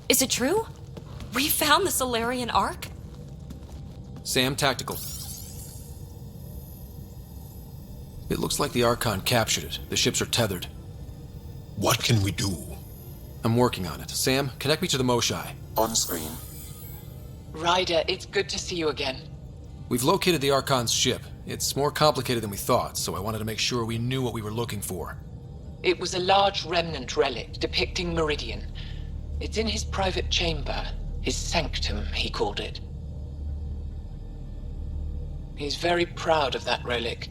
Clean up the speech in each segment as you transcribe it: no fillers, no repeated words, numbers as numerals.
Is it true? We found the Solarian Ark? Sam, Tactical. It looks like the Archon captured it. The ships are tethered. What can we do? I'm working on it. Sam, connect me to the Moshai. On screen. Ryder, it's good to see you again. We've located the Archon's ship. It's more complicated than we thought, so I wanted to make sure we knew what we were looking for. It was a large remnant relic depicting Meridian. It's in his private chamber. His sanctum, he called it. He's very proud of that relic.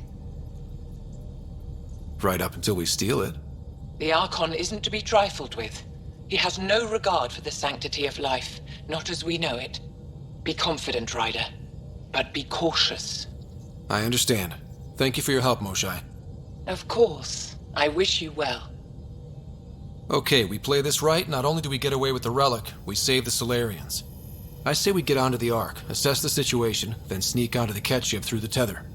Right up until we steal it. The Archon isn't to be trifled with. He has no regard for the sanctity of life, not as we know it. Be confident, Ryder, but be cautious. I understand. Thank you for your help, Moshai. Of course. I wish you well. Okay, we play this right, not only do we get away with the relic, we save the Solarians. I say we get onto the Ark, assess the situation, then sneak onto the Ket ship through the tether.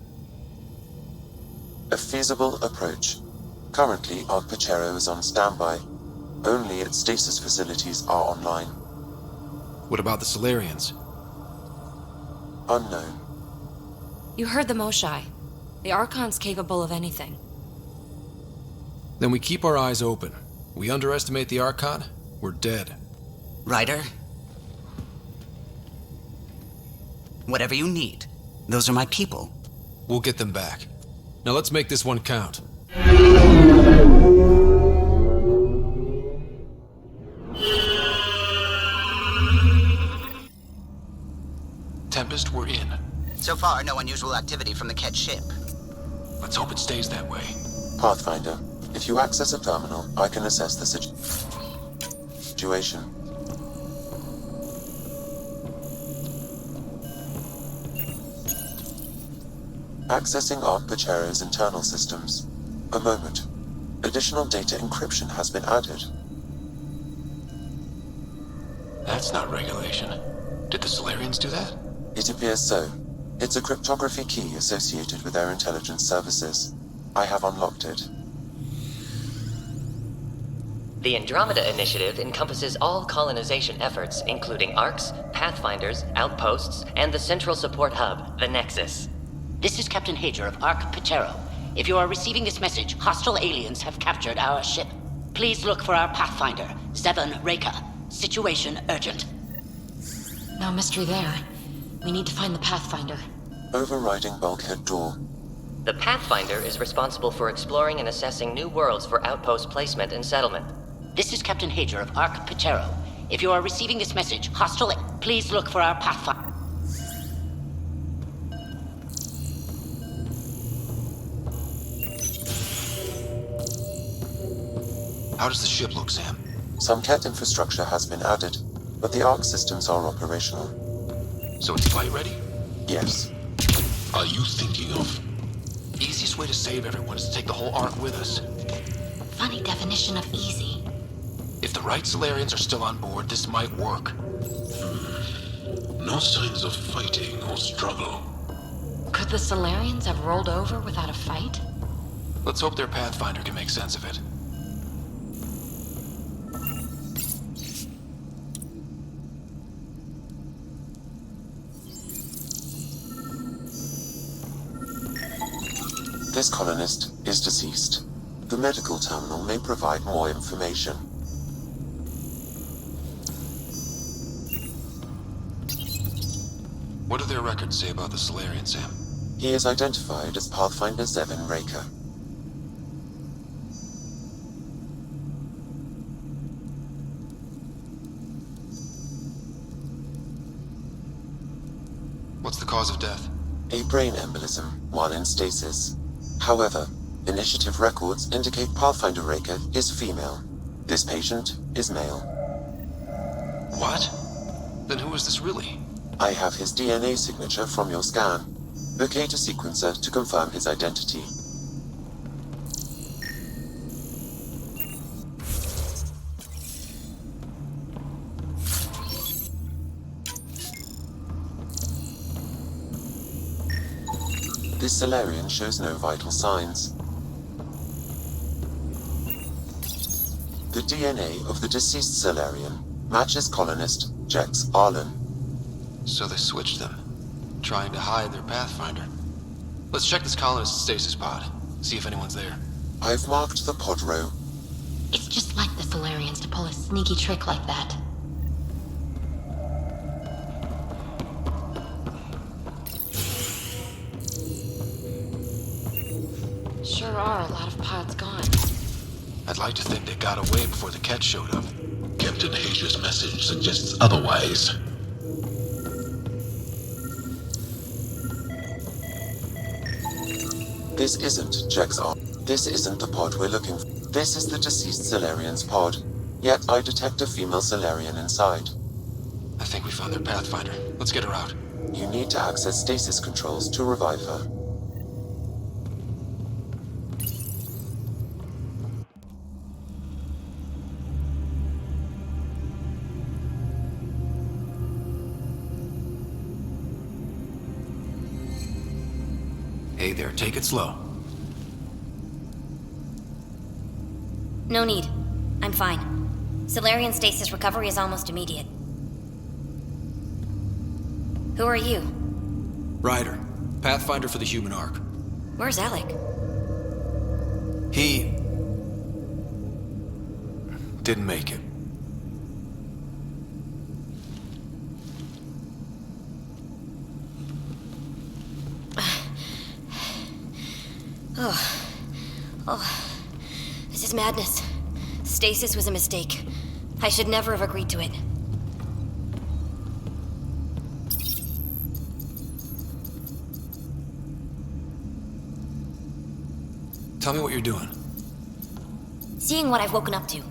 A feasible approach. Currently, Ark Pachero is on standby. Only its stasis facilities are online. What about the Solarians? Unknown. You heard the Moshai. The Archon's capable of anything. Then we keep our eyes open. We underestimate the Archon, we're dead. Ryder? Whatever you need. Those are my people. We'll get them back. Now let's make this one count. Tempest, we're in. So far, no unusual activity from the Ket ship. Let's hope it stays that way. Pathfinder, if you access a terminal, I can assess the situation. Accessing Ark Pachero's internal systems. A moment. Additional data encryption has been added. That's not regulation. Did the Solarians do that? It appears so. It's a cryptography key associated with their intelligence services. I have unlocked it. The Andromeda initiative encompasses all colonization efforts, including arcs, pathfinders, outposts, and the central support hub, the Nexus. This is Captain Hager of Ark Pachero. If you are receiving this message, hostile aliens have captured our ship. Please look for our Pathfinder, Zevon Reka. Situation urgent. No mystery there. We need to find the Pathfinder. Overriding bulkhead door. The Pathfinder is responsible for exploring and assessing new worlds for outpost placement and settlement. This is Captain Hager of Ark Pachero. If you are receiving this message, hostile, please look for our Pathfinder. How does the ship look, Sam? Some Ket infrastructure has been added, but the Ark systems are operational. So it's fight ready? Yes. Are you thinking of? Easiest way to save everyone is to take the whole Ark with us. Funny definition of easy. If the right Solarians are still on board, this might work. No signs of fighting or struggle. Could the Solarians have rolled over without a fight? Let's hope their Pathfinder can make sense of it. This colonist is deceased. The medical terminal may provide more information. What do their records say about the Solarian, Sam? He is identified as Pathfinder Zevon Reka. What's the cause of death? A brain embolism while in stasis. However, initiative records indicate Pathfinder Reka is female. This patient is male. What? Then who is this really? I have his DNA signature from your scan. Locate a sequencer to confirm his identity. This Solarian shows no vital signs. The DNA of the deceased Solarian Matches colonist Jex Arlen. So they switched them, trying to hide their Pathfinder. Let's check this colonist's stasis pod, see if anyone's there. I've marked the pod row. It's just like the Solarians to pull a sneaky trick like that. Sure are a lot of pods gone. I'd like to think they got away before the Ket showed up. Captain Hazier's message suggests otherwise. This isn't Jex Arlen. This isn't the pod we're looking for. This is the deceased Solarian's pod. Yet I detect a female Solarian inside. I think we found their Pathfinder. Let's get her out. You need to access stasis controls to revive her. Hey there, take it slow. No need. I'm fine. Solarian stasis recovery is almost immediate. Who are you? Ryder, Pathfinder for the human ark. Where's Alec? He didn't make it. This is madness. Stasis was a mistake. I should never have agreed to it. Tell me what you're doing. Seeing what I've woken up to.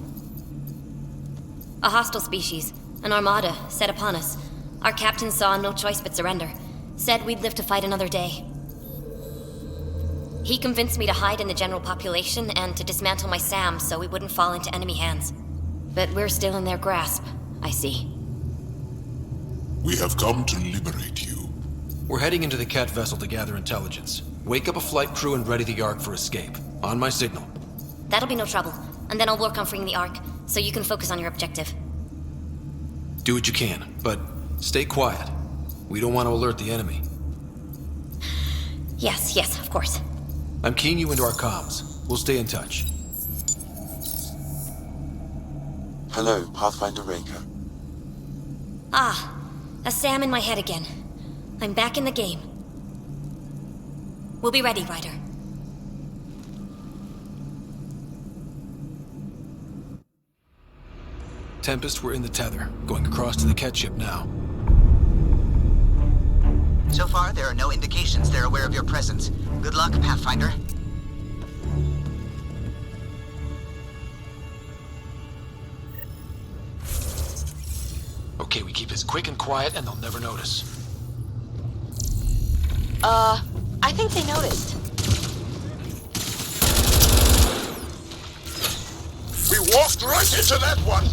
A hostile species, an armada, set upon us. Our captain saw no choice but surrender. Said we'd live to fight another day. He convinced me to hide in the general population and to dismantle my SAM so we wouldn't fall into enemy hands. But we're still in their grasp, I see. We have come to liberate you. We're heading into the Ket vessel to gather intelligence. Wake up a flight crew and ready the Ark for escape. On my signal. That'll be no trouble, and then I'll work on freeing the Ark, so you can focus on your objective. Do what you can, but stay quiet. We don't want to alert the enemy. Yes, of course. I'm keying you into our comms. We'll stay in touch. Hello, Pathfinder Raker. Ah, a SAM in my head again. I'm back in the game. We'll be ready, Ryder. Tempest, we're in the tether, going across to the Ket ship now. So far, there are no indications they're aware of your presence. Good luck, Pathfinder. Okay, we keep this quick and quiet and they'll never notice. I think they noticed. We walked right into that one!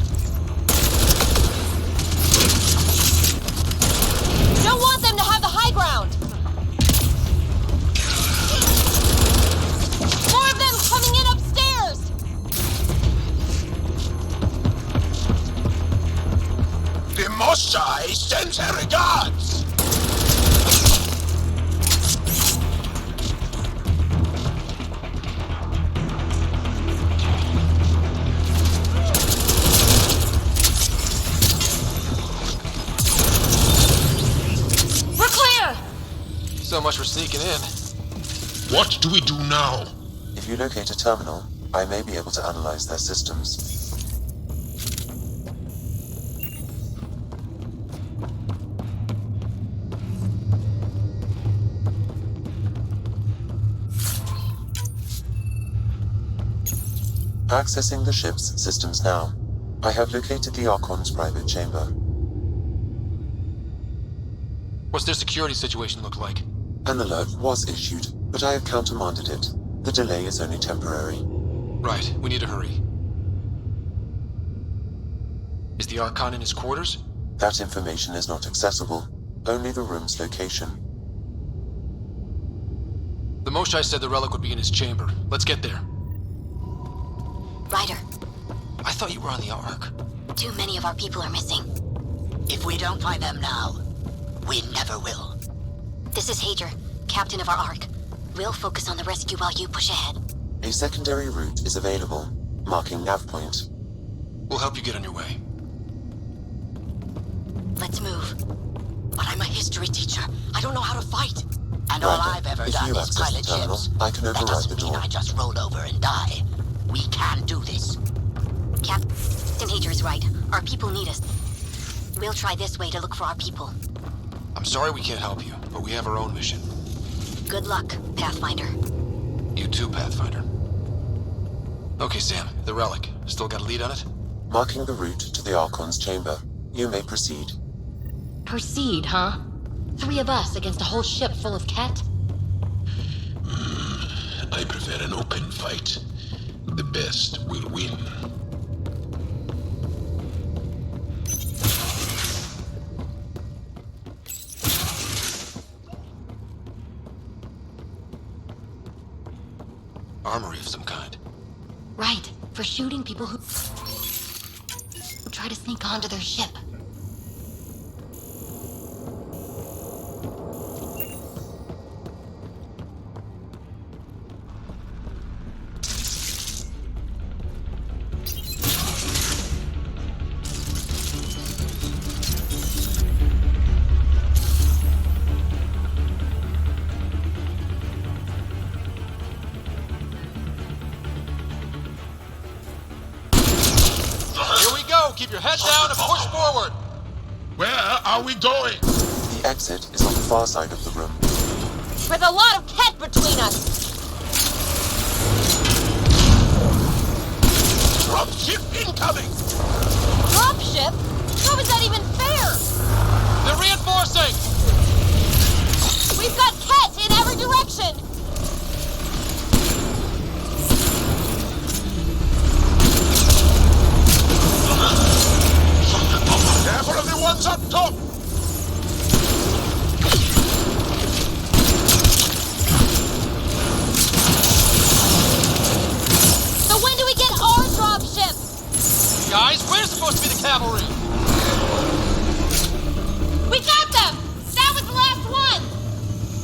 Don't want them to have the high ground! More of them coming in upstairs! The Moshai sends her regards! So much for sneaking in. What do we do now? If you locate a terminal, I may be able to analyze their systems. Accessing the ship's systems now. I have located the Archon's private chamber. What's their security situation look like? An alert was issued, but I have countermanded it. The delay is only temporary. Right, we need to hurry. Is the Archon in his quarters? That information is not accessible. Only the room's location. The Moshai said the relic would be in his chamber. Let's get there. Ryder. I thought you were on the Ark. Too many of our people are missing. If we don't find them now, we never will. This is Hager, captain of our Ark. We'll focus on the rescue while you push ahead. A secondary route is available, marking nav point. We'll help you get on your way. Let's move. But I'm a history teacher. I don't know how to fight. And all Ryder, I've ever if done you is access pilot the terminal, ships. I can That override doesn't the mean door. I just roll over and die. We can do this. Captain Hager is right. Our people need us. We'll try this way to look for our people. I'm sorry we can't help you, but we have our own mission. Good luck, Pathfinder. You too, Pathfinder. Okay, Sam, the relic. Still got a lead on it? Marking the route to the Archon's chamber. You may proceed. Proceed, huh? 3 of us against a whole ship full of Ket? I prefer an open fight. The best will win. Armory of some kind. Right, for shooting people who try to sneak onto their ship. Here we go! Keep your head down and push forward! Where are we going? The exit is on the far side of the room. With a lot of Ket between us! Dropship incoming! Dropship? How is that even fair? They're reinforcing! We've got Ket in every direction! Careful of the ones up top! So when do we get our dropship? Guys, we're supposed to be the cavalry! We got them! That was the last one!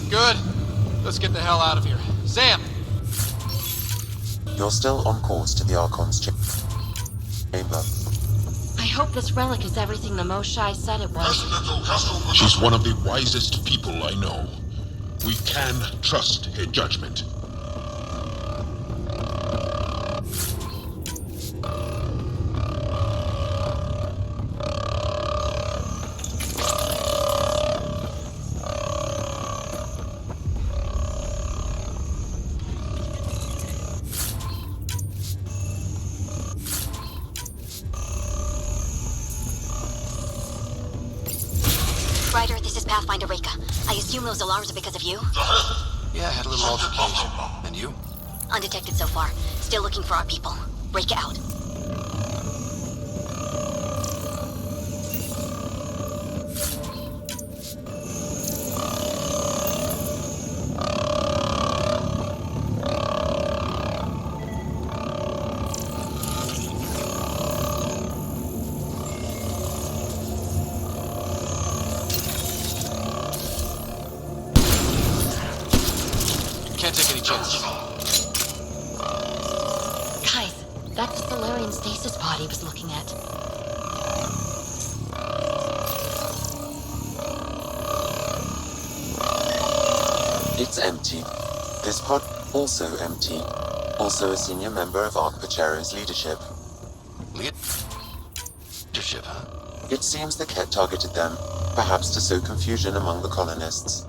Good. Let's get the hell out of here. Sam! You're still on course to the Archon's chamber. I hope this relic is everything the Moshai said it was. She's one of the wisest people I know. We can trust her judgment. Ryder, this is Pathfinder Reka. I assume those alarms are because of you? Yeah, I had a little altercation. And you? Undetected so far. Still looking for our people. Reka out. Can't take any chances. Guys, that's the Solarian stasis pod he was looking at. It's empty. This pod also empty. Also a senior member of Ark Pachero's leadership. Leadership, huh? It seems the Ket targeted them, perhaps to sow confusion among the colonists.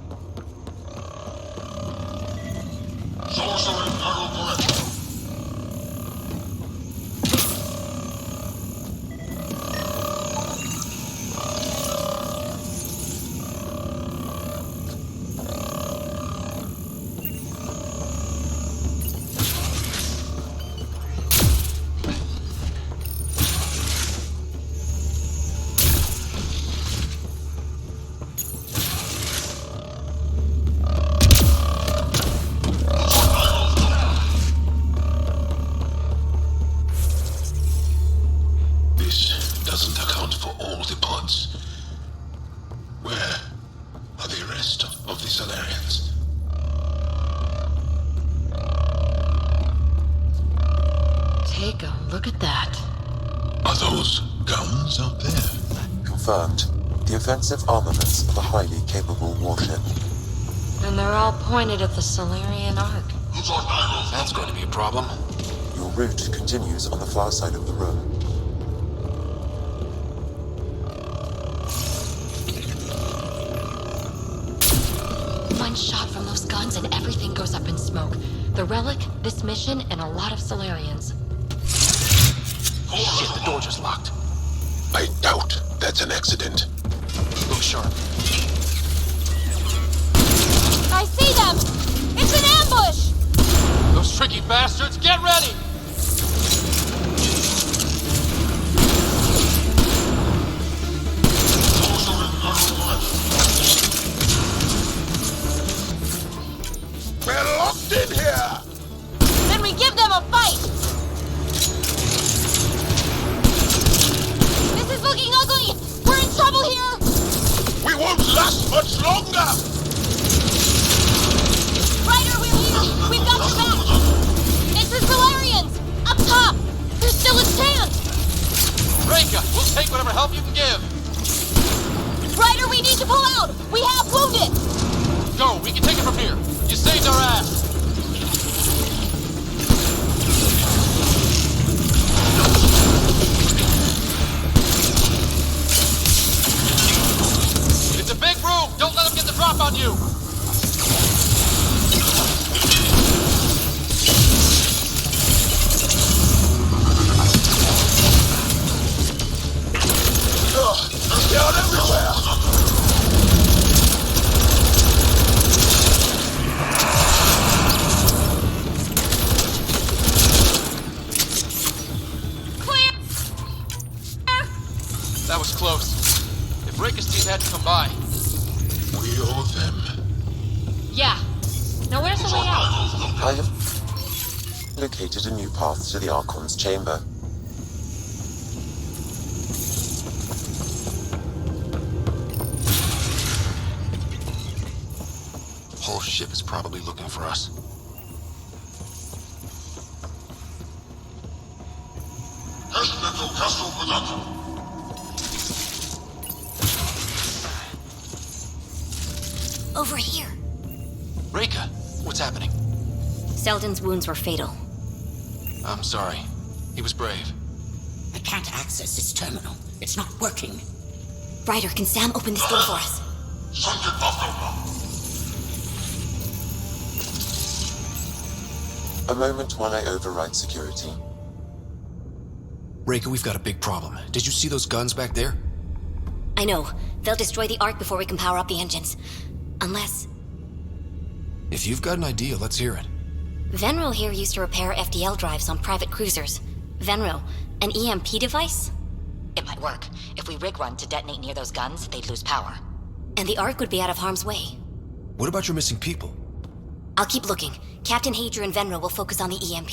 Look at that. Are those guns out there? Confirmed. The offensive armaments of a highly capable warship. And they're all pointed at the Solarian Ark. That's going to be a problem. Your route continues on the far side of the room. One shot from those guns and everything goes up in smoke. The relic, this mission, and a lot of Solarians. Shit, the door just locked. I doubt that's an accident. Look sharp. I see them! It's an ambush! Those tricky bastards, get ready! We're locked in here! Then we give them a fight! This is looking ugly! We're in trouble here! We won't last much longer! Ryder, we're here! We've got your back! It's the Solarians! Up top! There's still a chance! Reka, we'll take whatever help you can give. Ryder, we need to pull out! We have wounded! Go, we can take it from here. You saved our ass. It's a big room. Don't let them get the drop on you. They're everywhere! That was close. If Reka's team hadn't come by. We owe them. Yeah. Now where's the way out? I have located a new path to the Archon's chamber. Whole ship is probably looking for us. Over here. Reka, what's happening? Selden's wounds were fatal. I'm sorry. He was brave. I can't access this terminal. It's not working. Ryder, can Sam open this door for us? A moment while I override security. Reka, we've got a big problem. Did you see those guns back there? I know. They'll destroy the Ark before we can power up the engines. Unless... If you've got an idea, let's hear it. Venro here used to repair FDL drives on private cruisers. Venro, an EMP device? It might work. If we rig one to detonate near those guns, they'd lose power. And the Ark would be out of harm's way. What about your missing people? I'll keep looking. Captain Hadrian and Venro will focus on the EMP.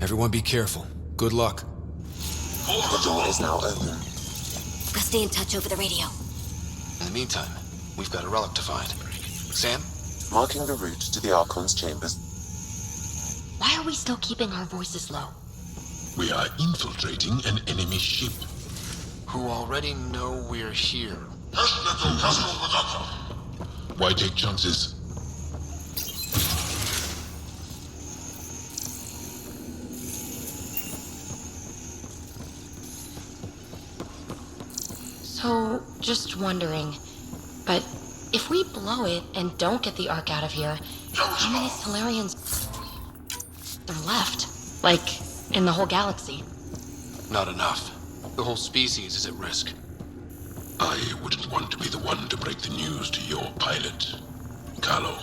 Everyone be careful. Good luck. The door is now open. I'll stay in touch over the radio. In the meantime, we've got a relic to find. Sam? Marking the route to the Archon's chambers. Why are we still keeping our voices low? We are infiltrating an enemy ship. Who already know we're here. Why take chances? So, just wondering, but if we blow it and don't get the Ark out of here, how many Solarians are left? Like, in the whole galaxy? Not enough. The whole species is at risk. I wouldn't want to be the one to break the news to your pilot, Carlo.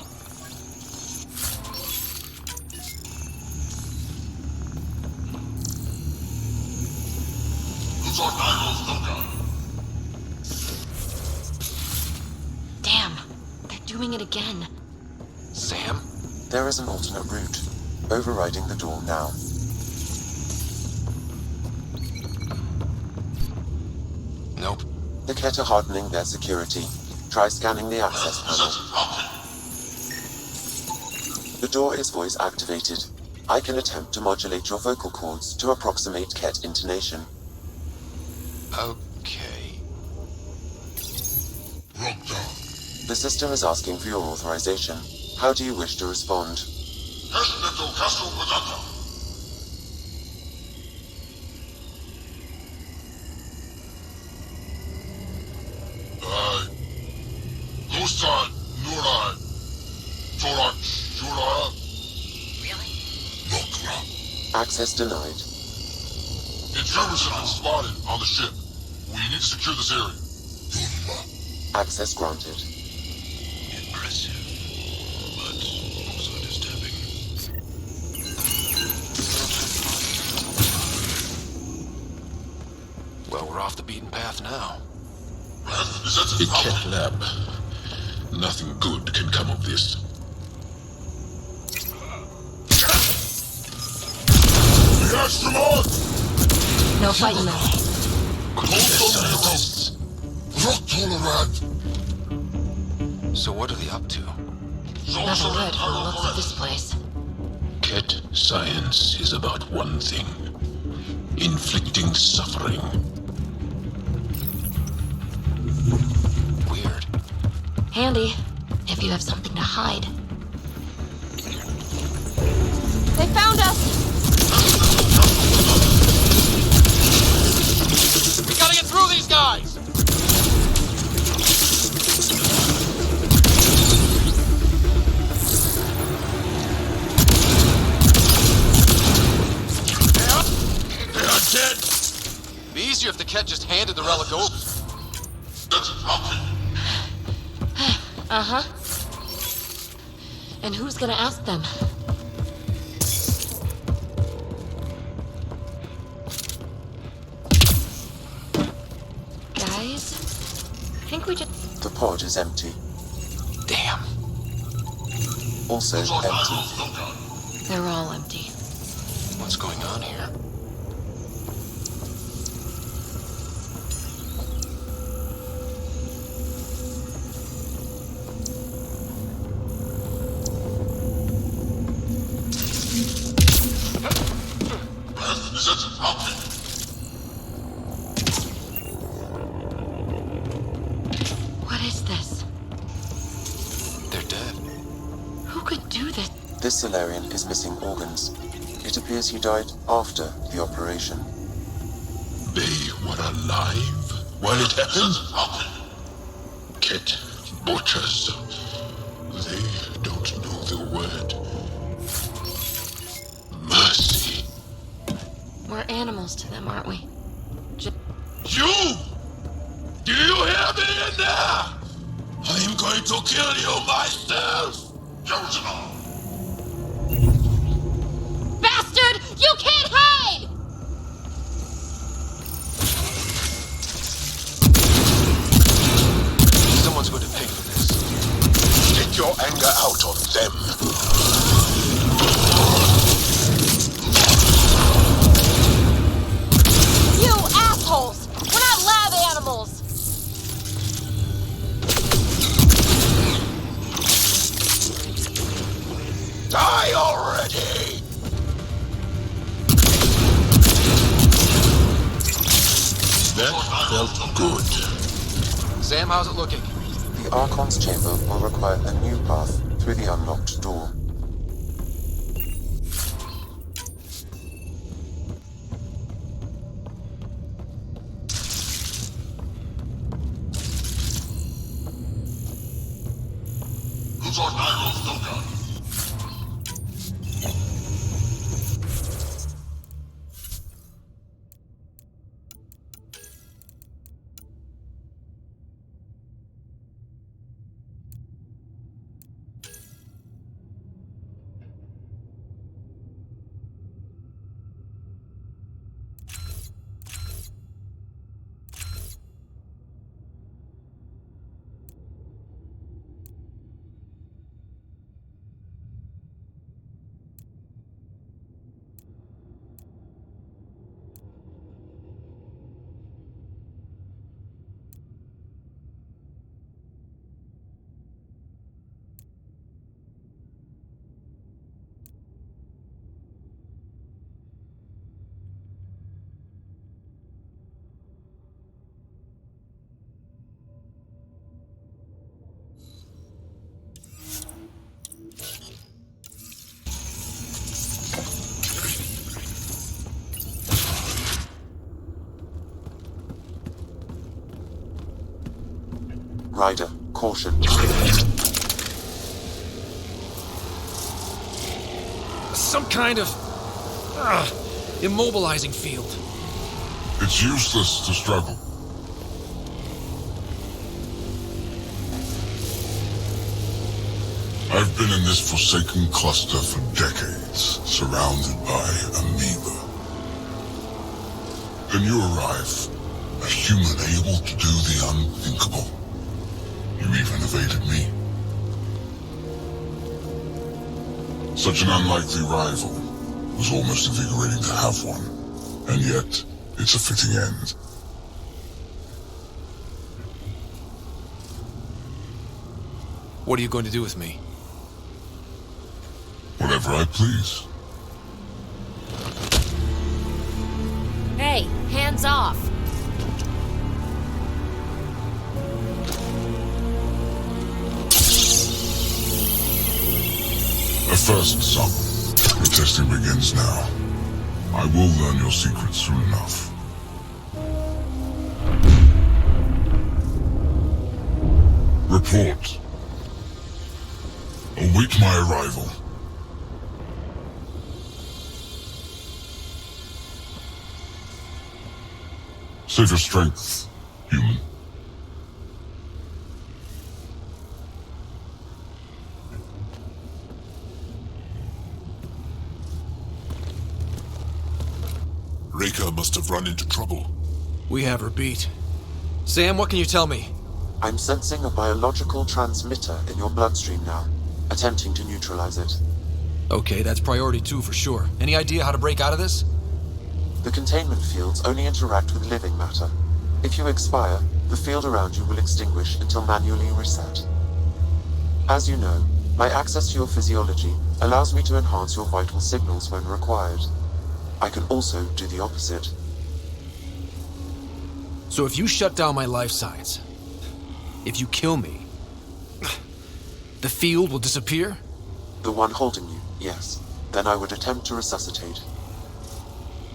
Damn, they're doing it again. Sam? There is an alternate route. Overriding the door now. Nope. The Ket are hardening their security. Try scanning the access panel. The door is voice activated. I can attempt to modulate your vocal cords to approximate Ket intonation. Okay. The system is asking for your authorization. How do you wish to respond? Access denied. Intruders have been spotted on the ship. We need to secure this area. Access granted. Impressive, but also disturbing. Well, we're off the beaten path now. It can't lab. Nothing good can come of this. No fighting them. So what are they up to? Nothing good from the looks of this place. Ket science is about one thing. Inflicting suffering. Weird. Handy, if you have something to hide. They found us! We gotta get through these guys! They are dead! Be easier if the Ket just handed the relic over. Uh-huh. And who's gonna ask them? Guys, I think we just... The pod is empty. Damn. Also empty. They're all empty. What's going on here? What is this? They're dead. Who could do this? This Solarian is missing organs. It appears he died after the operation. They were alive while it happened? Ket butchers. They don't know the word. Mercy. We're animals to them, aren't we? You! Do you hear me in there? I'm going to kill you myself! Bastard! You can't hide! Someone's going to pay for this. Take your anger out on them. You assholes! We're not lab animals! Die already! That felt good. Sam, how's it looking? The Archon's chamber will require a new path through the unlocked door. Ryder, caution. Some kind of immobilizing field. It's useless to struggle. I've been in this forsaken cluster for decades, surrounded by amoeba. Then you arrive, a human able to do the unthinkable. You even evaded me. Such an unlikely rival. It was almost invigorating to have one. And yet, it's a fitting end. What are you going to do with me? Whatever I please. Hey, hands off. A first, son. The testing begins now. I will learn your secrets soon enough. Report. Await my arrival. Save your strength, human. Reika must have run into trouble. We have her beat. Sam, what can you tell me? I'm sensing a biological transmitter in your bloodstream now, attempting to neutralize it. Okay, that's priority 2 for sure. Any idea how to break out of this? The containment fields only interact with living matter. If you expire, the field around you will extinguish until manually reset. As you know, my access to your physiology allows me to enhance your vital signals when required. I can also do the opposite. So if you shut down my life signs, if you kill me, the field will disappear? The one holding you, yes. Then I would attempt to resuscitate.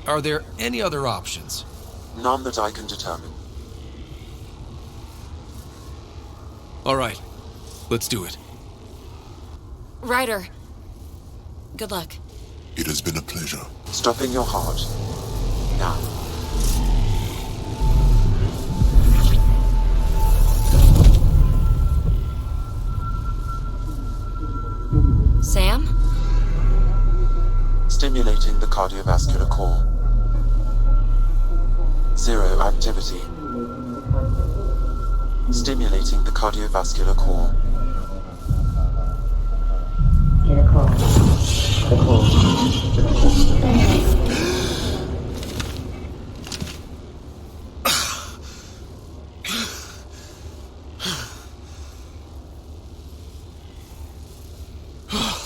Are there any other options? None that I can determine. All right, let's do it. Ryder. Good luck. It has been a pleasure. Stopping your heart. Now. Sam? Stimulating the cardiovascular core. 0 activity. Stimulating the cardiovascular core.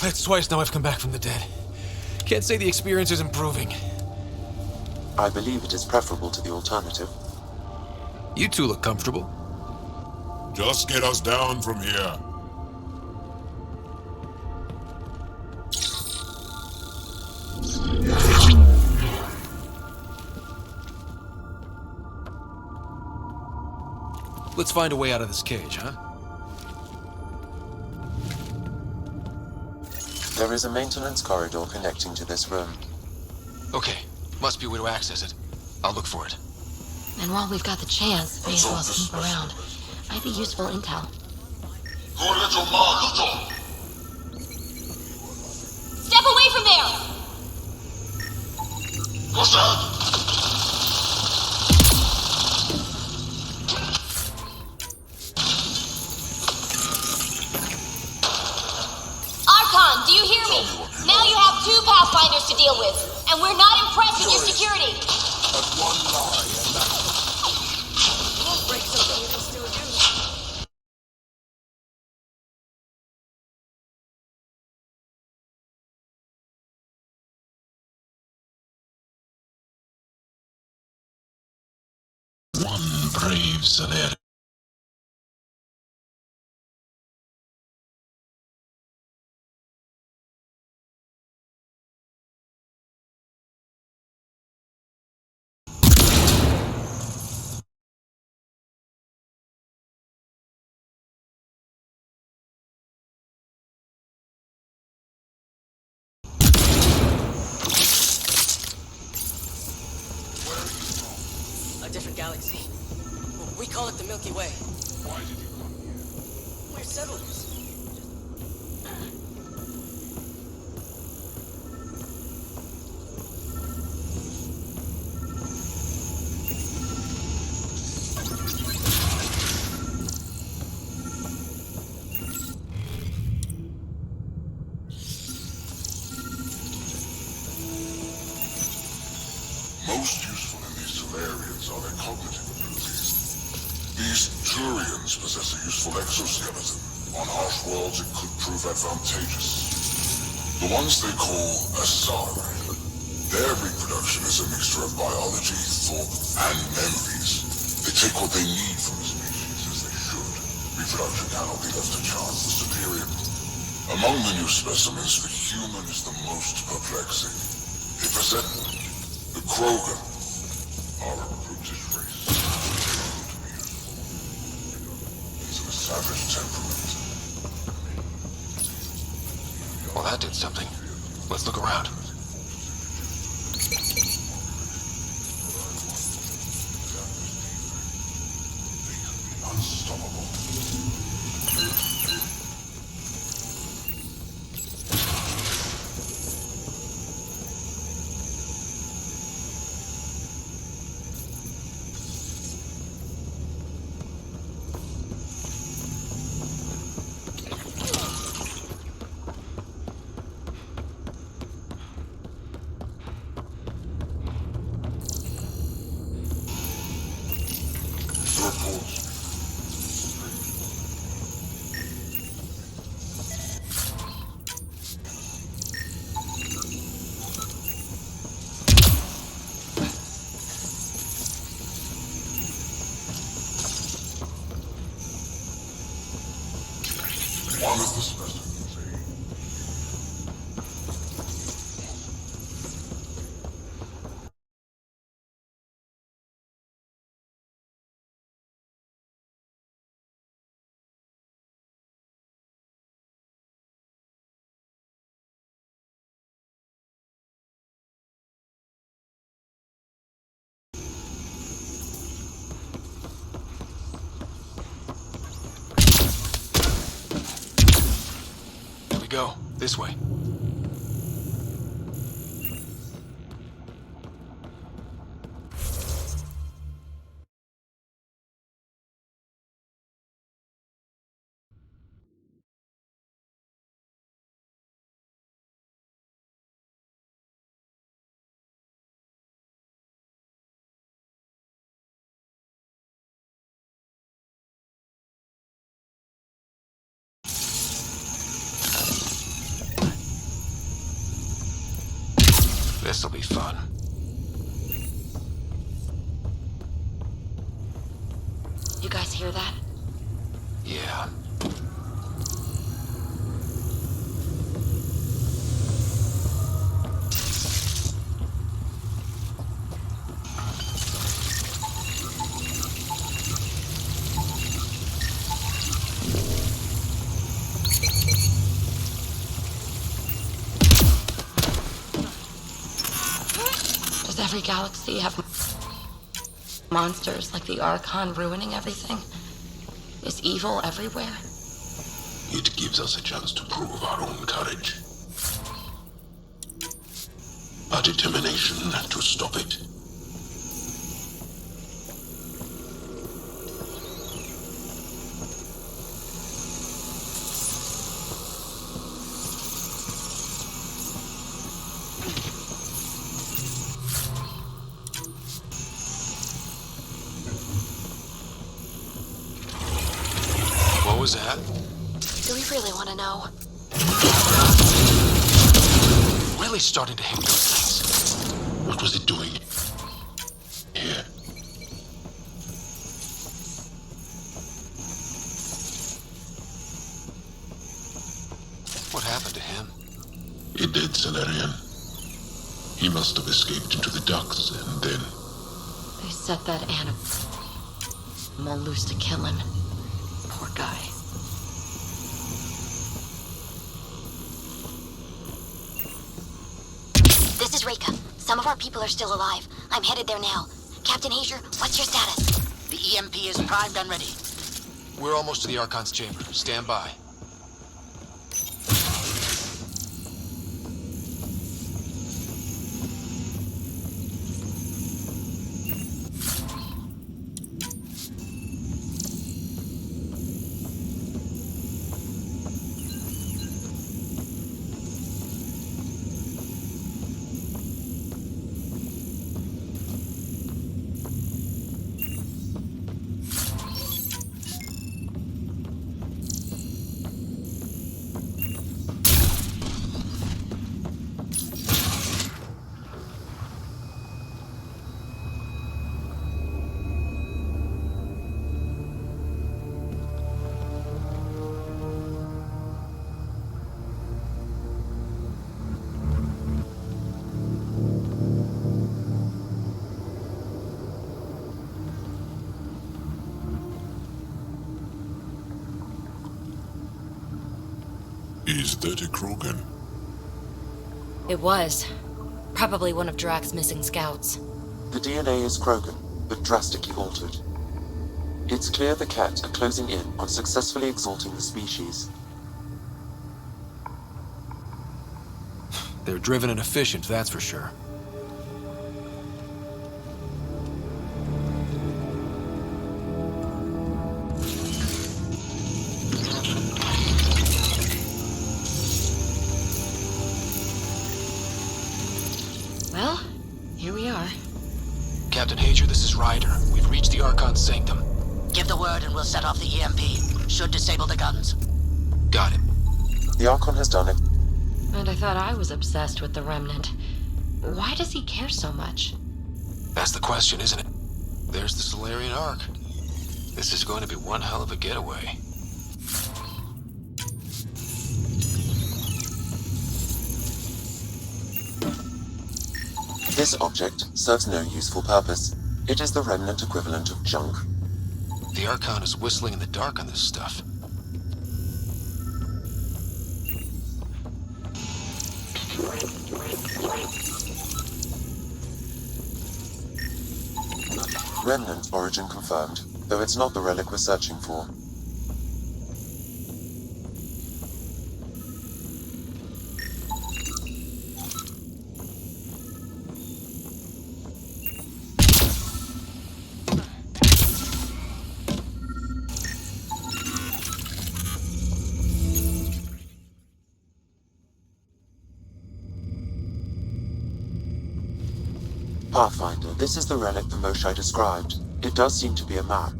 That's twice now I've come back from the dead. Can't say the experience is improving. I believe it is preferable to the alternative. You two look comfortable. Just get us down from here. Let's find a way out of this cage, huh? There is a maintenance corridor connecting to this room. Okay, must be a way to access it. I'll look for it. And while we've got the chance, may as well snoop around. Might be useful intel. Step away from there! What's that? Archon, do you hear me? Now you have 2 Pathfinders to deal with, and we're not impressed with your security. But one lie and that. One brave Solarian. galaxy. We call it the Milky Way. Why did you come here? We're settlers. Most useful in these Solarians are their cognitive abilities. These Turians possess a useful exoskeleton. On harsh worlds, it could prove advantageous. The ones they call Asari. Their reproduction is a mixture of biology, thought, and memories. They take what they need from the species as they should. Reproduction cannot be left to chance. The superior. Among the new specimens, the human is the most perplexing. They present the Krogan are a brutish race. It's of a savage temperament. Well, that did something. Let's look around. Unstoppable. One of the specimens, Here we go. This way. This'll be fun. You guys hear that? Yeah. Does every galaxy have monsters like the Archon ruining everything? Is evil everywhere? it gives us a chance to prove our own courage. A determination to stop it. What was that? Do we really want to know? Really starting to hate those things. What was it doing here? What happened to him? A dead Solarian. He must have escaped into the ducts and then... They set that animal loose to kill him. Poor guy. This is Reika. Some of our people are still alive. I'm headed there now. Captain Hager, what's your status? The EMP is primed and ready. We're almost to the Archon's chamber. Stand by. Is that a Krogan? It was. Probably one of Drax's missing scouts. The DNA is Krogan, but drastically altered. It's clear the Cat are closing in on successfully exalting the species. They're driven and efficient, that's for sure. Well, here we are. Captain Hager, this is Ryder. We've reached the Archon's sanctum. Give the word and we'll set off the EMP. Should disable the guns. Got it. The Archon has done it. And I thought I was obsessed with the Remnant. Why does he care so much? That's the question, isn't it? There's the Solarian Ark. This is going to be one hell of a getaway. This object serves no useful purpose. It is the remnant equivalent of junk. The Archon is whistling in the dark on this stuff. Remnant origin confirmed, though it's not the relic we're searching for. Pathfinder, this is the relic the Moshai described. It does seem to be a map.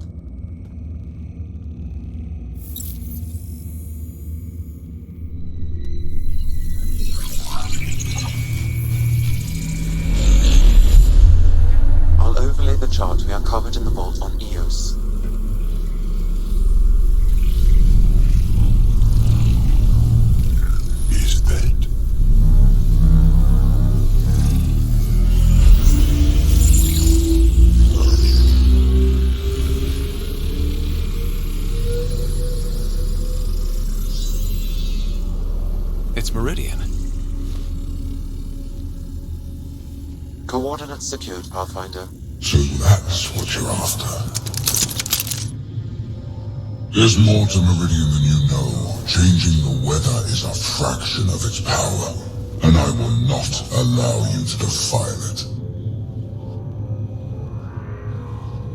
I'll overlay the chart we uncovered in the vault on EOS. Is that? It's Meridian. Coordinates secured, Pathfinder. So that's what you're after. There's more to Meridian than you know. Changing the weather is a fraction of its power, and I will not allow you to defile it.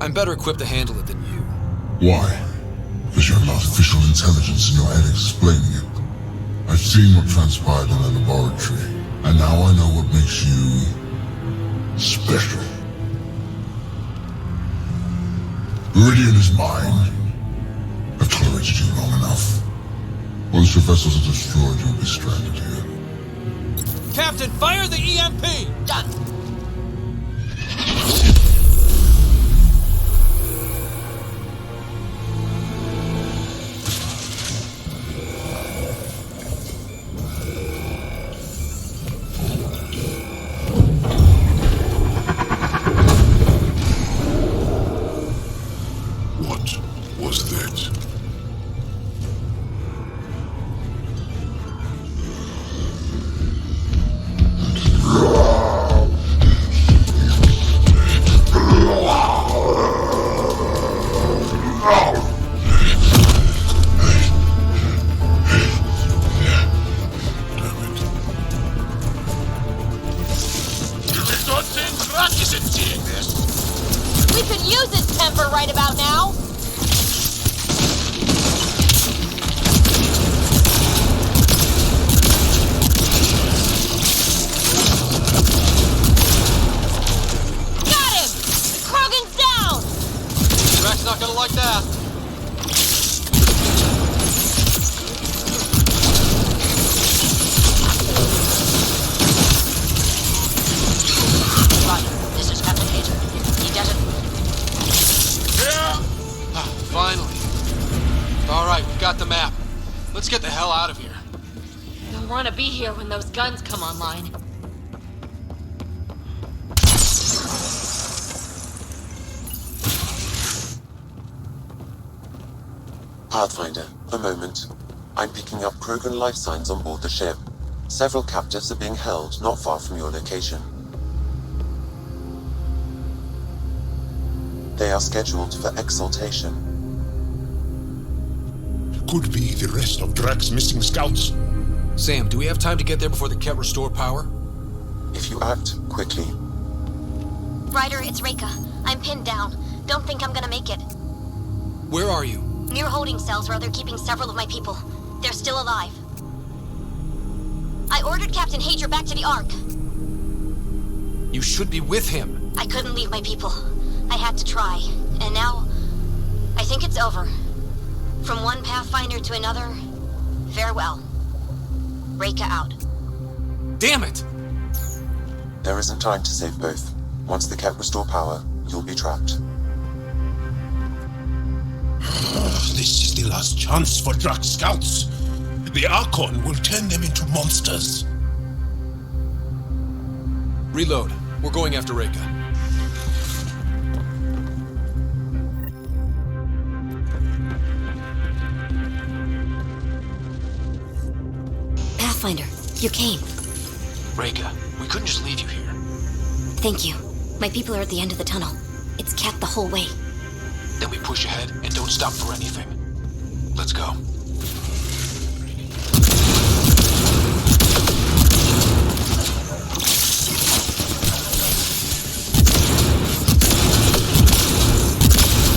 I'm better equipped to handle it than you. Why? Because you have an artificial intelligence in your head explaining it. I've seen what transpired in the laboratory, and now I know what makes you special. Meridian is mine. I've tolerated you long enough. Once your vessels are destroyed, you'll be stranded here. Captain, fire the EMP! Done. What was that? out of here. Don't want to be here when those guns come online. Pathfinder, a moment. I'm picking up Krogan life signs on board the ship. Several captives are being held not far from your location. They are scheduled for exaltation. Could be the rest of Drak's missing scouts. Sam, do we have time to get there before the Ket restore power? If you act quickly. Ryder, it's Reika. I'm pinned down. Don't think I'm gonna make it. Where are you? Near holding cells where they're keeping several of my people. They're still alive. I ordered Captain Hager back to the Ark. You should be with him. I couldn't leave my people. I had to try. And now, I think it's over. From one Pathfinder to another, farewell. Reika out. Damn it! There isn't time to save both. Once the Ket restore power, you'll be trapped. This is the last chance for Drak's scouts. The Archon will turn them into monsters. Reload. We're going after Reika. Pathfinder, you came. Reika, we couldn't just leave you here. Thank you. My people are at the end of the tunnel. It's Ket the whole way. Then we push ahead and don't stop for anything. Let's go.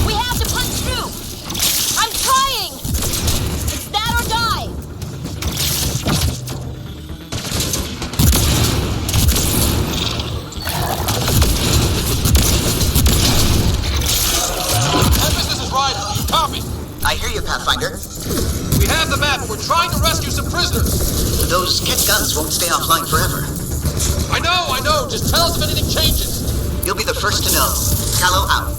We have to punch through! I'm trying! It's that or die! Tempest, this is Ryder. Copy. I hear you, Pathfinder. We have the map. We're trying to rescue some prisoners. Those Ket guns won't stay offline forever. I know. Just tell us if anything changes. You'll be the first to know. Callow out.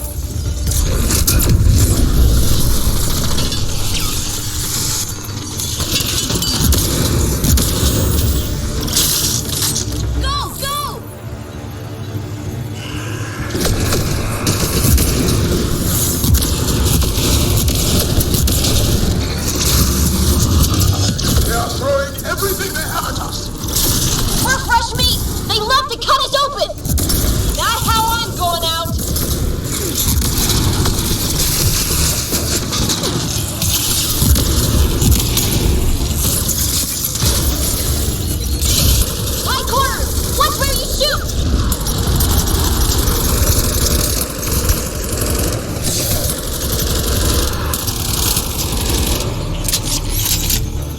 Go! Go! They are throwing everything they have at us. We're fresh meat! They love to cut us open! Not how I'm going out! High quarters! Watch where you shoot!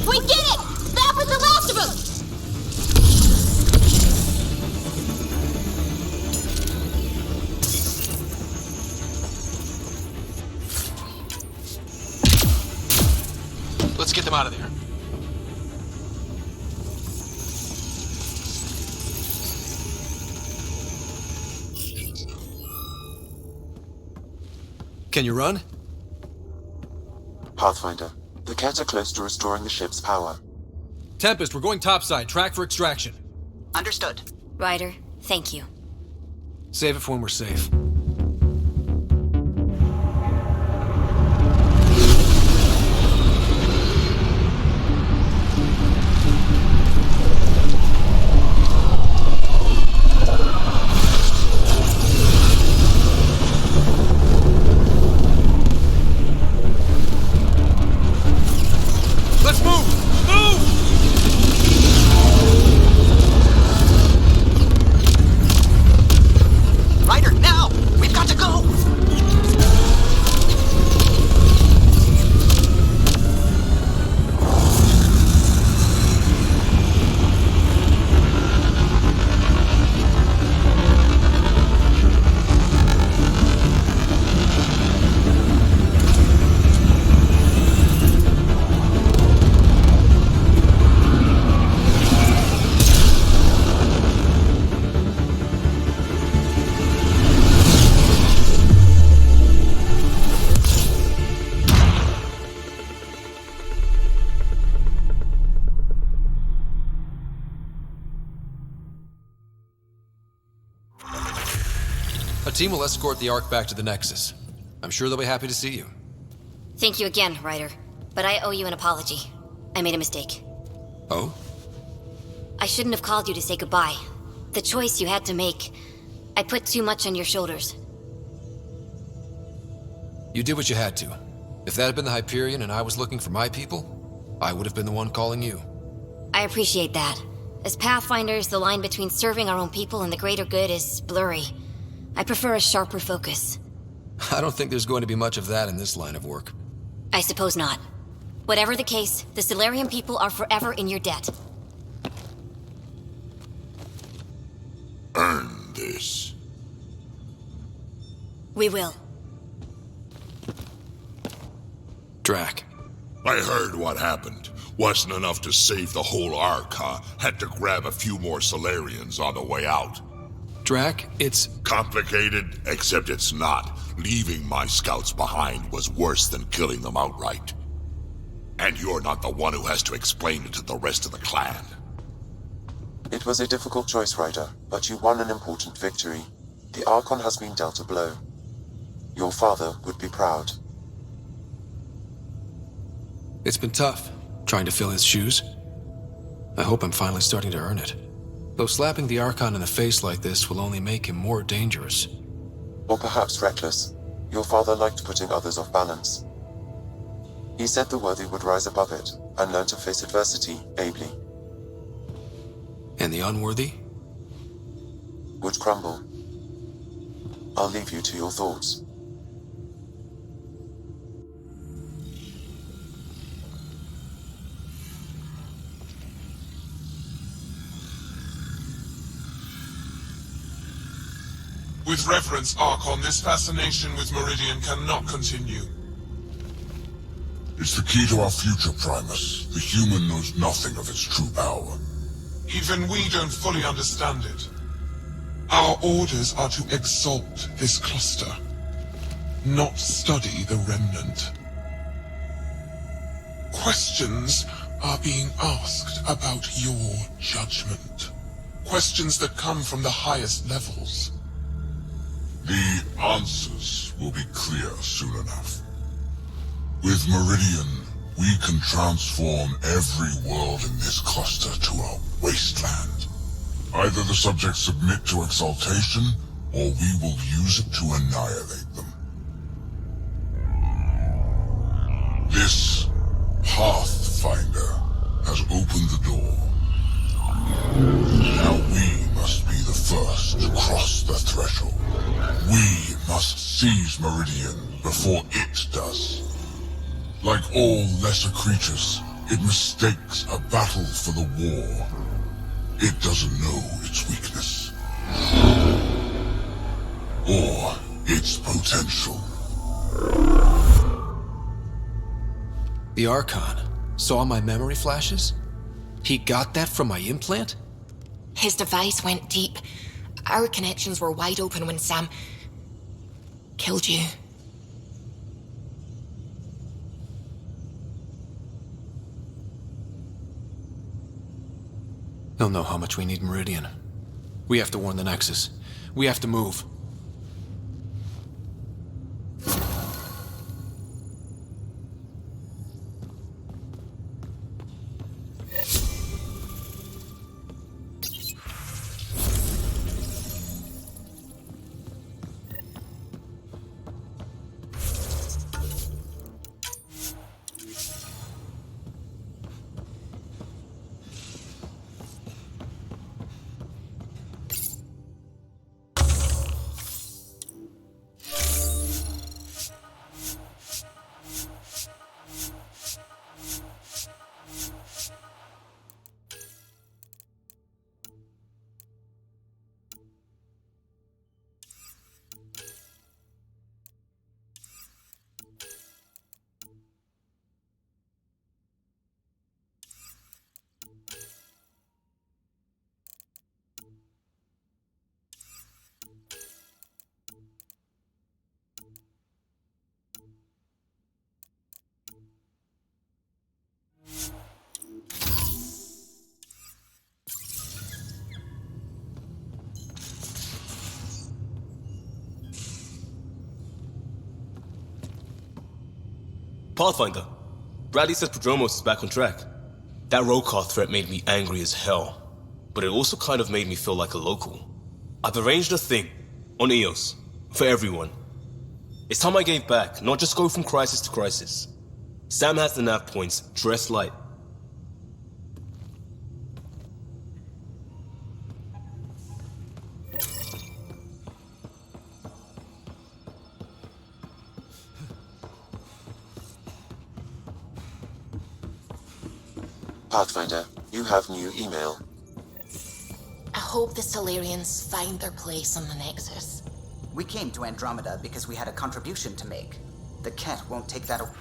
We did it! That was the last of them! Let's get them out of there. Can you run? Pathfinder, the Ket are close to restoring the ship's power. Tempest, we're going topside. Track for extraction. Understood. Ryder, thank you. Save it for when we're safe. Let's move! Move! Ryder, now! team will escort the Ark back to the Nexus. I'm sure they'll be happy to see you. Thank you again, Ryder. But I owe you an apology. I made a mistake. Oh? I shouldn't have called you to say goodbye. The choice you had to make. I put too much on your shoulders. You did what you had to. If that had been the Hyperion and I was looking for my people, I would have been the one calling you. I appreciate that. As Pathfinders, the line between serving our own people and the greater good is blurry. I prefer a sharper focus. I don't think there's going to be much of that in this line of work. I suppose not. Whatever the case, the Solarian people are forever in your debt. Earn this. We will. Drac. I heard what happened. Wasn't enough to save the whole Ark, huh? Had to grab a few more Solarians on the way out. Drac, it's... Complicated, except it's not. Leaving my scouts behind was worse than killing them outright. And you're not the one who has to explain it to the rest of the clan. It was a difficult choice, Ryder, but you won an important victory. The Archon has been dealt a blow. Your father would be proud. It's been tough, trying to fill his shoes. I hope I'm finally starting to earn it. Though slapping the Archon in the face like this will only make him more dangerous. Or perhaps reckless. Your father liked putting others off balance. He said the worthy would rise above it, and learn to face adversity ably. And the unworthy? Would crumble. I'll leave you to your thoughts. With reverence, Archon, this fascination with Meridian cannot continue. It's the key to our future, Primus. The human knows nothing of its true power. Even we don't fully understand it. Our orders are to exalt this cluster, not study the remnant. Questions are being asked about your judgment. Questions that come from the highest levels. The answers will be clear soon enough. With Meridian, we can transform every world in this cluster to a wasteland. Either the subjects submit to exaltation, or we will use it to annihilate them. This Pathfinder has opened the door. Now we must be the first to cross the threshold. We must seize Meridian before it does. Like all lesser creatures, it mistakes a battle for the war. It doesn't know its weakness. Or its potential. The Archon saw my memory flashes? He got that from my implant? His device went deep. Our connections were wide open when Sam killed you. They'll know how much we need Meridian. We have to warn the Nexus. We have to move. Pathfinder. Bradley says Prodromos is back on track. That road car threat made me angry as hell, but it also kind of made me feel like a local. I've arranged a thing, on EOS, for everyone. It's time I gave back, not just go from crisis to crisis. Sam has the nav points, dress light. Pathfinder, you have new email. I hope the Solarians find their place on the Nexus. We came to Andromeda because we had a contribution to make. The Ket won't take that away.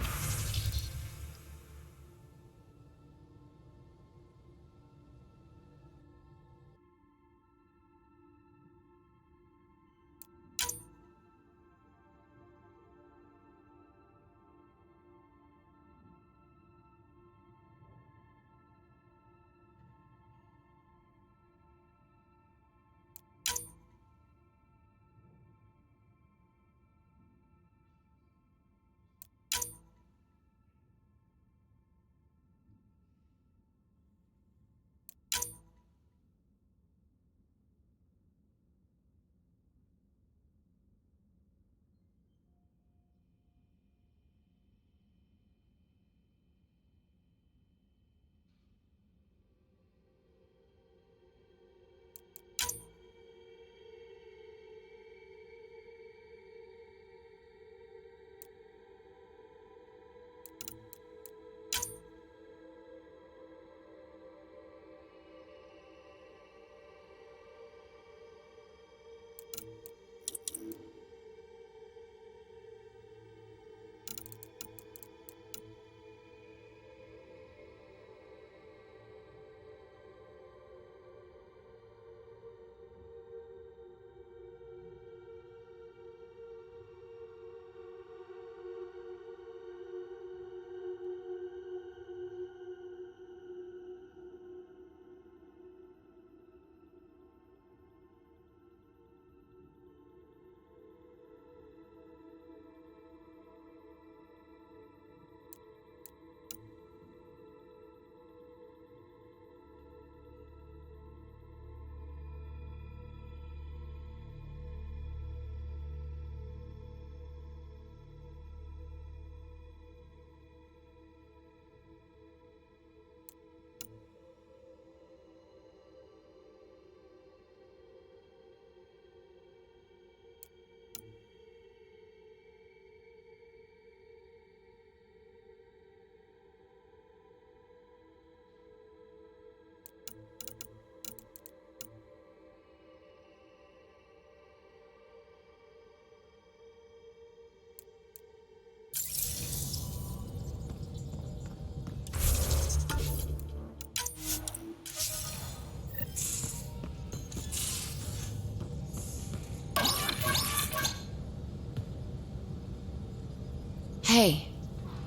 Hey,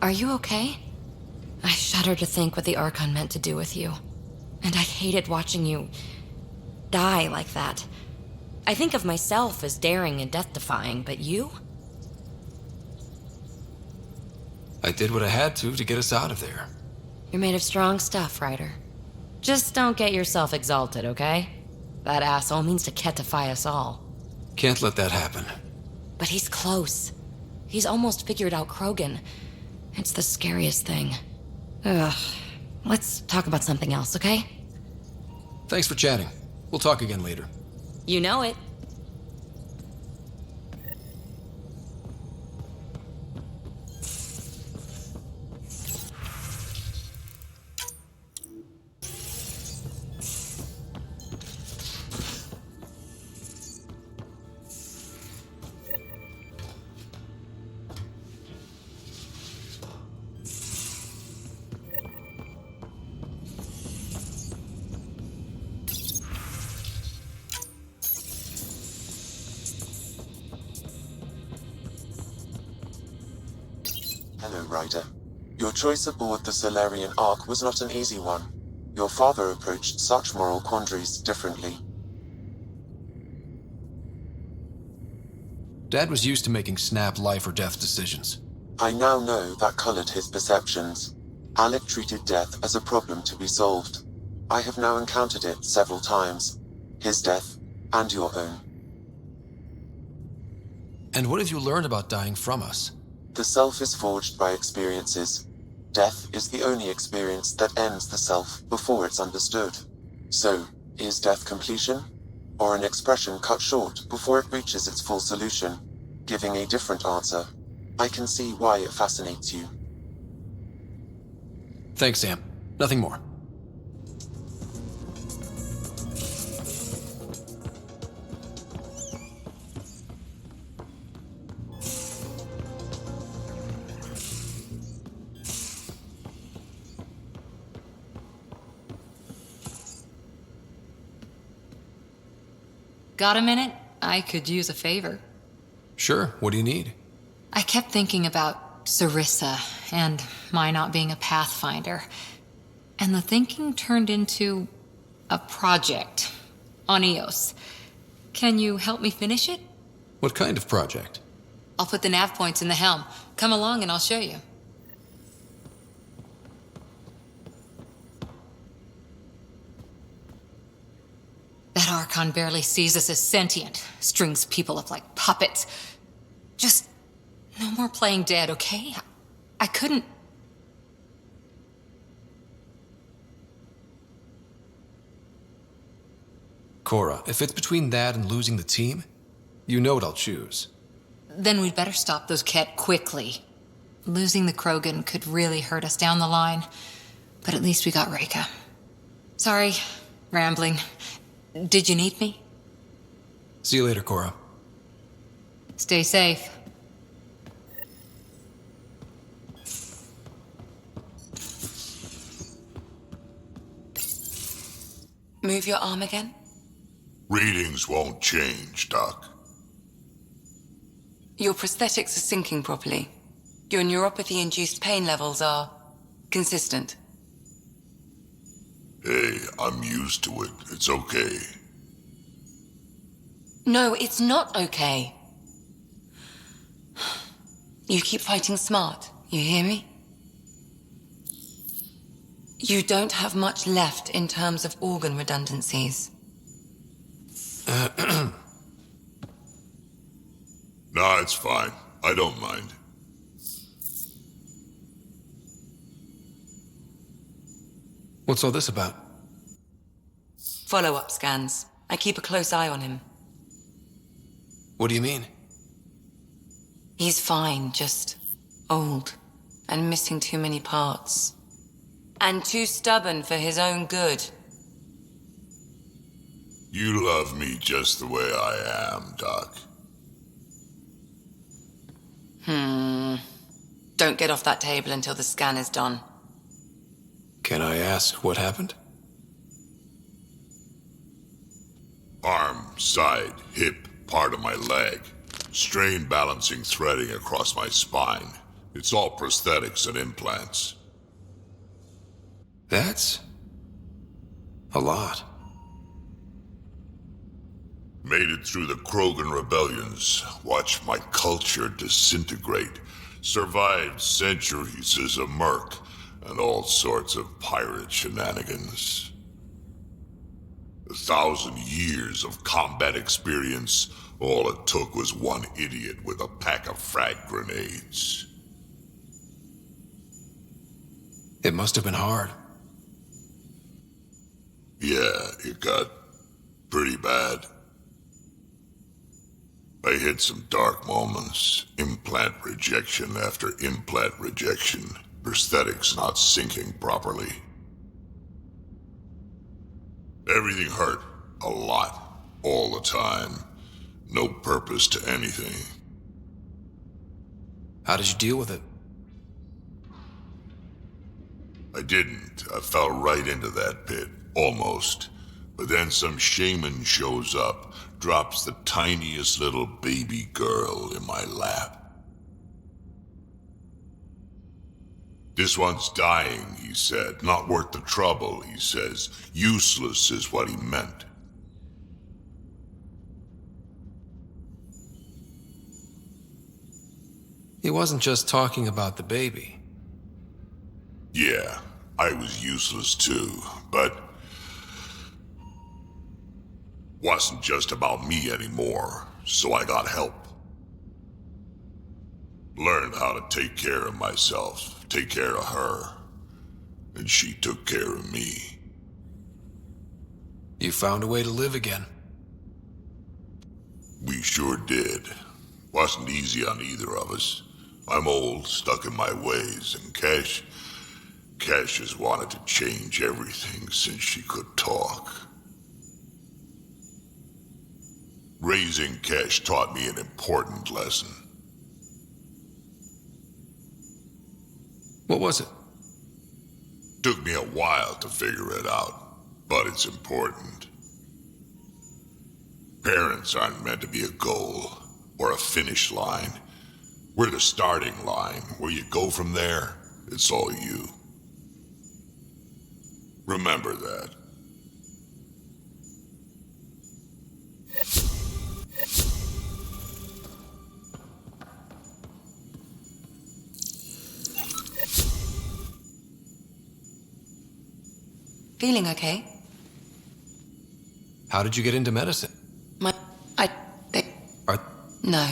are you okay? I shudder to think what the Archon meant to do with you. And I hated watching you die like that. I think of myself as daring and death-defying, but you? I did what I had to get us out of there. You're made of strong stuff, Ryder. Just don't get yourself exalted, okay? That asshole means to ketify us all. Can't let that happen. But he's close. He's almost figured out Krogan. It's the scariest thing. Ugh. Let's talk about something else, okay? Thanks for chatting. We'll talk again later. You know it. Hello, Ryder. Your choice aboard the Solarian Ark was not an easy one. Your father approached such moral quandaries differently. Dad was used to making snap life or death decisions. I now know that colored his perceptions. Alec treated death as a problem to be solved. I have now encountered it several times. His death, and your own. And what have you learned about dying from us? The self is forged by experiences. Death is the only experience that ends the self before it's understood. So, is death completion? Or an expression cut short before it reaches its full solution, giving a different answer? I can see why it fascinates you. Thanks, Sam. Nothing more. Got a minute? I could use a favor. Sure, what do you need? I kept thinking about Sarissa and my not being a pathfinder. And the thinking turned into a project on Eos. Can you help me finish it? What kind of project? I'll put the nav points in the helm. Come along and I'll show you. That Archon barely sees us as sentient, strings people up like puppets. Just no more playing dead, okay? I couldn't... Cora, if it's between that and losing the team, you know what I'll choose. Then we'd better stop those Ket quickly. Losing the Krogan could really hurt us down the line, but at least we got Reika. Sorry, rambling. Did you need me? See you later, Cora. Stay safe. Move your arm again? Readings won't change, Doc. Your prosthetics are syncing properly. Your neuropathy-induced pain levels are consistent. Hey, I'm used to it. It's okay. No, it's not okay. You keep fighting smart, you hear me? You don't have much left in terms of organ redundancies. Nah, it's fine. I don't mind. What's all this about? Follow-up scans. I keep a close eye on him. What do you mean? He's fine, just old and missing too many parts. And too stubborn for his own good. You love me just the way I am, Doc. Don't get off that table until the scan is done. Can I ask what happened? Arm, side, hip, part of my leg. Strain balancing threading across my spine. It's all prosthetics and implants. That's... a lot. Made it through the Krogan rebellions. Watched my culture disintegrate. Survived centuries as a merc. And all sorts of pirate shenanigans. 1,000 years of combat experience. All it took was one idiot with a pack of frag grenades. It must have been hard. Yeah, it got pretty bad. I hit some dark moments. Implant rejection after implant rejection. Prosthetics not syncing properly. Everything hurt. A lot. All the time. No purpose to anything. How did you deal with it? I didn't. I fell right into that pit. Almost. But then some shaman shows up, drops the tiniest little baby girl in my lap. This one's dying, he said. Not worth the trouble, he says. Useless is what he meant. He wasn't just talking about the baby. Yeah, I was useless too, but wasn't just about me anymore, so I got help. Learned how to take care of myself, take care of her, and she took care of me. You found a way to live again. We sure did. Wasn't easy on either of us. I'm old, stuck in my ways, and Cash has wanted to change everything since she could talk. Raising Cash taught me an important lesson. What was it? Took me a while to figure it out, but it's important. Parents aren't meant to be a goal or a finish line. We're the starting line. Where you go from there, it's all you. Remember that. Feeling okay? How did you get into medicine? No.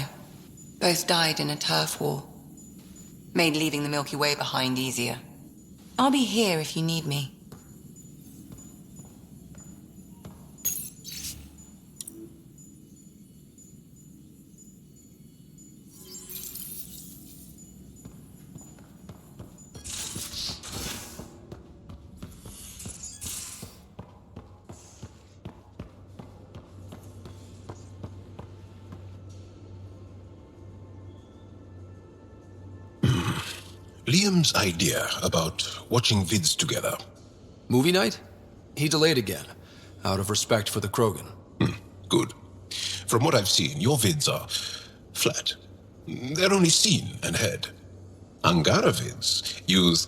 Both died in a turf war. Made leaving the Milky Way behind easier. I'll be here if you need me. Liam's idea about watching vids together. Movie night? He delayed again, out of respect for the Krogan. Good. From what I've seen, your vids are flat. They're only seen and heard. Angara vids use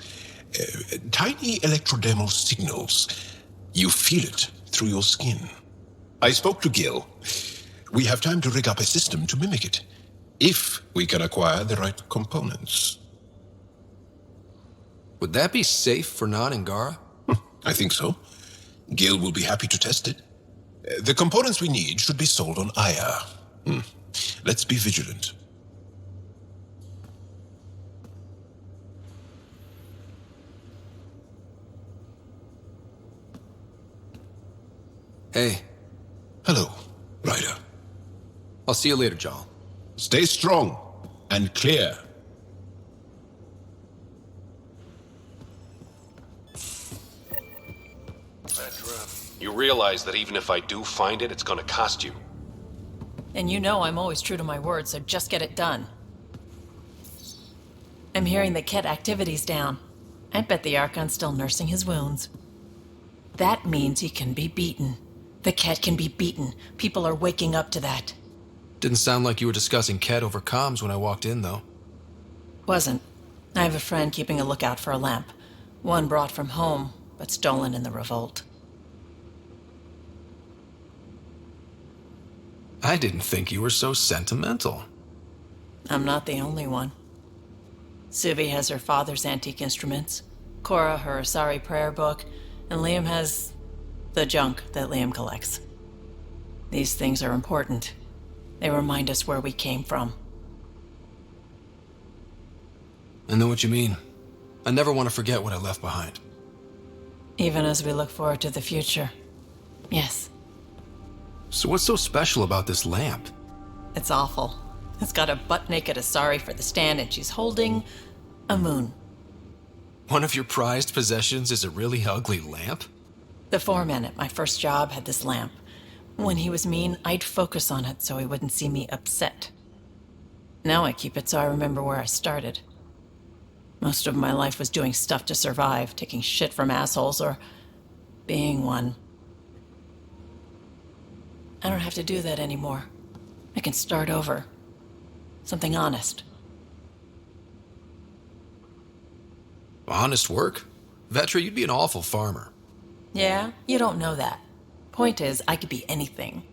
tiny electrodermal signals. You feel it through your skin. I spoke to Gil. We have time to rig up a system to mimic it, if we can acquire the right components. Would that be safe for non-Angara? I think so. Gil will be happy to test it. The components we need should be sold on Aya. Let's be vigilant. Hey. Hello, Ryder. I'll see you later, Jarl. Stay strong and clear. You realize that even if I do find it, it's gonna cost you. And you know I'm always true to my word, so just get it done. I'm hearing the Ket activity's down. I bet the Archon's still nursing his wounds. That means he can be beaten. The Ket can be beaten. People are waking up to that. Didn't sound like you were discussing Ket over comms when I walked in, though. Wasn't. I have a friend keeping a lookout for a lamp. One brought from home, but stolen in the revolt. I didn't think you were so sentimental. I'm not the only one. Suvi has her father's antique instruments, Cora her Asari prayer book, and Liam has the junk that Liam collects. These things are important. They remind us where we came from. I know what you mean. I never want to forget what I left behind. Even as we look forward to the future. Yes. So what's so special about this lamp? It's awful. It's got a butt-naked Asari for the stand, and she's holding a moon. One of your prized possessions is a really ugly lamp? The foreman at my first job had this lamp. When he was mean, I'd focus on it so he wouldn't see me upset. Now I keep it so I remember where I started. Most of my life was doing stuff to survive, taking shit from assholes, or being one. I don't have to do that anymore. I can start over. Something honest. Honest work? Vetra, you'd be an awful farmer. Yeah, you don't know that. Point is, I could be anything.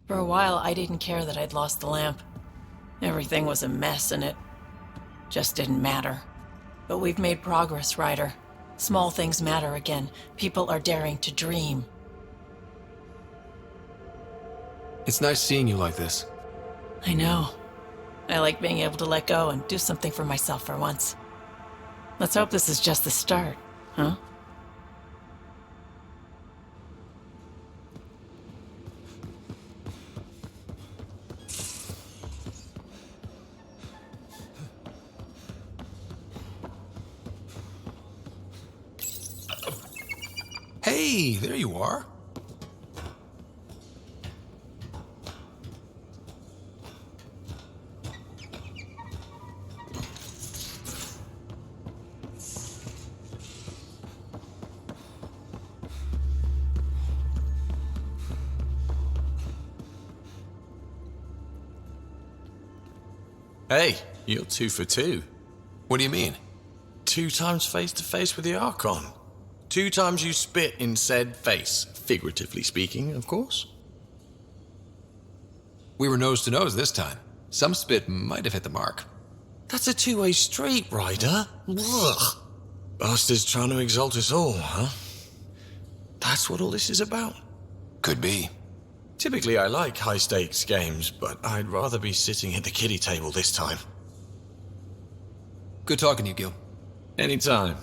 For a while, I didn't care that I'd lost the lamp. Everything was a mess, and it Just didn't matter. But we've made progress, Ryder. Small things matter again. People are daring to dream. It's nice seeing you like this. I know. I like being able to let go and do something for myself for once. Let's hope this is just the start, huh? Hey, there you are. Hey, you're 2 for 2. What do you mean? 2 times face to face with the Archon. 2 times you spit in said face, figuratively speaking, of course. We were nose to nose this time. Some spit might have hit the mark. That's a two-way street, Ryder. Ugh. Bastards trying to exalt us all, huh? That's what all this is about? Could be. Typically I like high-stakes games, but I'd rather be sitting at the kiddie table this time. Good talking to you, Gil. Anytime.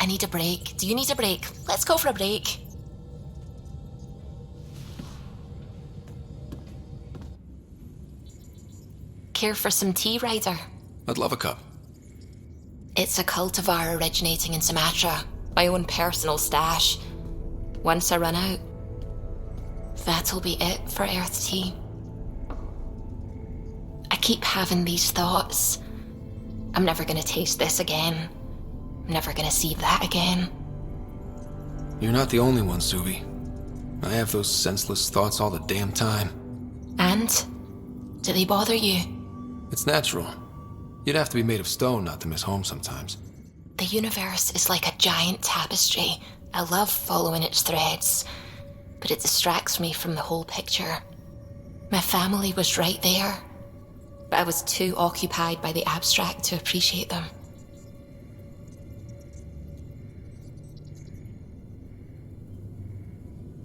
need a break. Do you need a break? Let's go for a break. Care for some tea, Ryder? I'd love a cup. It's a cultivar originating in Sumatra. My own personal stash. Once I run out, that'll be it for Earth tea. I keep having these thoughts. I'm never gonna taste this again. I'm never gonna see that again. You're not the only one, Suvi. I have those senseless thoughts all the damn time. And? Do they bother you? It's natural. You'd have to be made of stone not to miss home sometimes. The universe is like a giant tapestry. I love following its threads, but it distracts me from the whole picture. My family was right there, but I was too occupied by the abstract to appreciate them.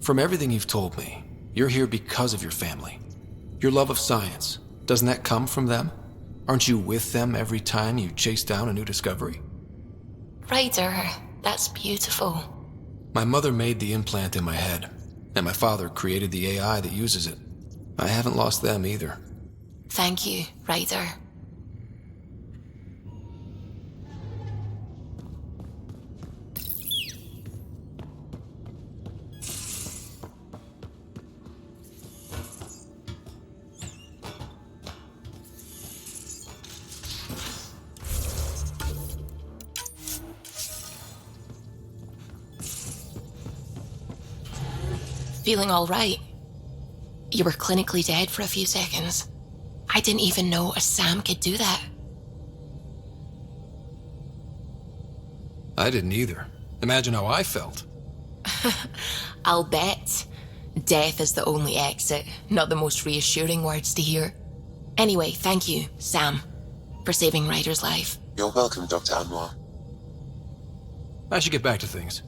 From everything you've told me, you're here because of your family. Your love of science, doesn't that come from them? Aren't you with them every time you chase down a new discovery? Ryder, that's beautiful. My mother made the implant in my head, and my father created the AI that uses it. I haven't lost them either. Thank you, Ryder. Feeling all right? You were clinically dead for a few seconds. I didn't even know a Sam could do that. I didn't either. Imagine how I felt. I'll bet. Death is the only exit, not the most reassuring words to hear. Anyway, thank you, Sam, for saving Ryder's life. You're welcome, Dr. Anwar. I should get back to things.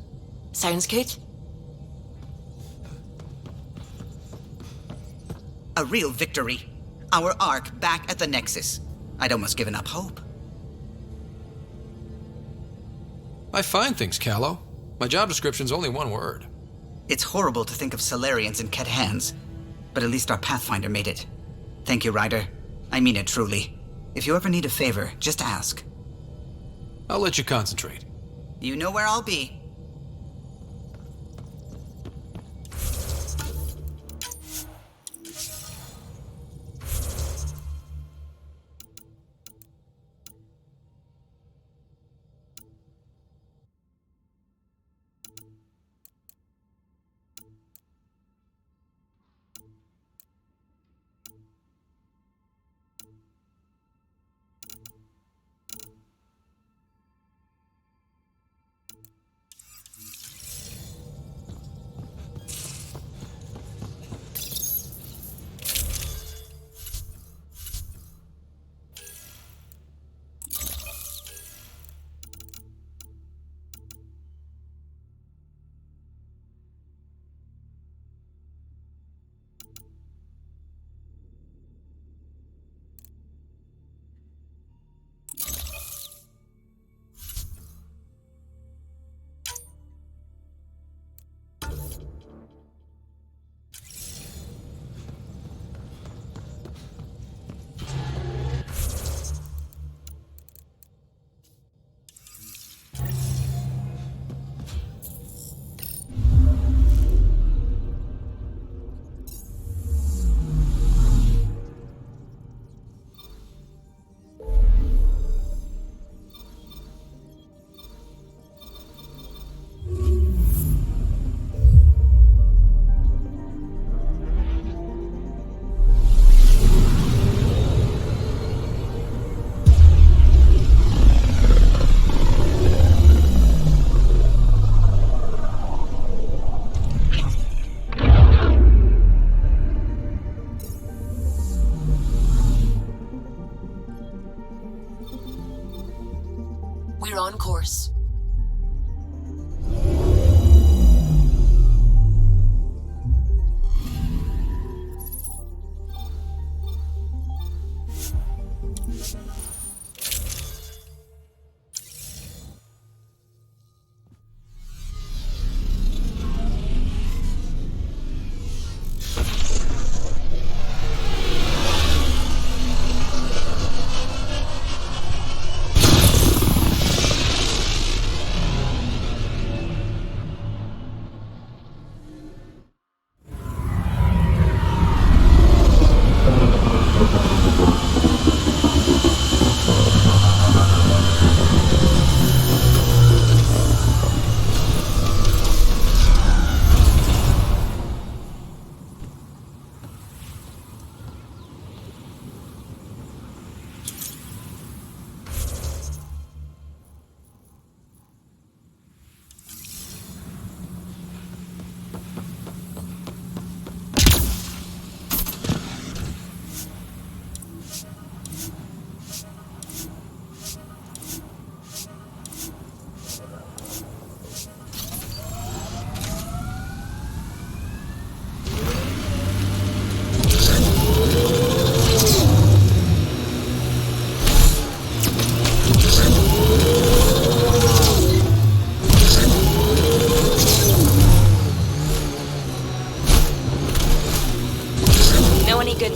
Sounds good. A real victory. Our Ark back at the Nexus. I'd almost given up hope. I find things, Callow. My job description's only one word. It's horrible to think of Solarians in Ket hands, but at least our Pathfinder made it. Thank you, Ryder. I mean it truly. If you ever need a favor, just ask. I'll let you concentrate. You know where I'll be. We're on course.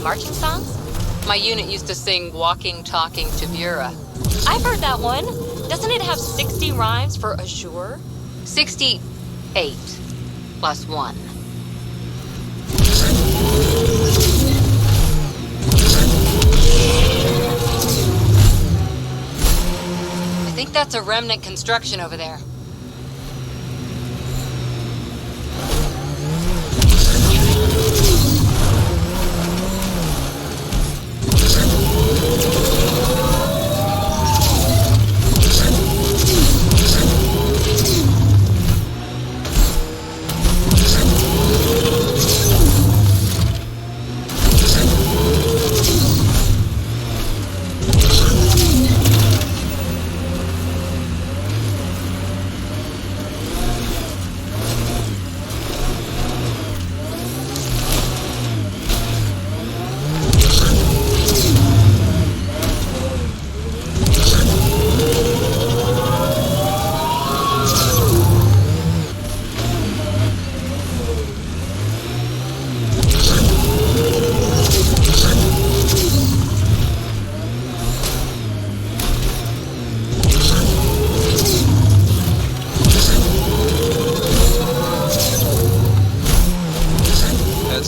Filipino marching songs? My unit used to sing Walking, Talking to Vera. I've heard that one. Doesn't it have 60 rhymes for Azure? 68 plus 1. I think that's a remnant construction over there.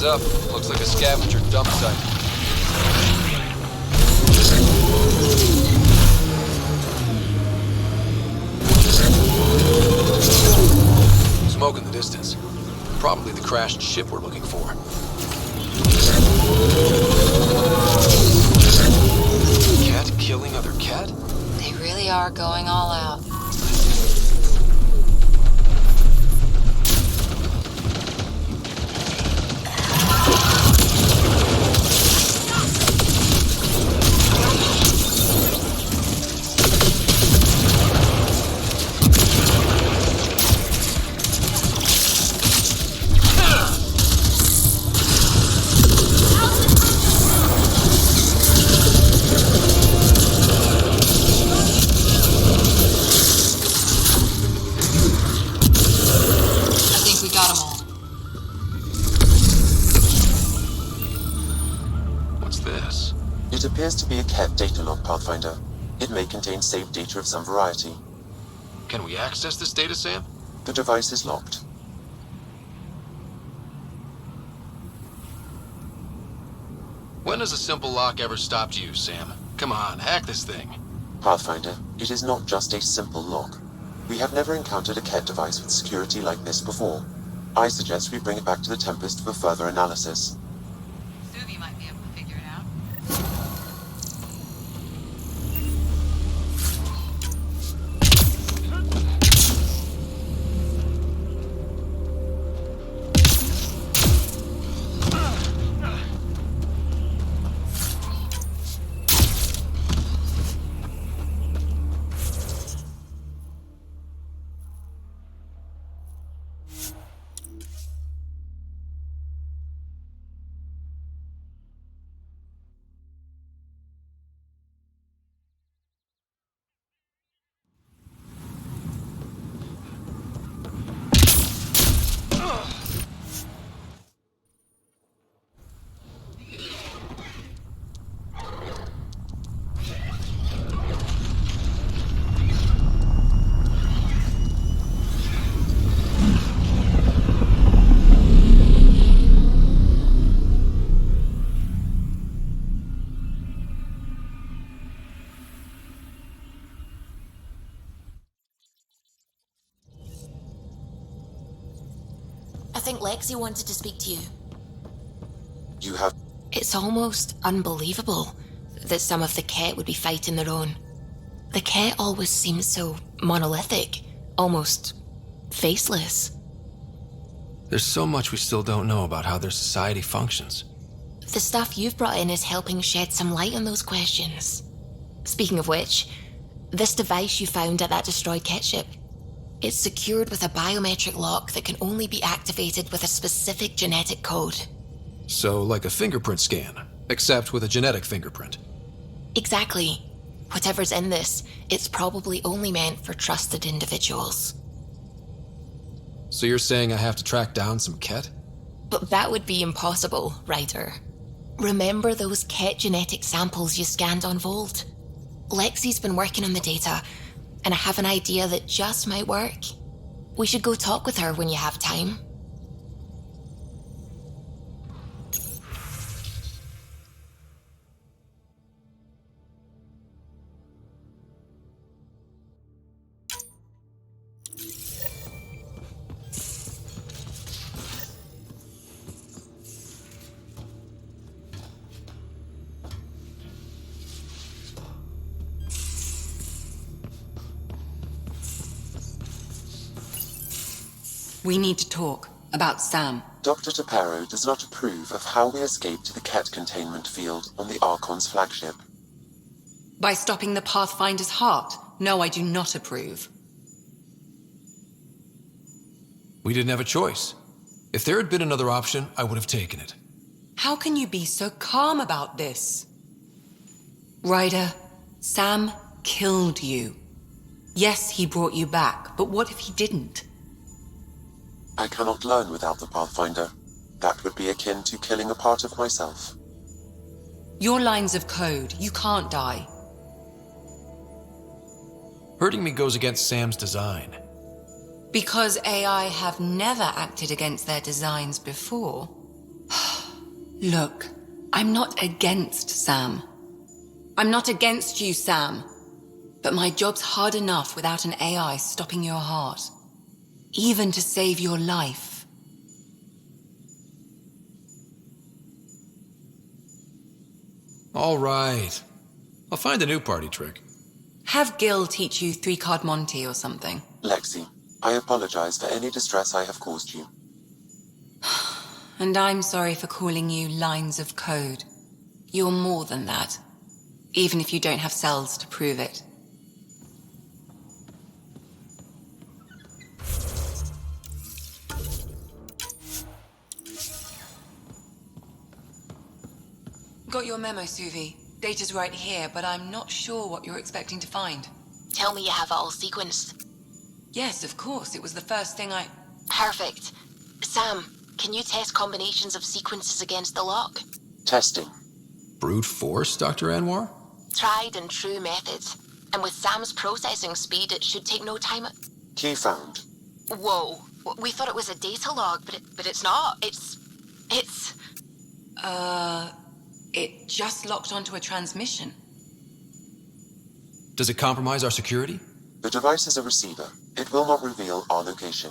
Up. Looks like a scavenger dump site. Smoke in the distance. Probably the crashed ship we're looking for. Cat killing other cat? They really are going all out. It appears to be a Ket data log, Pathfinder. It may contain saved data of some variety. Can we access this data, Sam? The device is locked. When has a simple lock ever stopped you, Sam? Come on, hack this thing. Pathfinder, it is not just a simple lock. We have never encountered a Ket device with security like this before. I suggest we bring it back to the Tempest for further analysis. Suvi might be able to figure it out. I think Lexi wanted to speak to you. You have... It's almost unbelievable that some of the Ket would be fighting their own. The Ket always seems so monolithic, almost faceless. There's so much we still don't know about how their society functions. The stuff you've brought in is helping shed some light on those questions. Speaking of which, this device you found at that destroyed Ket ship, it's secured with a biometric lock that can only be activated with a specific genetic code. So, like a fingerprint scan, except with a genetic fingerprint. Exactly. Whatever's in this, it's probably only meant for trusted individuals. So you're saying I have to track down some Ket? But that would be impossible, Ryder. Remember those Ket genetic samples you scanned on Volt? Lexi's been working on the data, and I have an idea that just might work. We should go talk with her when you have time. We need to talk about Sam. Dr. Taparo does not approve of how we escaped to the Ket containment field on the Archon's flagship. By stopping the Pathfinder's heart? No, I do not approve. We didn't have a choice. If there had been another option, I would have taken it. How can you be so calm about this? Ryder, Sam killed you. Yes, he brought you back, but what if he didn't? I cannot learn without the Pathfinder. That would be akin to killing a part of myself. Your lines of code, you can't die. Hurting me goes against Sam's design. Because AI have never acted against their designs before. Look, I'm not against Sam. I'm not against you, Sam. But my job's hard enough without an AI stopping your heart. Even to save your life. All right. I'll find a new party trick. Have Gil teach you 3-card Monty or something. Lexi, I apologize for any distress I have caused you. And I'm sorry for calling you lines of code. You're more than that. Even if you don't have cells to prove it. Got your memo, Suvi. Data's right here, but I'm not sure what you're expecting to find. Tell me you have it all sequenced. Yes, of course. It was the first thing I... Perfect. Sam, can you test combinations of sequences against the lock? Testing. Brute force, Dr. Anwar? Tried and true methods. And with Sam's processing speed, it should take no time. Key found. Whoa. We thought it was a data log, but it's not. It's... It just locked onto a transmission. Does it compromise our security? The device is a receiver. It will not reveal our location.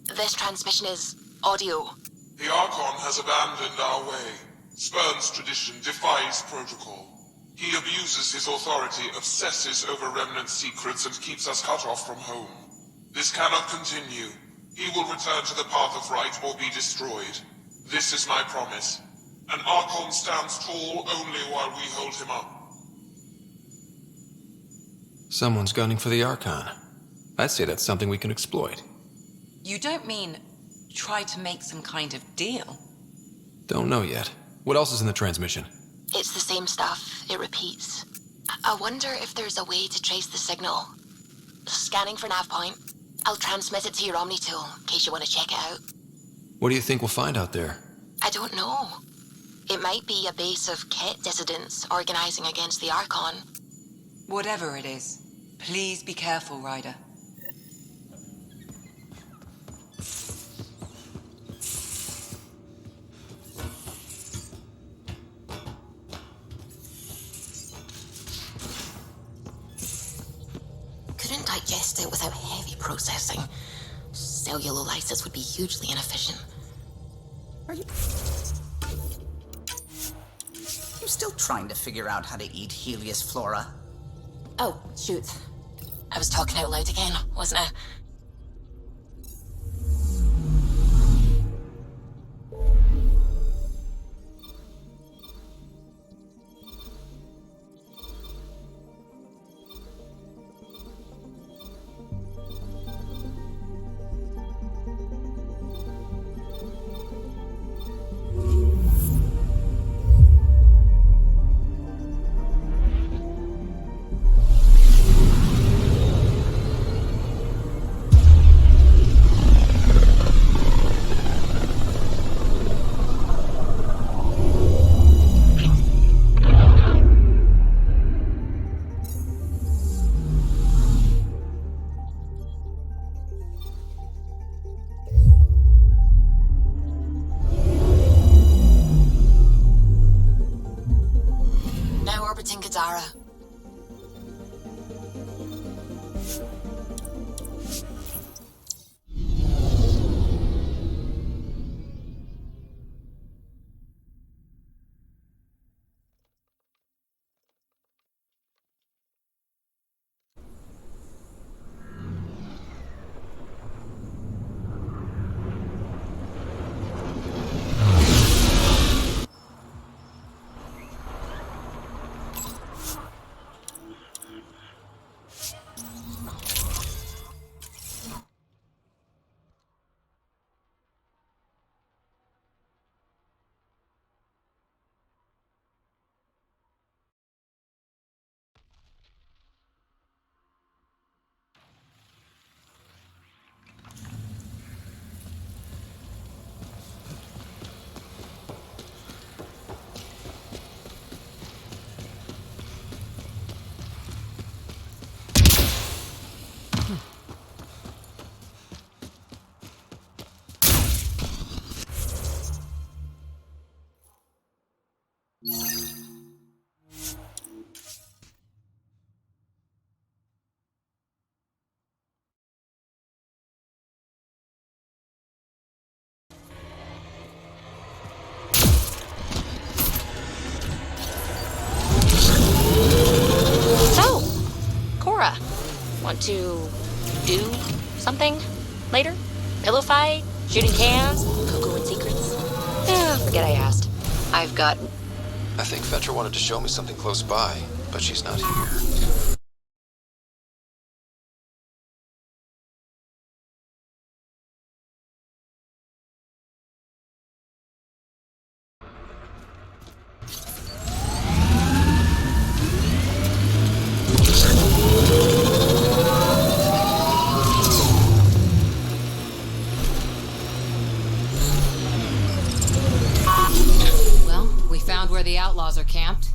This transmission is audio. The Archon has abandoned our way, spurns tradition, defies protocol. He abuses his authority, obsesses over remnant secrets, and keeps us cut off from home. This cannot continue. He will return to the path of right or be destroyed. This is my promise. An Archon stands tall only while we hold him up. Someone's gunning for the Archon. I'd say that's something we can exploit. You don't mean try to make some kind of deal? Don't know yet. What else is in the transmission? It's the same stuff. It repeats. I wonder if there's a way to trace the signal. Scanning for nav point. I'll transmit it to your Omni tool, in case you want to check it out. What do you think we'll find out there? I don't know. It might be a base of Ket dissidents organizing against the Archon. Whatever it is, please be careful, Ryder. Couldn't digest it without heavy processing. Cellulolysis would be hugely inefficient. Are you still trying to figure out how to eat Helios flora? Oh, shoot. I was talking out loud again, wasn't I? to do something later? Pillow fight? Shooting cans? Cocoa and secrets? Forget I asked. I've got... I think Fetra wanted to show me something close by, but she's not here. Well, we found where the outlaws are camped.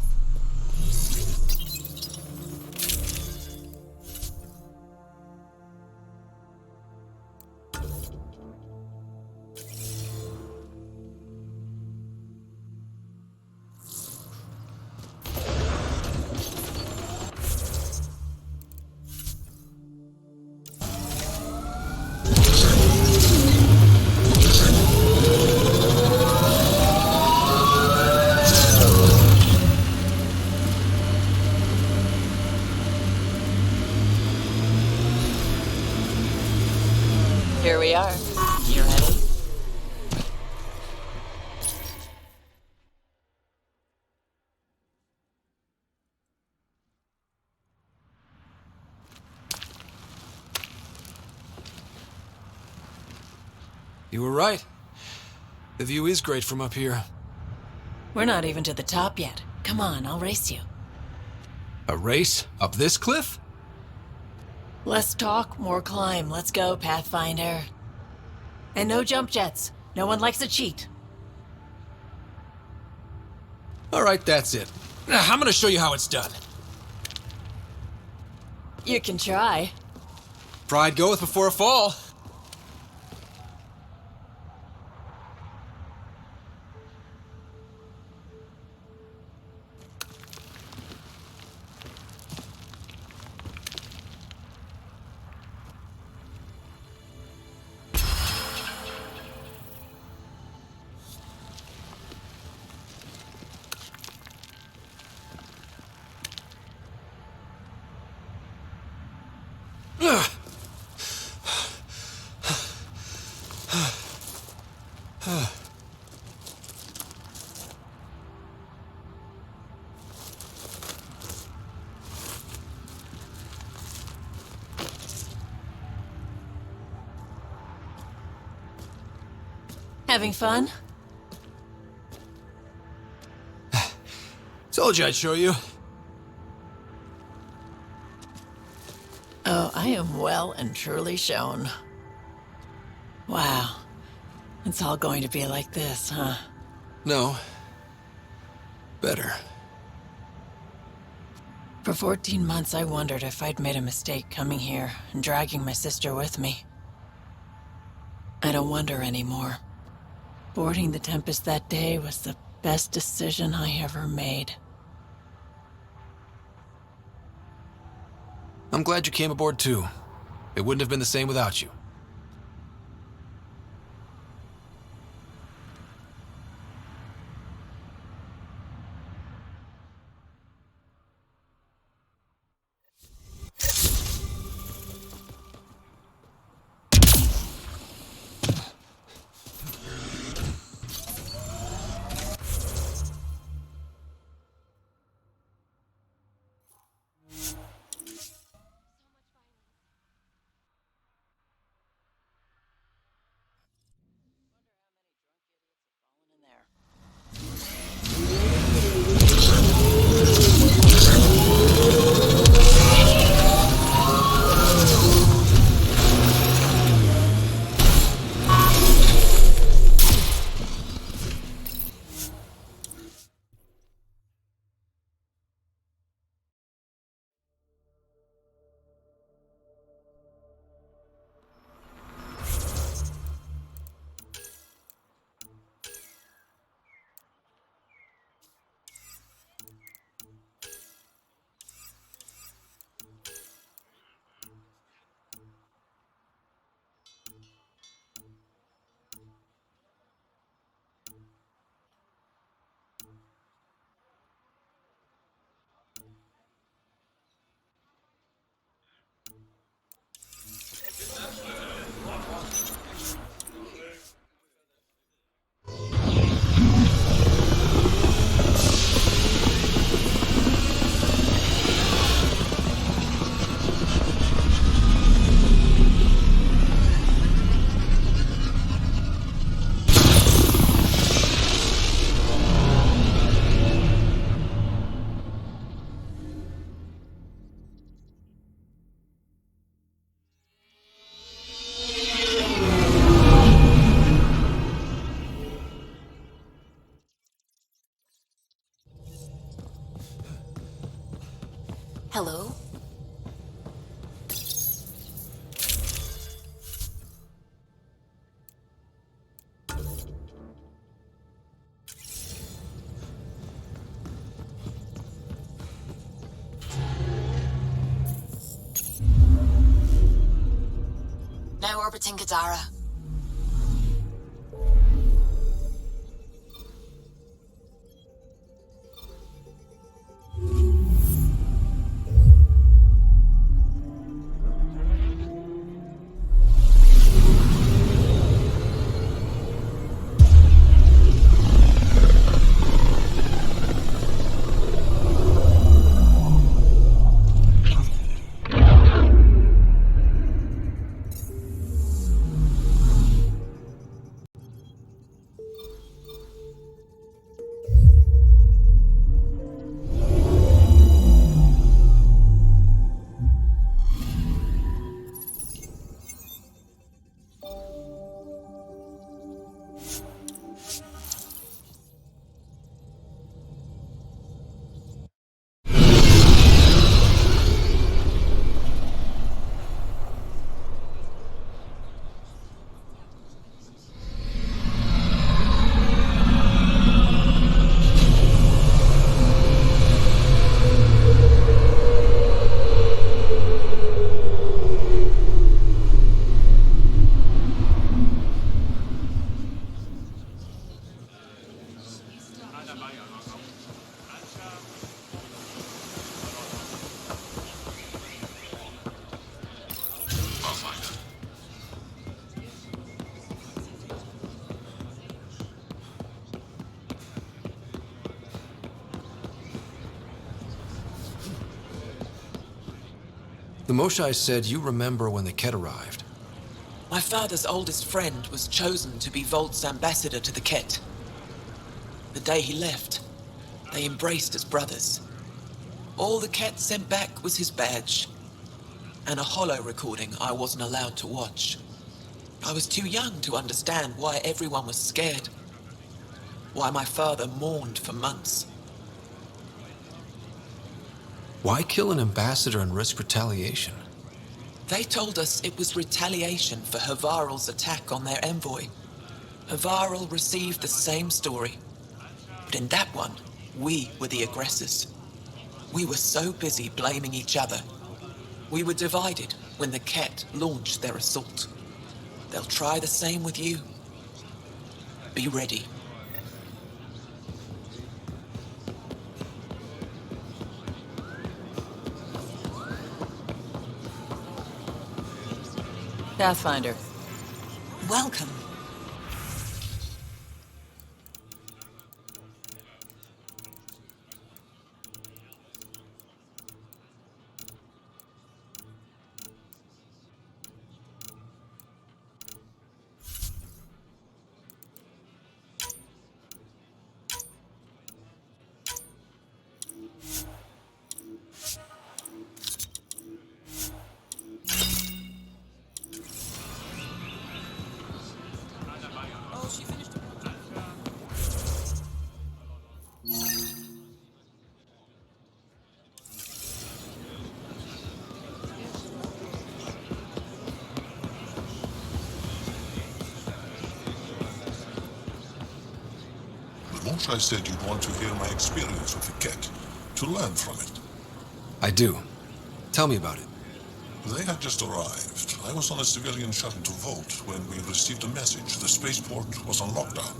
Here we are. You ready? You were right. The view is great from up here. We're not even to the top yet. Come on, I'll race you. A race? Up this cliff? Less talk, more climb. Let's go, Pathfinder. And no jump jets. No one likes a cheat. Alright, that's it. I'm gonna show you how it's done. You can try. Pride goeth before a fall. Having fun? Told you I'd show you. Oh, I am well and truly shown. Wow. It's all going to be like this, huh? No. Better. For 14 months, I wondered if I'd made a mistake coming here and dragging my sister with me. I don't wonder anymore. Boarding the Tempest that day was the best decision I ever made. I'm glad you came aboard too. It wouldn't have been the same without you. Hello? Now orbiting Gadara. The Moshai said you remember when the Ket arrived. My father's oldest friend was chosen to be Volt's ambassador to the Ket. The day he left, they embraced as brothers. All the Ket sent back was his badge, and a holo recording I wasn't allowed to watch. I was too young to understand why everyone was scared, why my father mourned for months. Why kill an ambassador and risk retaliation? They told us it was retaliation for Havarl's attack on their envoy. Havarl received the same story, but in that one, we were the aggressors. We were so busy blaming each other. We were divided when the Ket launched their assault. They'll try the same with you. Be ready. Pathfinder. Welcome. I said you'd want to hear my experience with the Ket, to learn from it. I do. Tell me about it. They had just arrived. I was on a civilian shuttle to Volt when we received a message. The spaceport was on lockdown.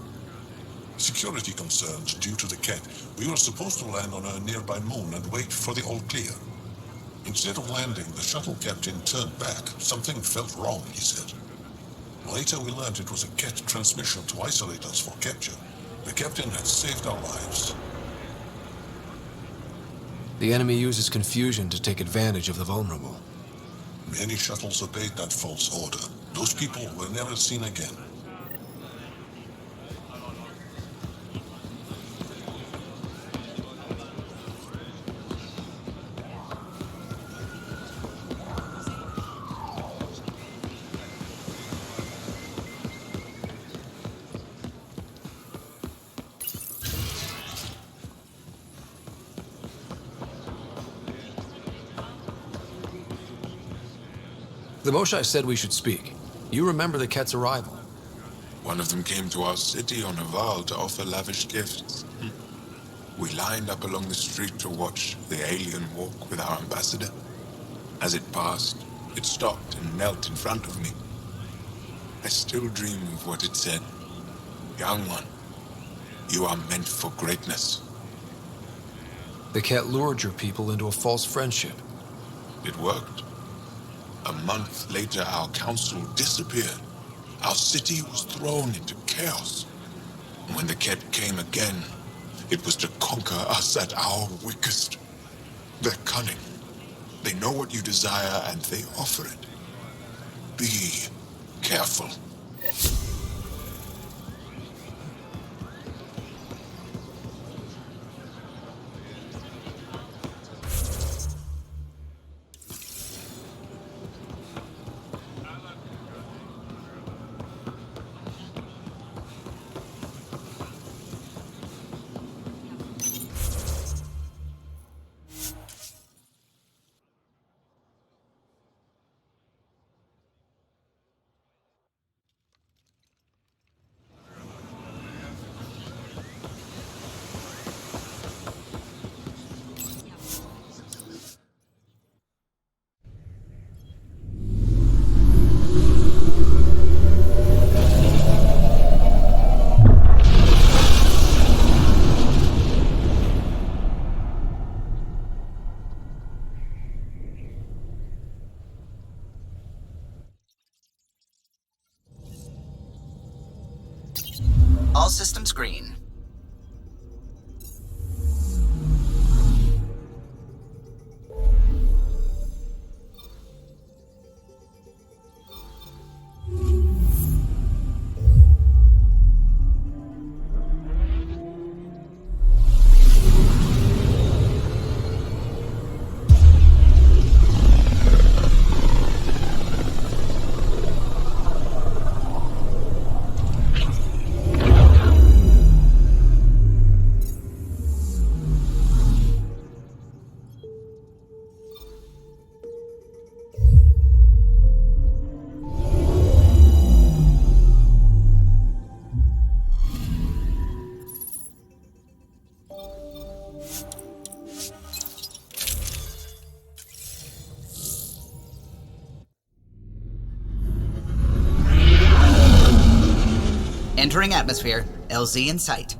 Security concerns due to the Ket. We were supposed to land on a nearby moon and wait for the all clear. Instead of landing, the shuttle captain turned back. Something felt wrong, he said. Later we learned it was a Ket transmission to isolate us for capture. The captain had saved our lives. The enemy uses confusion to take advantage of the vulnerable. Many shuttles obeyed that false order. Those people were never seen again. The Moshai said we should speak. You remember the Ket's arrival? One of them came to our city on a vow to offer lavish gifts. We lined up along the street to watch the alien walk with our ambassador. As it passed, it stopped and knelt in front of me. I still dream of what it said. Young one, you are meant for greatness. The Ket lured your people into a false friendship. It worked. A month later, our council disappeared. Our city was thrown into chaos. When the Ket came again, it was to conquer us at our weakest. They're cunning. They know what you desire and they offer it. Be careful. All systems green. Entering atmosphere. LZ in sight.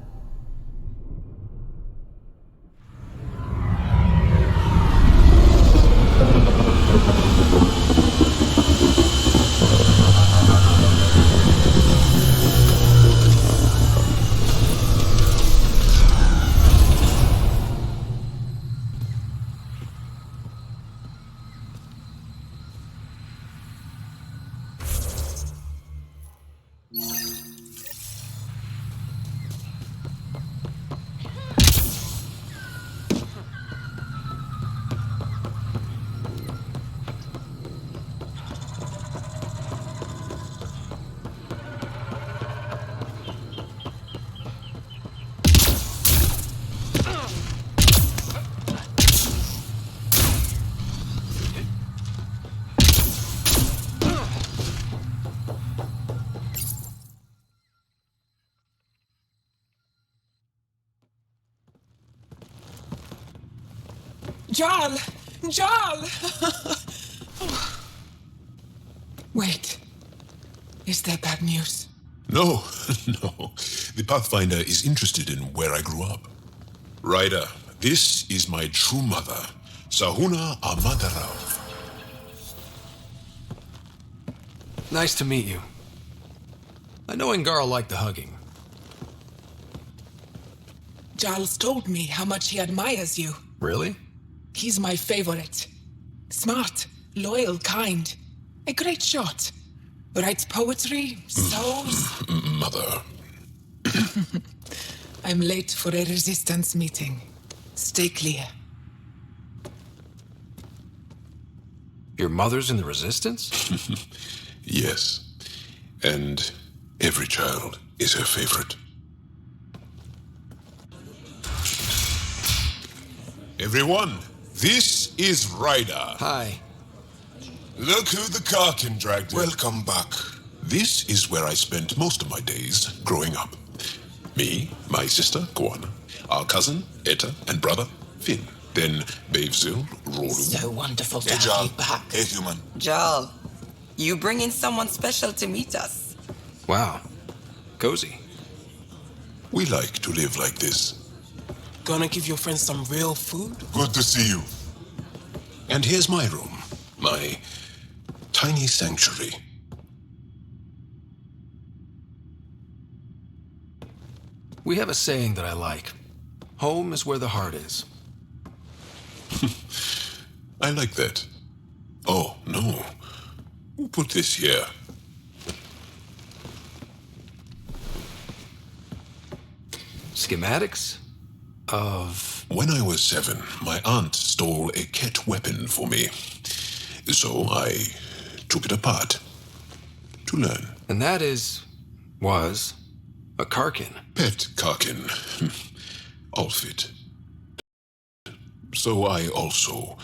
Jarl! Jarl! Wait. Is there bad news? No, no. The Pathfinder is interested in where I grew up. Ryder, this is my true mother, Sahuna Amadarav. Nice to meet you. I know Angara liked the hugging. Jarl's told me how much he admires you. Really? He's my favorite. Smart, loyal, kind. A great shot. Writes poetry, sews. Mother. I'm late for a resistance meeting. Stay clear. Your mother's in the Resistance? Yes. And every child is her favorite. Everyone, this is Ryder. Hi. Look who the Karkin dragged in. Welcome back. This is where I spent most of my days growing up. Me, my sister, Kwana, our cousin, Etta, and brother, Finn. Then Bavzil, Roru. So wonderful to Hey, have Jarl. you back. Hey, human. Jarl, you bring in someone special to meet us. Wow. Cozy. We like to live like this. Gonna give your friends some real food? Good to see you. And here's my room. My tiny sanctuary. We have a saying that I like. Home is where the heart is. I like that. Oh, no. Who put this here? Schematics of... When I was 7, my aunt stole a Ket weapon for me. So I took it apart to learn. And that was a Karkin. Pet Karkin. All fit. So I also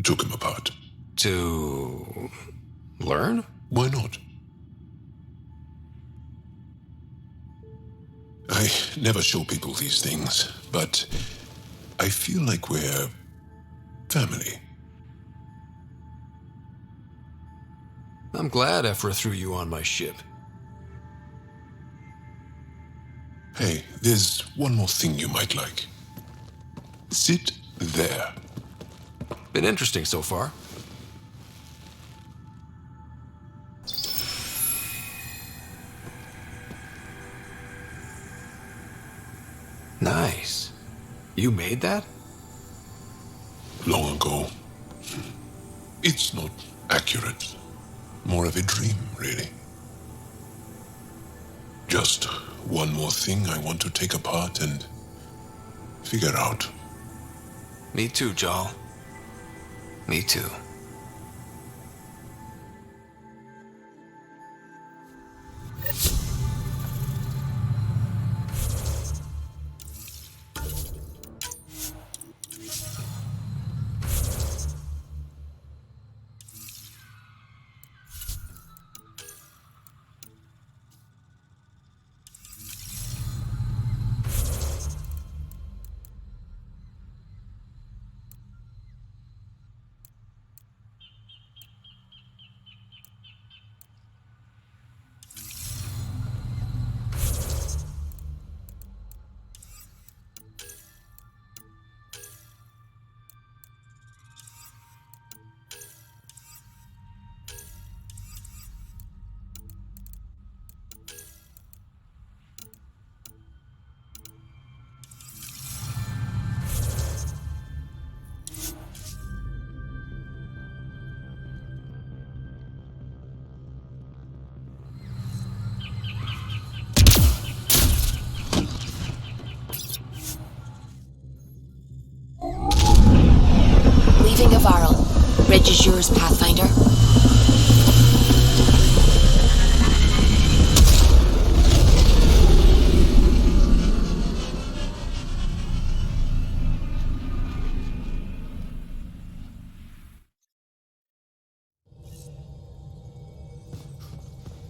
took him apart. To learn? Why not? I never show people these things, but I feel like we're family. I'm glad Ephra threw you on my ship. Hey, there's one more thing you might like. Sit there. Been interesting so far. Nice. You made that? Long ago. It's not accurate. More of a dream, really. Just one more thing I want to take apart and figure out. Me too, Jal. Me too. Leaving Avarl. Ridge is yours, Pathfinder.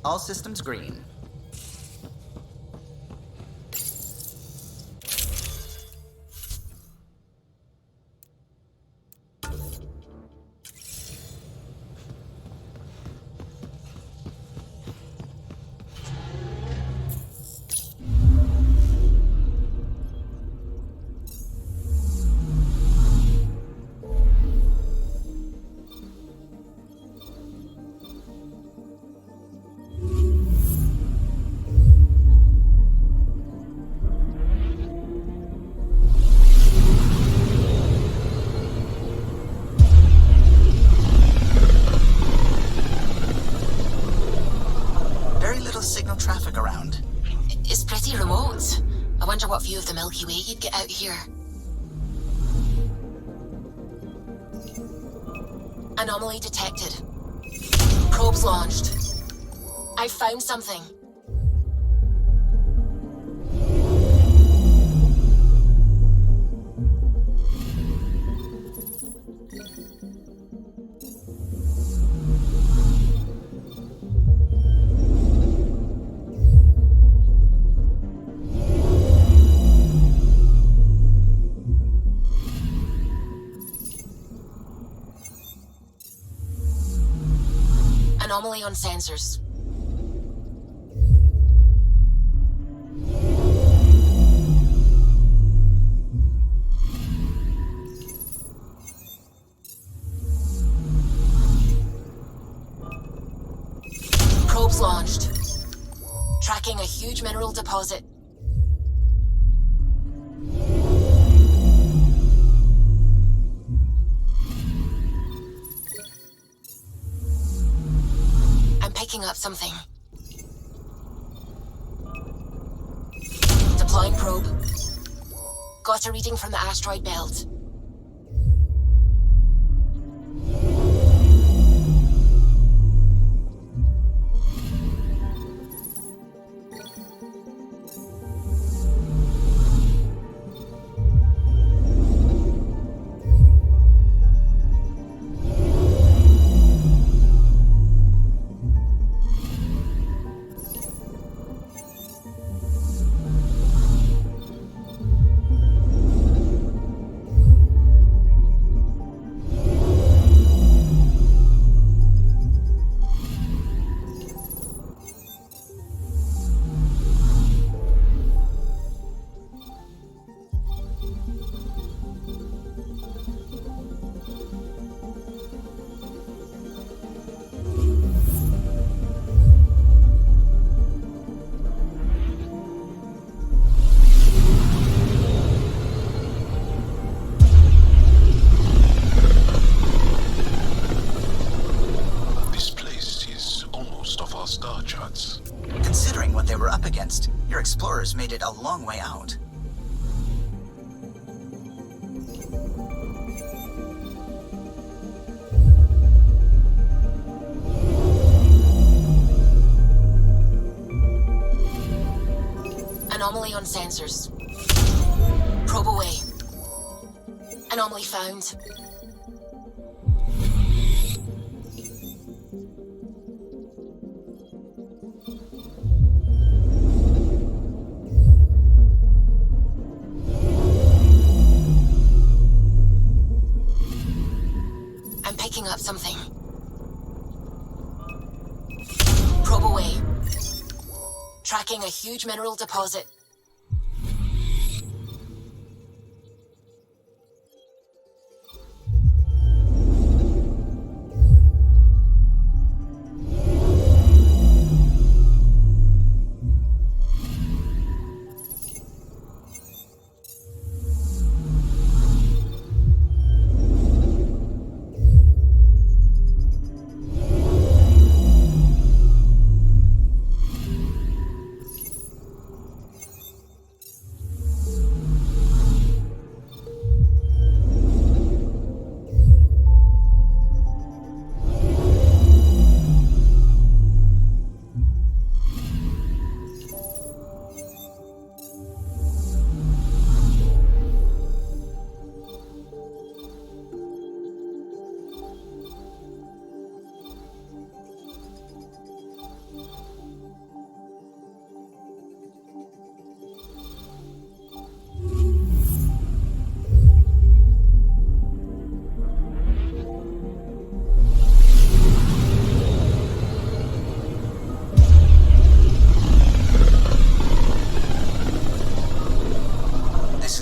All systems green. Signal traffic around. It's pretty remote. I wonder what view of the Milky Way you'd get out here. Anomaly detected. Probes launched. I found something. Anomaly on sensors. Probes launched. Tracking a huge mineral deposit. I'm picking up something. Deploying probe. Got a reading from the asteroid belt. Considering what they were up against, your explorers made it a long way out. Anomaly on sensors. Probe away. Anomaly found. I'm picking up something. Probe away. Tracking a huge mineral deposit.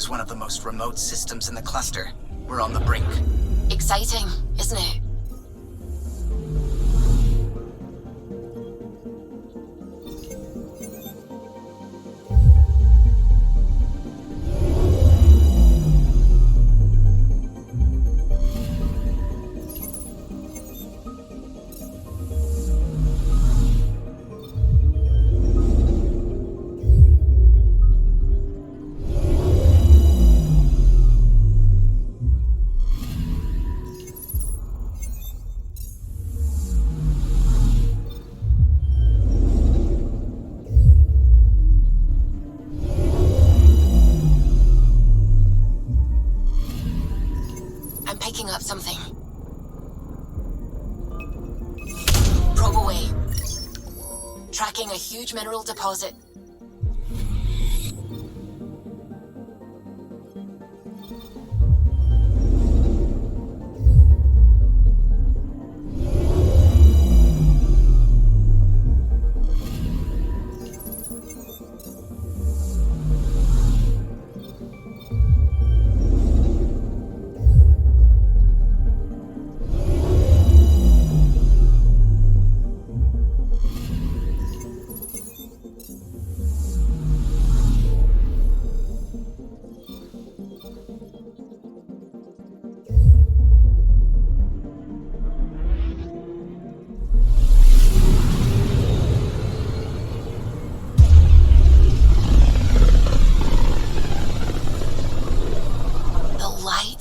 One of the most remote systems in the cluster. We're on the brink. Exciting, isn't it? Picking up something. Probe away. Tracking a huge mineral deposit.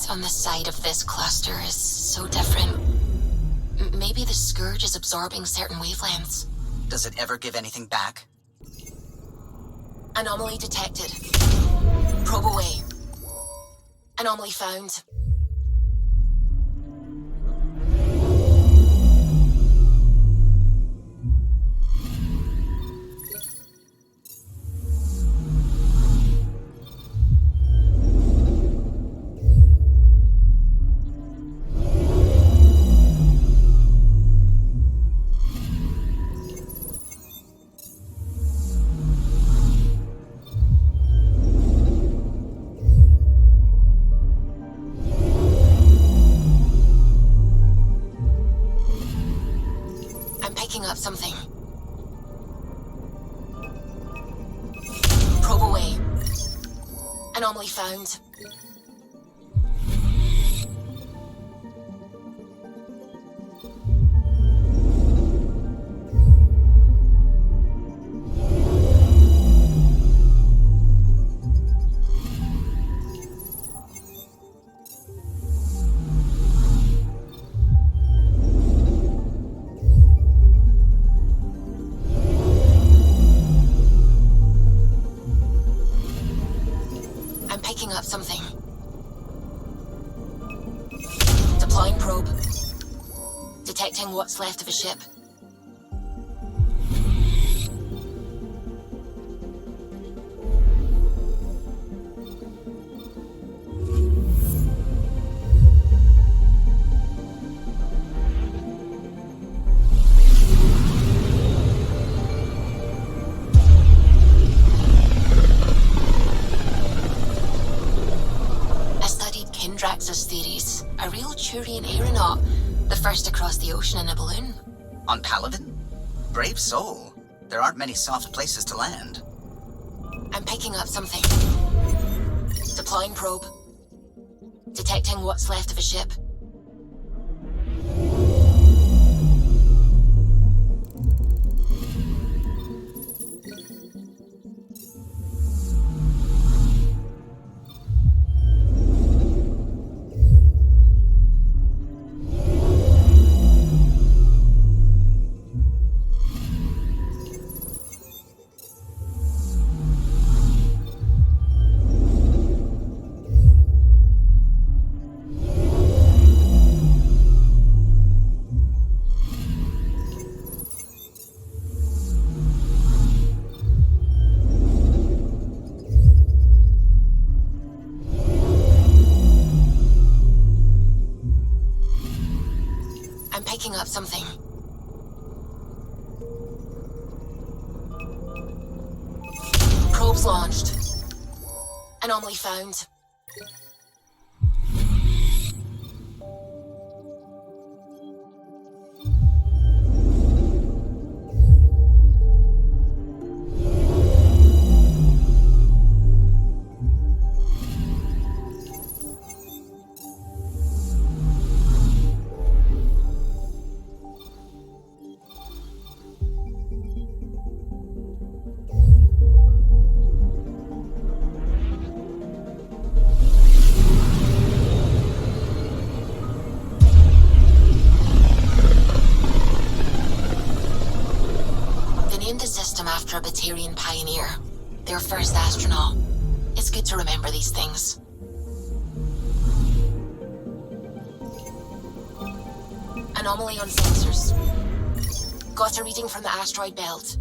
on the side of this cluster is so different. Maybe the Scourge is absorbing certain wavelengths. Does it ever give anything back? Anomaly detected. Probe away. Anomaly found. Picking up something. Probe away. Anomaly found. Picking up something. Deploying probe. Detecting what's left of a ship. Drax's theories. A real Turian aeronaut. The first to cross the ocean in a balloon. On Paladin? Brave soul. There aren't many soft places to land. I'm picking up something. Deploying probe. Detecting what's left of a ship. Picking up something. Probes launched. Anomaly found. After a Batarian pioneer, their first astronaut. It's good to remember these things. Anomaly on sensors. Got a reading from the asteroid belt.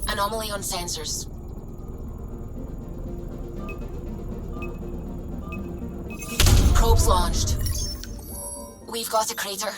Anomaly on sensors. Probes launched. We've got a crater.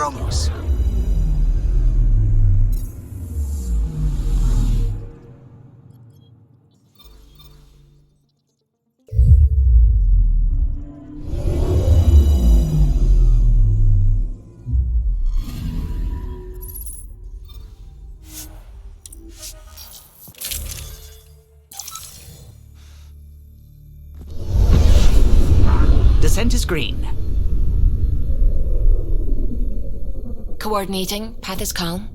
Prodromos. Descent is green. Coordinating. Path is calm.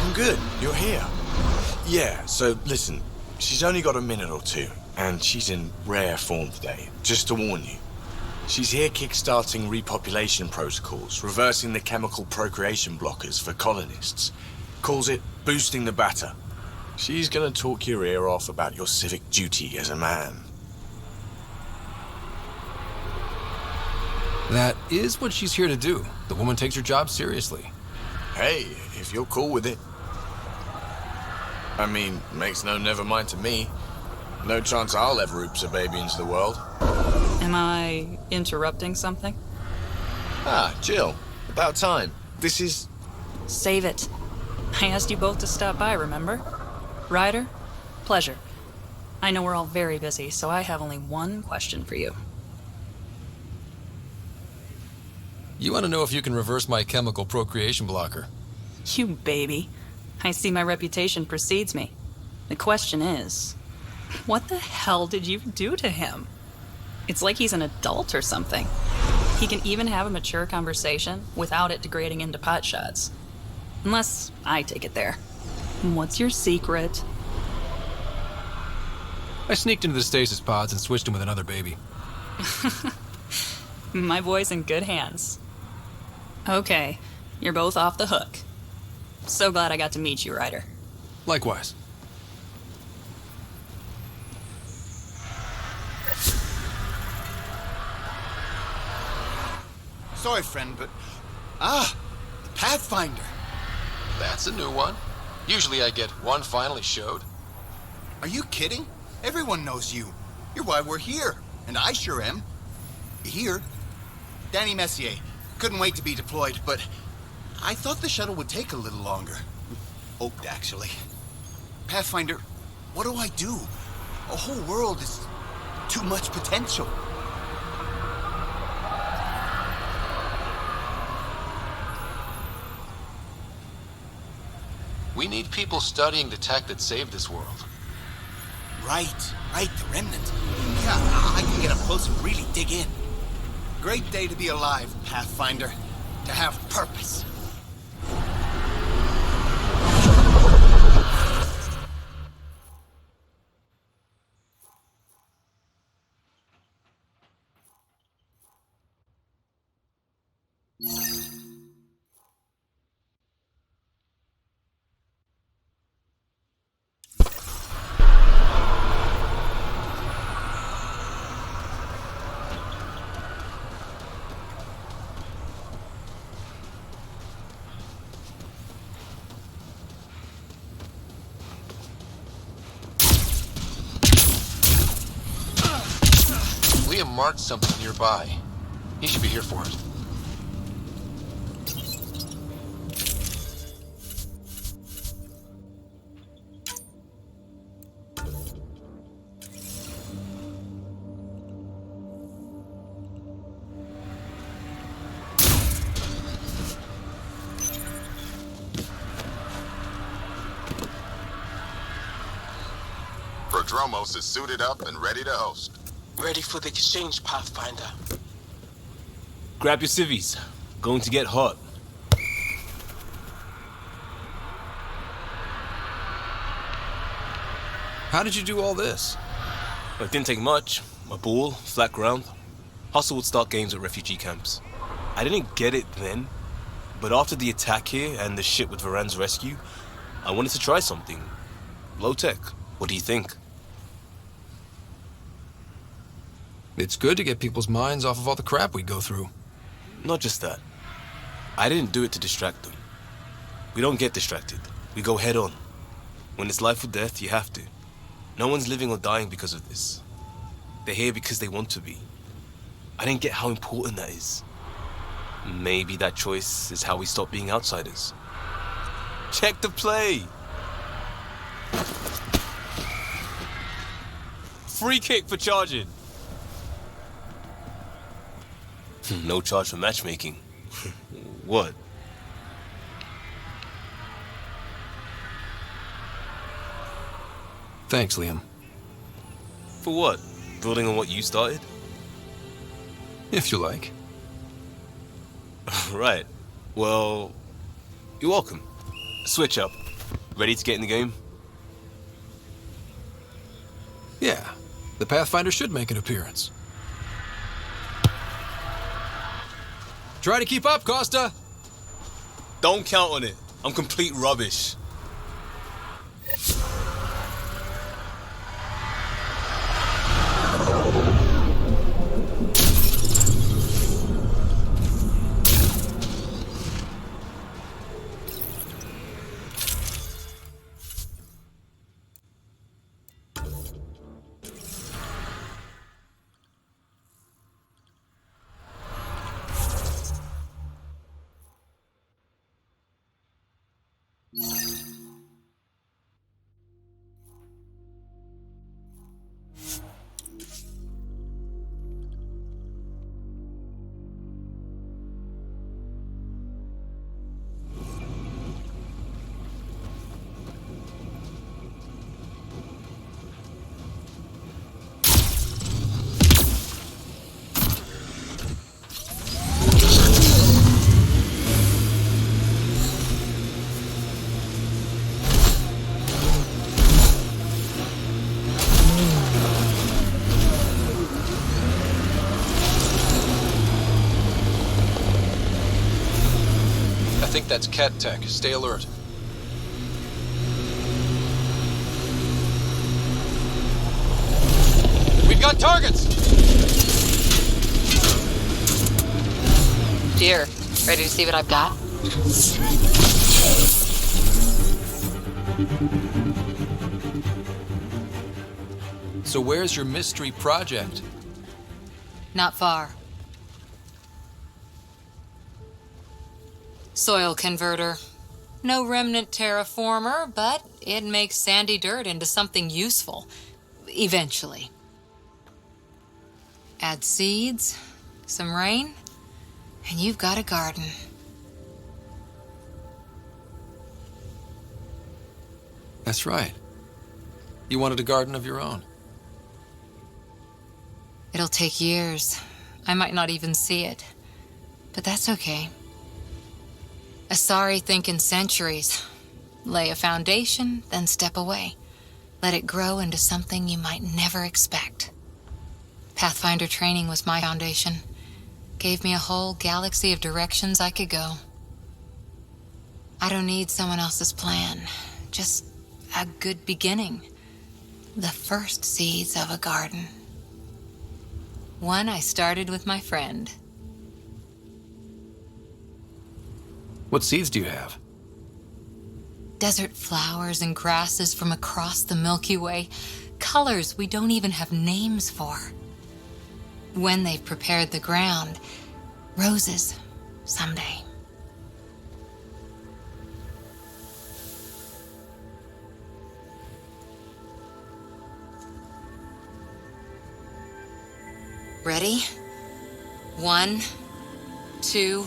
I'm good. You're here. Yeah, so listen. She's only got a minute or two, and she's in rare form today. Just to warn you. She's here kickstarting repopulation protocols, reversing the chemical procreation blockers for colonists. Calls it boosting the batter. She's gonna talk your ear off about your civic duty as a man. That is what she's here to do. The woman takes her job seriously. Hey, if you're cool with it. I mean, makes no never mind to me. No chance I'll ever oops a baby into the world. Am I interrupting something? Ah, Jill. About time. This is... Save it. I asked you both to stop by, remember? Ryder, pleasure. I know we're all very busy, so I have only one question for you. You want to know if you can reverse my chemical procreation blocker? You baby. I see my reputation precedes me. The question is, what the hell did you do to him? It's like he's an adult or something. He can even have a mature conversation without it degrading into pot shots. Unless I take it there. What's your secret? I sneaked into the stasis pods and switched him with another baby. My boy's in good hands. Okay, you're both off the hook. So glad I got to meet you, Ryder. Likewise. Sorry, friend, but... Ah! The Pathfinder! That's a new one. Usually I get one finally showed. Are you kidding? Everyone knows you. You're why we're here. And I sure am. Here? Danny Messier. Couldn't wait to be deployed, but... I thought the shuttle would take a little longer. Hoped, actually. Pathfinder, what do I do? A whole world is... too much potential. We need people studying the tech that saved this world. Right, the Remnant. Yeah, I can get up close and really dig in. Great day to be alive, Pathfinder. To have purpose. Liam marked something nearby. He should be here for it. Prodromos is suited up and ready to host. Ready for the exchange, Pathfinder. Grab your civvies. Going to get hot. How did you do all this? It didn't take much. A ball, flat ground. Hustle would start games at refugee camps. I didn't get it then, but after the attack here and the shit with Varan's rescue, I wanted to try something. Low tech. What do you think? It's good to get people's minds off of all the crap we go through. Not just that. I didn't do it to distract them. We don't get distracted. We go head on. When it's life or death, you have to. No one's living or dying because of this. They're here because they want to be. I didn't get how important that is. Maybe that choice is how we stop being outsiders. Check the play! Free kick for charging! No charge for matchmaking. What? Thanks, Liam. For what? Building on what you started? If you like. Right. Well, you're welcome. Switch up. Ready to get in the game? Yeah. The Pathfinder should make an appearance. Try to keep up, Costa! Don't count on it. I'm complete rubbish. I think that's Cat Tech. Stay alert. We've got targets! Dear, ready to see what I've got? So where's your mystery project? Not far. Soil converter. No remnant terraformer, but it makes sandy dirt into something useful. Eventually. Add seeds, some rain, and you've got a garden. That's right. You wanted a garden of your own. It'll take years. I might not even see it. But that's okay. Asari think in centuries. Lay a foundation, then step away. Let it grow into something you might never expect. Pathfinder training was my foundation. Gave me a whole galaxy of directions I could go. I don't need someone else's plan. Just a good beginning. The first seeds of a garden. One I started with my friend. What seeds do you have? Desert flowers and grasses from across the Milky Way. Colors we don't even have names for. When they've prepared the ground, roses someday. Ready? 1, 2...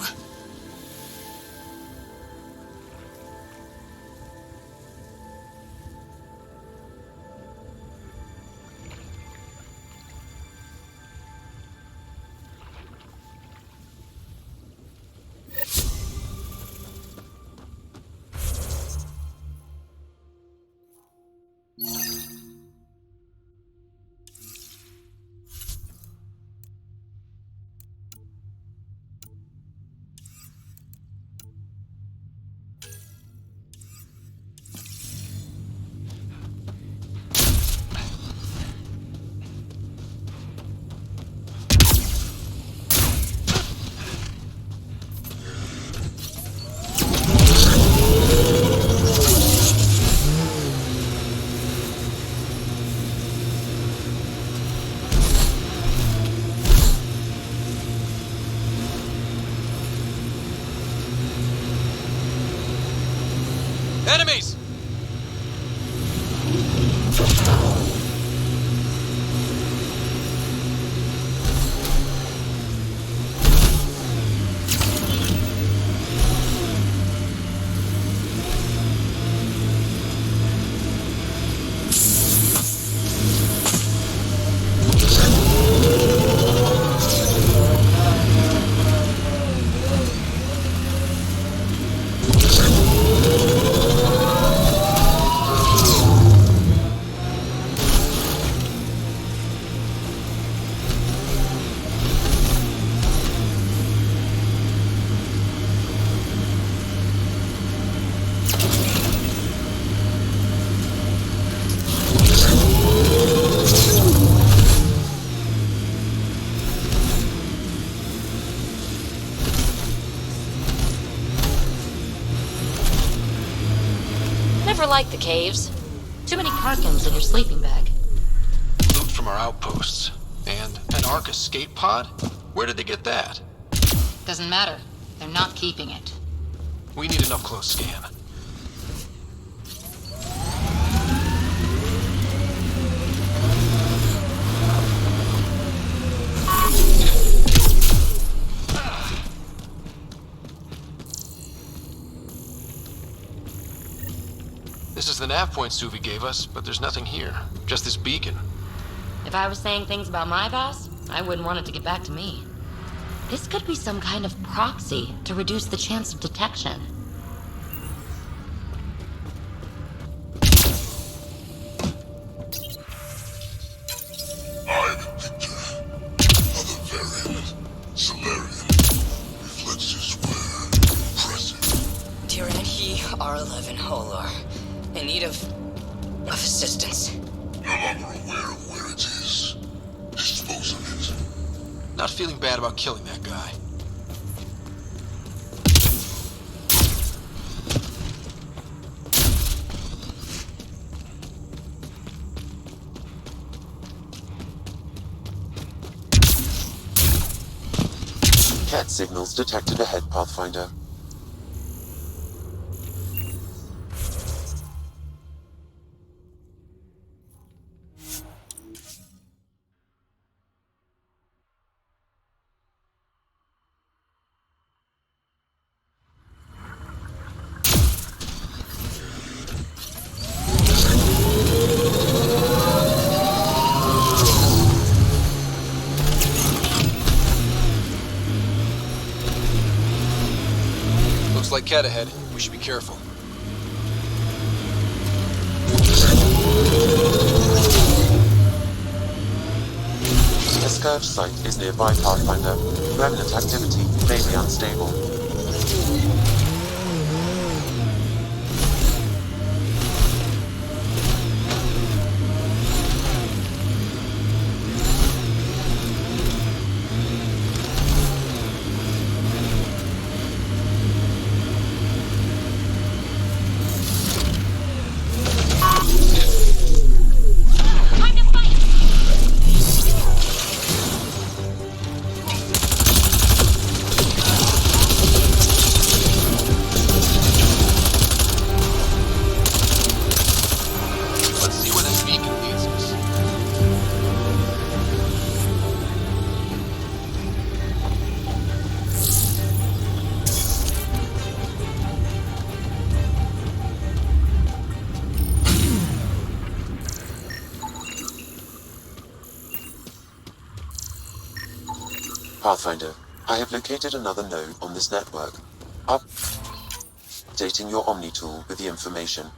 Enemies! Never liked the caves. Too many Karkins in your sleeping bag. Loot from our outposts. And an Ark escape pod? Where did they get that? Doesn't matter. They're not keeping it. We need an up-close scan. This is the nav point Suvi gave us, but there's nothing here. Just this beacon. If I was saying things about my boss, I wouldn't want it to get back to me. This could be some kind of proxy to reduce the chance of detection. I'm Victor. Other variant. Solarian. Reflexes were impressive. Tyrion and he are 11 Holor. In need of assistance. No longer aware of where it is. Dispose of it. Not feeling bad about killing that guy. Cat signals detected ahead, Pathfinder. Looks like Cat ahead. We should be careful. A scourge site is nearby, Pathfinder. Remnant activity may be unstable. Pathfinder, I have located another node on this network. Updating your Omni tool with the information.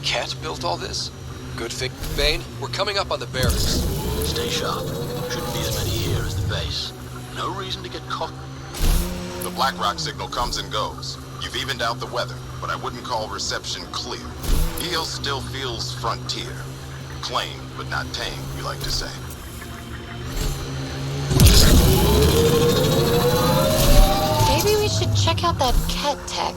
Cat built all this? Good thing. Bane, we're coming up on the barracks. Stay sharp. Shouldn't be as many here as the base. No reason to get caught. The Black Rock signal comes and goes. You've evened out the weather, but I wouldn't call reception clear. Eos still feels frontier. Claimed, but not tamed, we like to say. Maybe we should check out that Ket tech.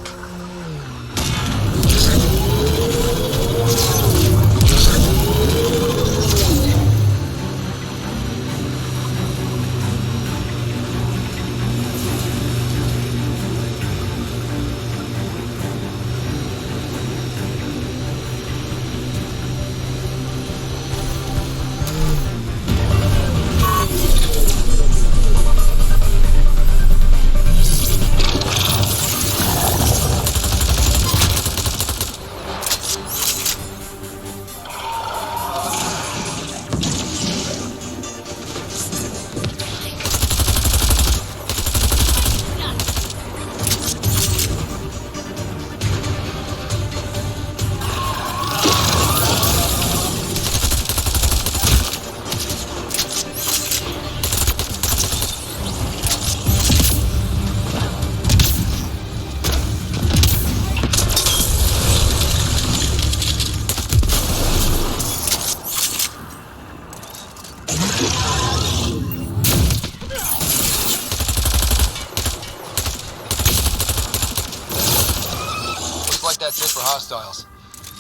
That's it for hostiles.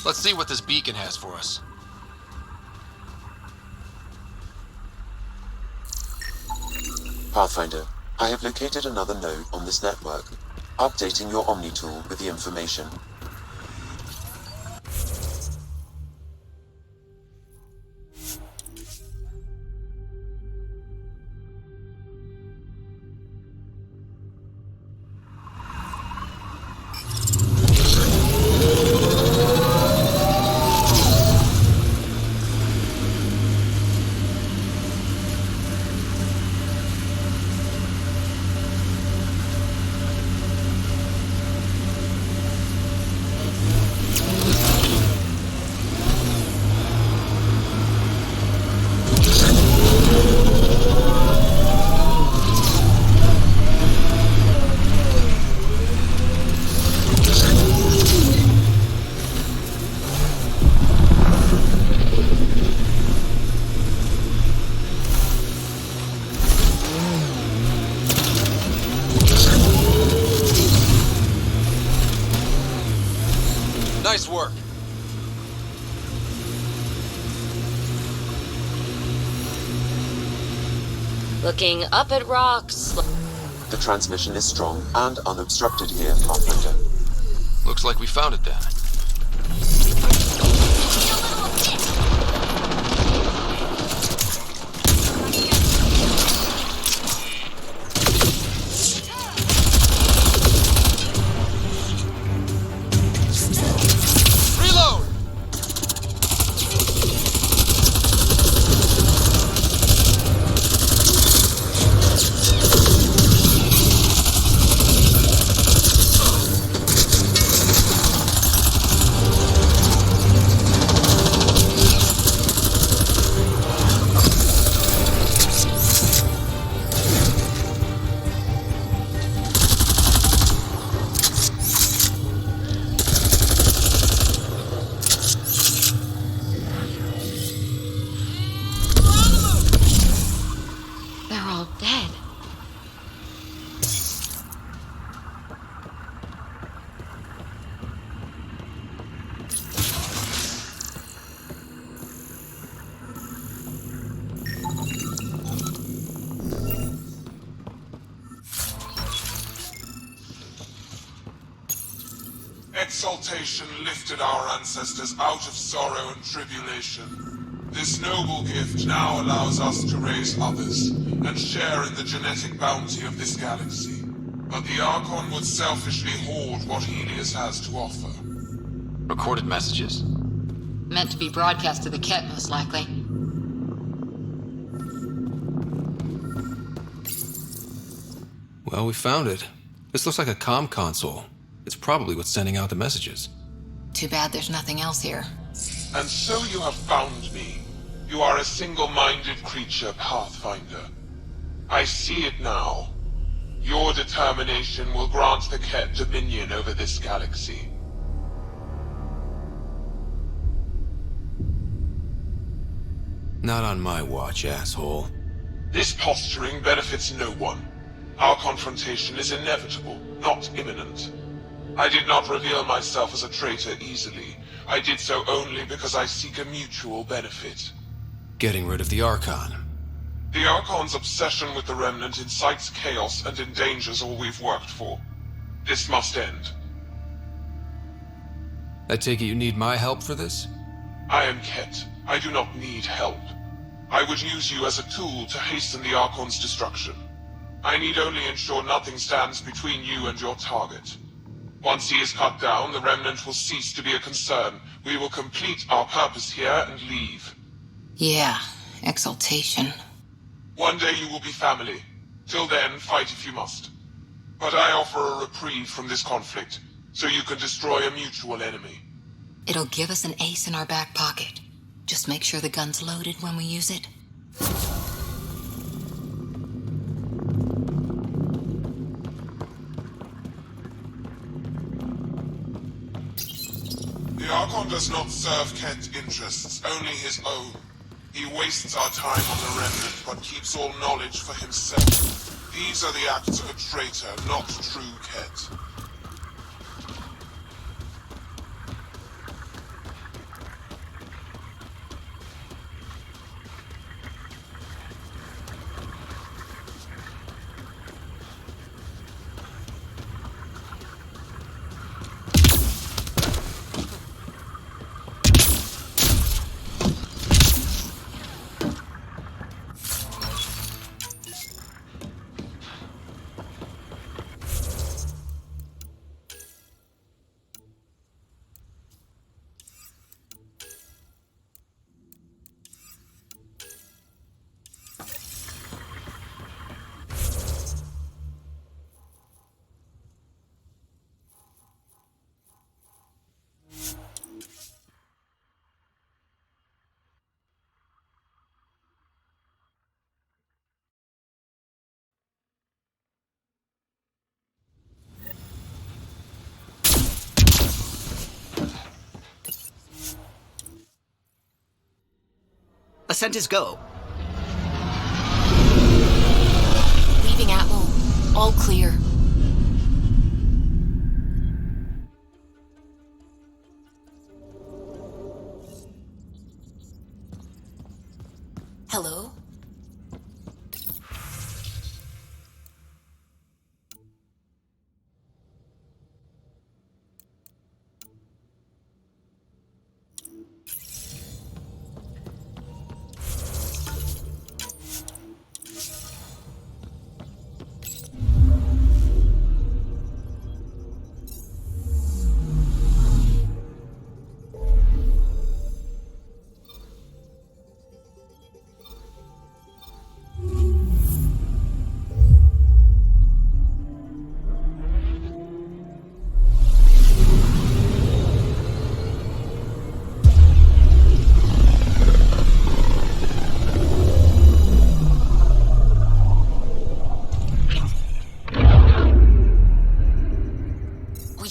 Let's see what this beacon has for us. Pathfinder, I have located another node on this network. Updating your Omni tool with the information. Nice work. Looking up at rocks. The transmission is strong and unobstructed here, Pathfinder. Looks like we found it then. Exaltation lifted our ancestors out of sorrow and tribulation. This noble gift now allows us to raise others and share in the genetic bounty of this galaxy. But the Archon would selfishly hoard what Helios has to offer. Recorded messages. Meant to be broadcast to the Ket, most likely. Well, we found it. This looks like a comm console. It's probably what's sending out the messages. Too bad there's nothing else here. And so you have found me. You are a single-minded creature, Pathfinder. I see it now. Your determination will grant the Ket dominion over this galaxy. Not on my watch, asshole. This posturing benefits no one. Our confrontation is inevitable, not imminent. I did not reveal myself as a traitor easily. I did so only because I seek a mutual benefit. Getting rid of the Archon. The Archon's obsession with the Remnant incites chaos and endangers all we've worked for. This must end. I take it you need my help for this? I am Ket. I do not need help. I would use you as a tool to hasten the Archon's destruction. I need only ensure nothing stands between you and your target. Once he is cut down, the Remnant will cease to be a concern. We will complete our purpose here and leave. Yeah, exaltation. One day you will be family. Till then, fight if you must. But I offer a reprieve from this conflict, so you can destroy a mutual enemy. It'll give us an ace in our back pocket. Just make sure the gun's loaded when we use it. The Archon does not serve Kent's interests, only his own. He wastes our time on the Remnant, but keeps all knowledge for himself. These are the acts of a traitor, not true Ket. Ascent is go. Leaving Atwell. All clear. Hello?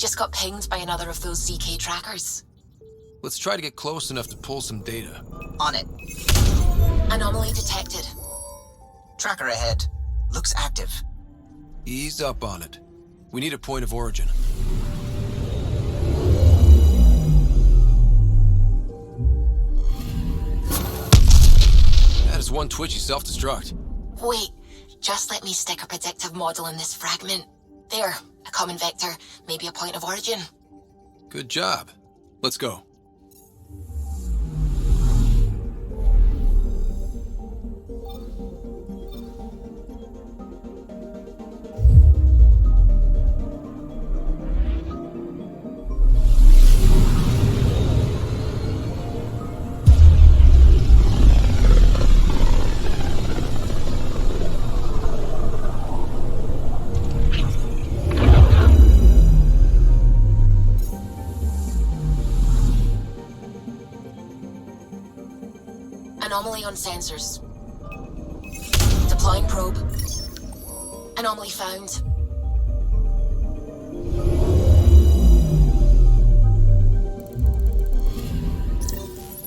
Just got pinged by another of those ZK trackers. Let's try to get close enough to pull some data. On it. Anomaly detected. Tracker ahead. Looks active. Ease up on it. We need a point of origin. That is one twitchy self-destruct. Wait, just let me stick a predictive model in this fragment. There, a common vector, maybe a point of origin. Good job. Let's go. Anomaly on sensors. Deploying probe. Anomaly found.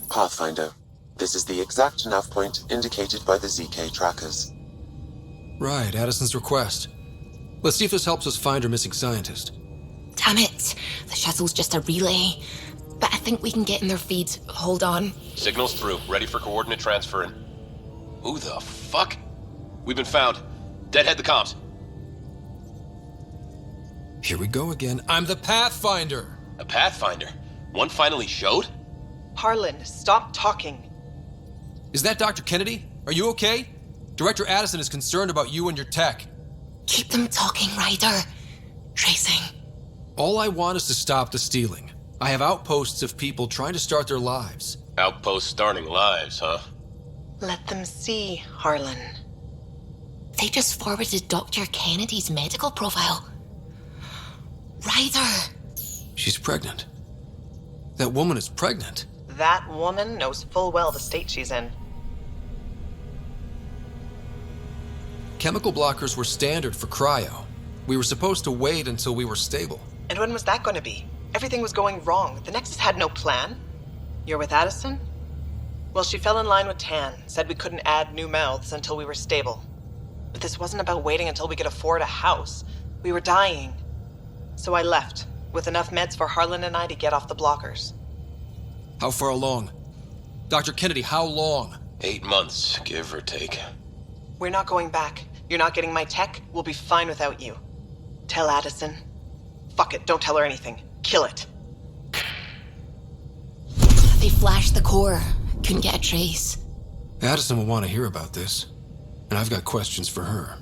Pathfinder, This is the exact nav point indicated by the ZK trackers. Right, Addison's request. Let's see if this helps us find her missing scientist. Damn it. The shuttle's just a relay. But I think we can get in their feeds. Hold on. Signal's through. Ready for coordinate transfer. Who the fuck? We've been found. Deadhead the comms. Here we go again. I'm the Pathfinder! A Pathfinder? One finally showed? Harlan, stop talking. Is that Dr. Kennedy? Are you okay? Director Addison is concerned about you and your tech. Keep them talking, Ryder. Tracing. All I want is to stop the stealing. I have outposts of people trying to start their lives. Outposts starting lives, huh? Let them see, Harlan. They just forwarded Dr. Kennedy's medical profile. Ryder! She's pregnant. That woman is pregnant. That woman knows full well the state she's in. Chemical blockers were standard for cryo. We were supposed to wait until we were stable. And when was that going to be? Everything was going wrong. The Nexus had no plan. You're with Addison? Well, she fell in line with Tan, said we couldn't add new mouths until we were stable. But this wasn't about waiting until we could afford a house. We were dying. So I left, with enough meds for Harlan and I to get off the blockers. How far along? Dr. Kennedy, how long? 8 months, give or take. We're not going back. You're not getting my tech. We'll be fine without you. Tell Addison. Fuck it, don't tell her anything. Kill it. They flashed the core. Couldn't get a trace. Addison will want to hear about this. And I've got questions for her.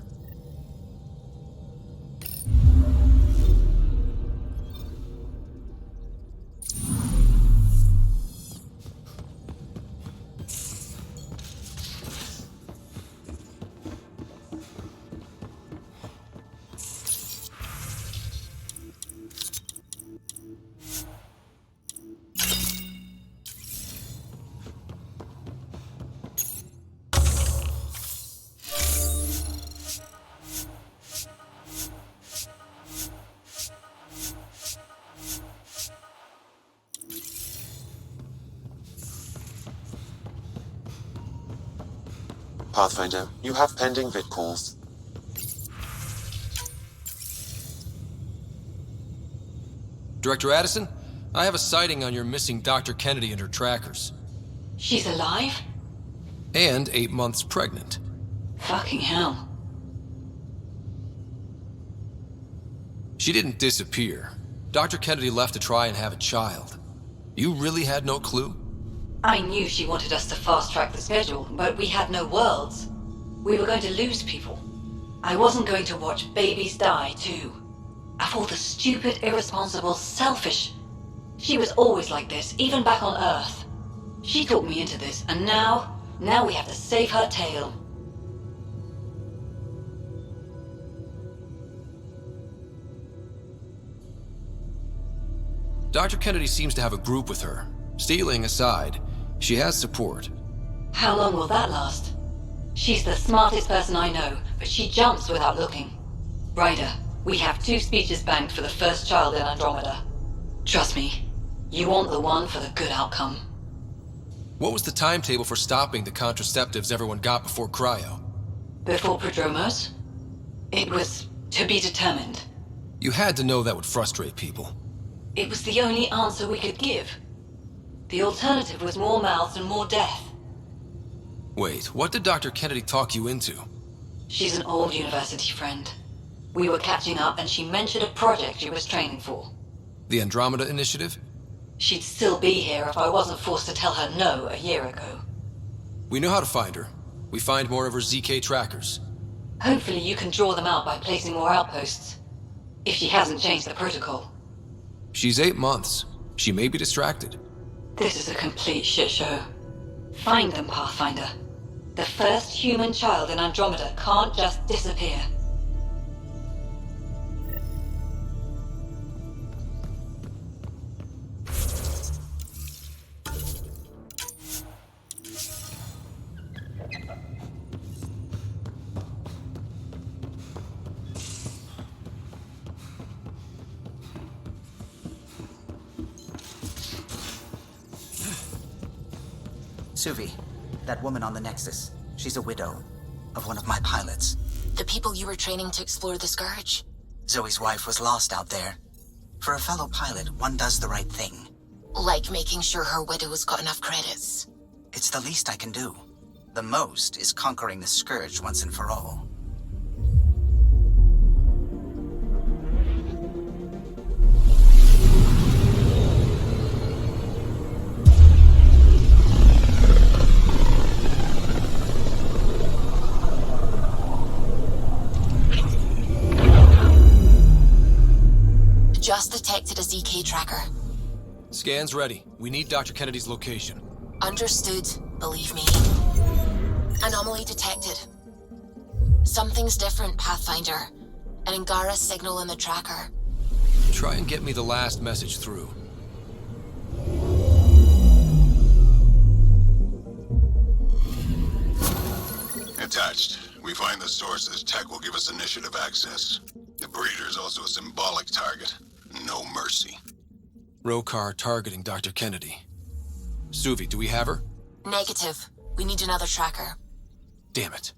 Pathfinder, you have pending vid calls. Director Addison, I have a sighting on your missing Dr. Kennedy and her trackers. She's alive? And 8 months pregnant. Fucking hell. She didn't disappear. Dr. Kennedy left to try and have a child. You really had no clue? I knew she wanted us to fast-track the schedule, but we had no worlds. We were going to lose people. I wasn't going to watch babies die, too. Of all the stupid, irresponsible, selfish... She was always like this, even back on Earth. She talked me into this, and now we have to save her tail. Dr. Kennedy seems to have a group with her. Stealing aside, she has support. How long will that last? She's the smartest person I know, but she jumps without looking. Ryder, we have 2 speeches banked for the first child in Andromeda. Trust me, you want the one for the good outcome. What was the timetable for stopping the contraceptives everyone got before cryo? Before Prodromos? It was to be determined. You had to know that would frustrate people. It was the only answer we could give. The alternative was more mouths and more death. Wait, what did Dr. Kennedy talk you into? She's an old university friend. We were catching up and she mentioned a project she was training for. The Andromeda Initiative? She'd still be here if I wasn't forced to tell her no a year ago. We know how to find her. We find more of her ZK trackers. Hopefully you can draw them out by placing more outposts. If she hasn't changed the protocol. She's 8 months. She may be distracted. This is a complete shit show. Find them, Pathfinder. The first human child in Andromeda can't just disappear. Suvi, that woman on the Nexus. She's a widow of one of my pilots. The people you were training to explore the Scourge? Zoe's wife was lost out there. For a fellow pilot, one does the right thing. Like making sure her widow's got enough credits? It's the least I can do. The most is conquering the Scourge once and for all. Just detected a ZK tracker. Scan's ready. We need Dr. Kennedy's location. Understood, believe me. Anomaly detected. Something's different, Pathfinder. An Angara signal in the tracker. Try and get me the last message through. Attached. We find the sources. Tech will give us initiative access. The breeder is also a symbolic target. No mercy. Rokar targeting Dr. Kennedy. Suvi, do we have her? Negative. We need another tracker. Damn it.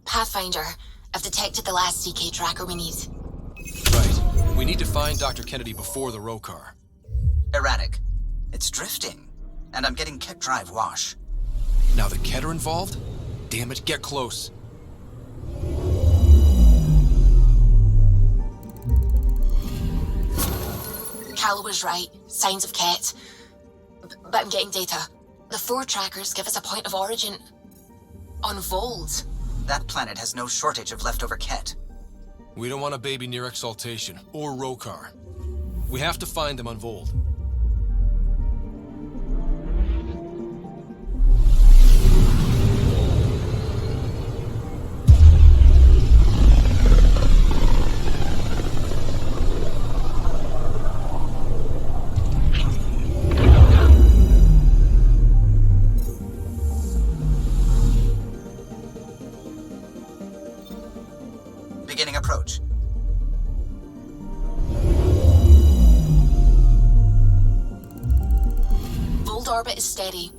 Pathfinder, I've detected the last CK tracker we need. Right. We need to find Dr. Kennedy before the Rokar. Erratic. It's drifting, and I'm getting Ket Drive wash. Now the Ket are involved? Damn it, get close. Calla was right. Signs of Ket. But I'm getting data. The 4 trackers give us a point of origin on Vold. That planet has no shortage of leftover Ket. We don't want a baby near Exaltation, or Rokar. We have to find them on Vold. Beginning approach. Vold orbit is steady.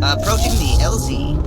Approaching the LZ.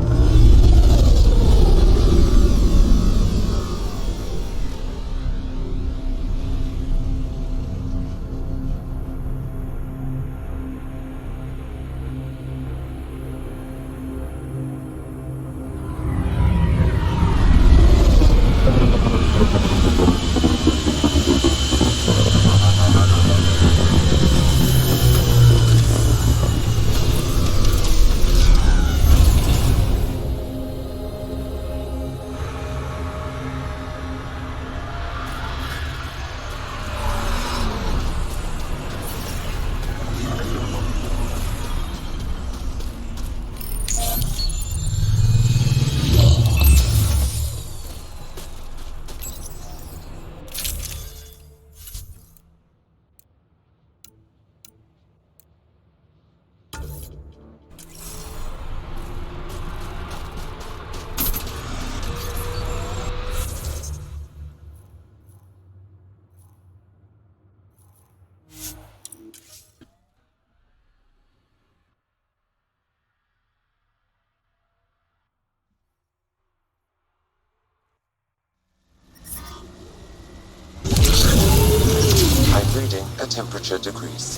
I'm reading a temperature decrease.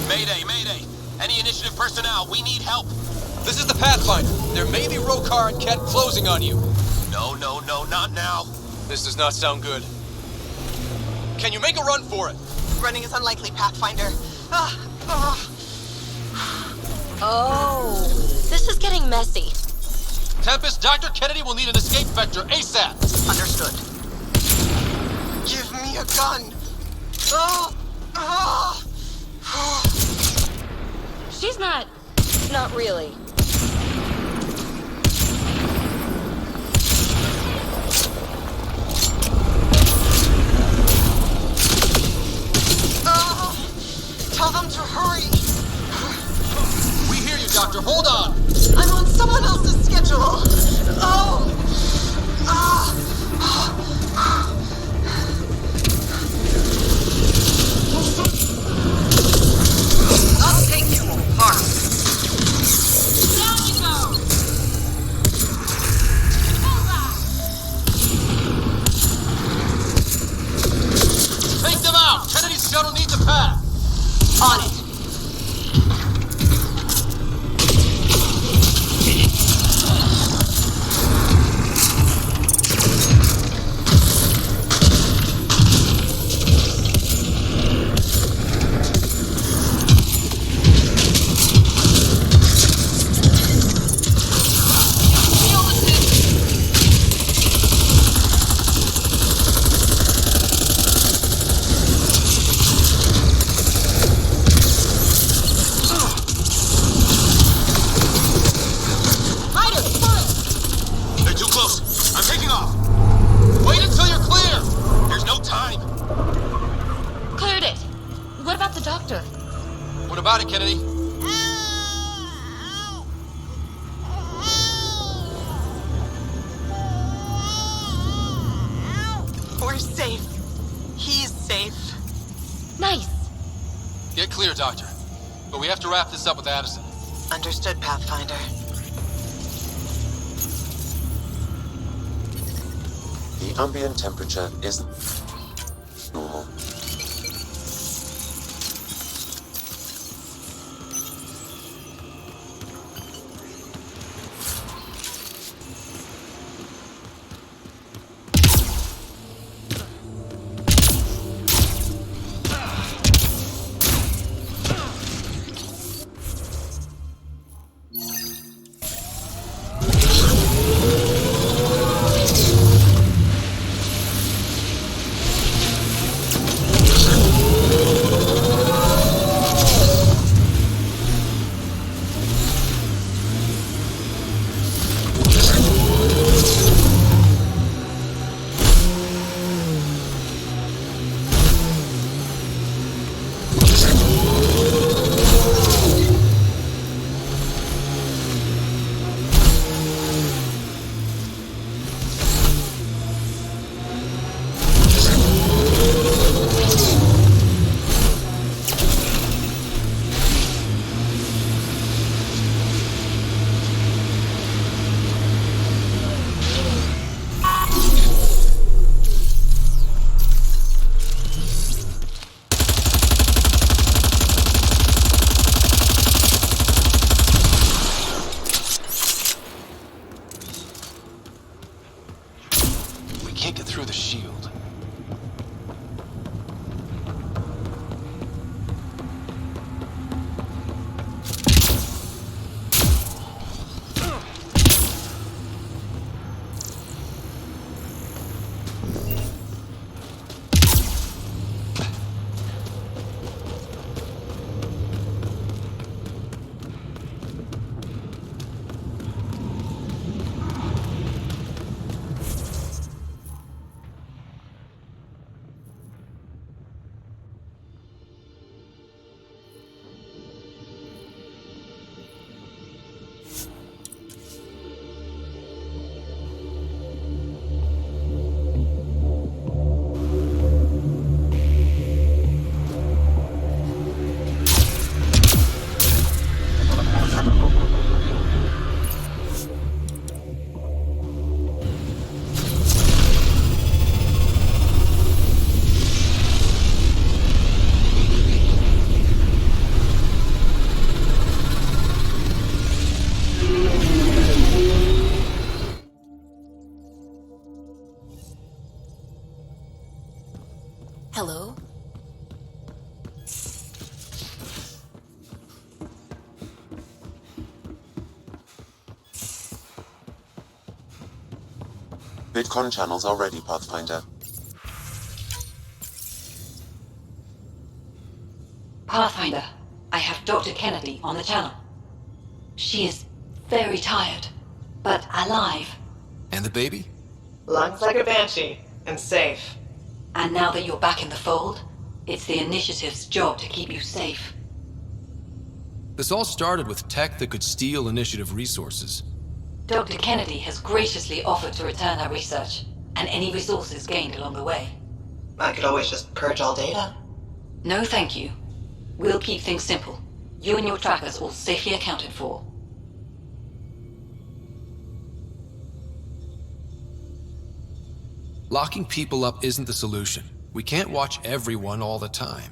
Mayday, mayday! Any initiative personnel, we need help! This is the Pathfinder. There may be Rokar and Ket closing on you. No, not now. This does not sound good. Can you make a run for it? Running is unlikely, Pathfinder. Oh, this is getting messy. Tempest, Dr. Kennedy will need an escape vector ASAP. Understood. a gun! Oh! Oh! She's not really. Tell them to hurry! We hear you, Doctor. Hold on! I'm on someone else's schedule! Oh! I'll take you apart. Down you go! Take them out! Kennedy's shuttle needs a path! On it. They're too close. I'm taking off. Wait until you're clear. There's no time. Cleared it. What about the doctor? What about it, Kennedy? We're safe. He's safe. Nice. Get clear, Doctor. But we have to wrap this up with Addison. Understood, Pathfinder. The ambient temperature is normal. Can't get through the shield. Hello? VidCon channels are ready, Pathfinder. Pathfinder, I have Dr. Kennedy on the channel. She is very tired, but alive. And the baby? Lungs like a banshee, and safe. And now that you're back in the fold, it's the Initiative's job to keep you safe. This all started with tech that could steal Initiative resources. Dr. Kennedy has graciously offered to return her research, and any resources gained along the way. I could always just purge all data. No thank you. We'll keep things simple. You and your trackers all safely accounted for. Locking people up isn't the solution. We can't watch everyone all the time.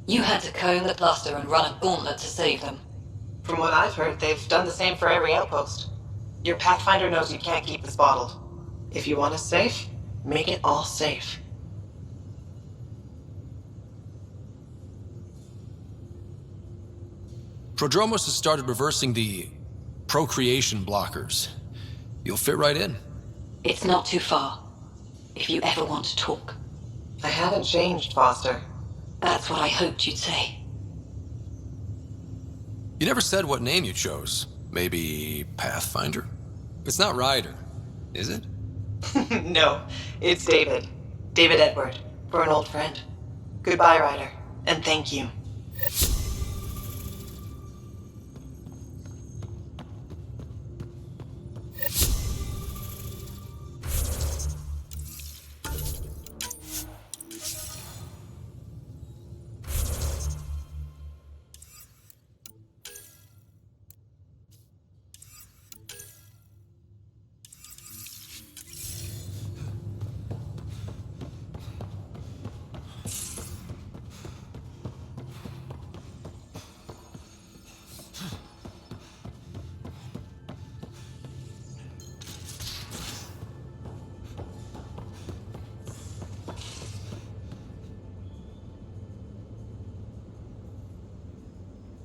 You had to comb the cluster and run a gauntlet to save them. From what I've heard, they've done the same for every outpost. Your Pathfinder knows you can't keep this bottled. If you want us safe, make it all safe. Prodromos has started reversing the procreation blockers. You'll fit right in. It's not too far, if you ever want to talk. I haven't changed, Foster. That's what I hoped you'd say. You never said what name you chose. Maybe Pathfinder? It's not Ryder, is it? No, it's David. David Edward, for an old friend. Goodbye, Ryder, and thank you.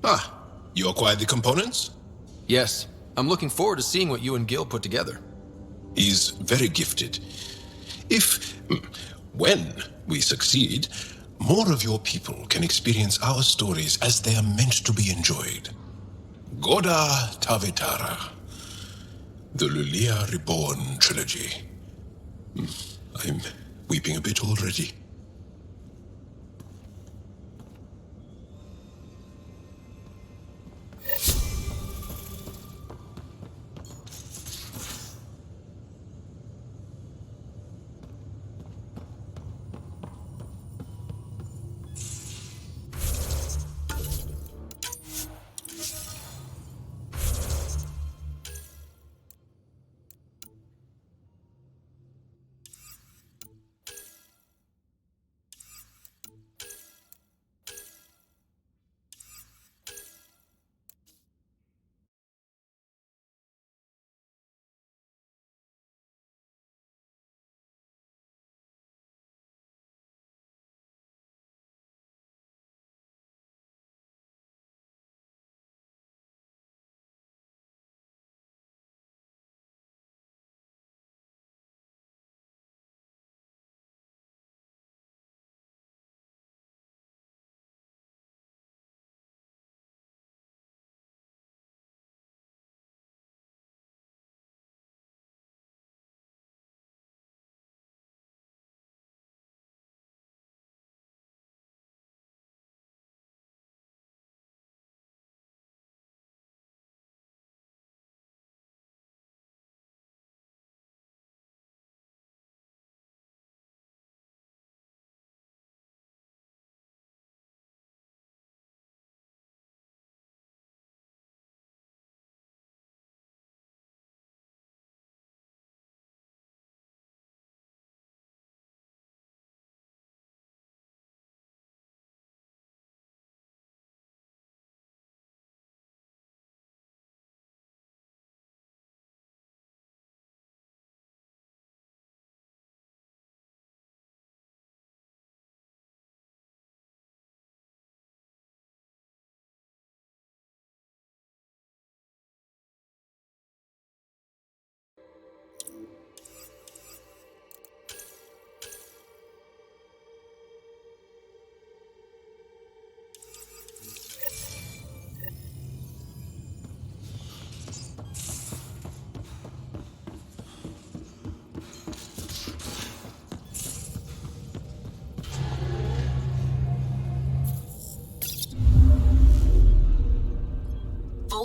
Ah, you acquired the components? Yes. I'm looking forward to seeing what you and Gil put together. He's very gifted. When we succeed, more of your people can experience our stories as they are meant to be enjoyed. Goda Tavetara, the Lulia Reborn trilogy. I'm weeping a bit already.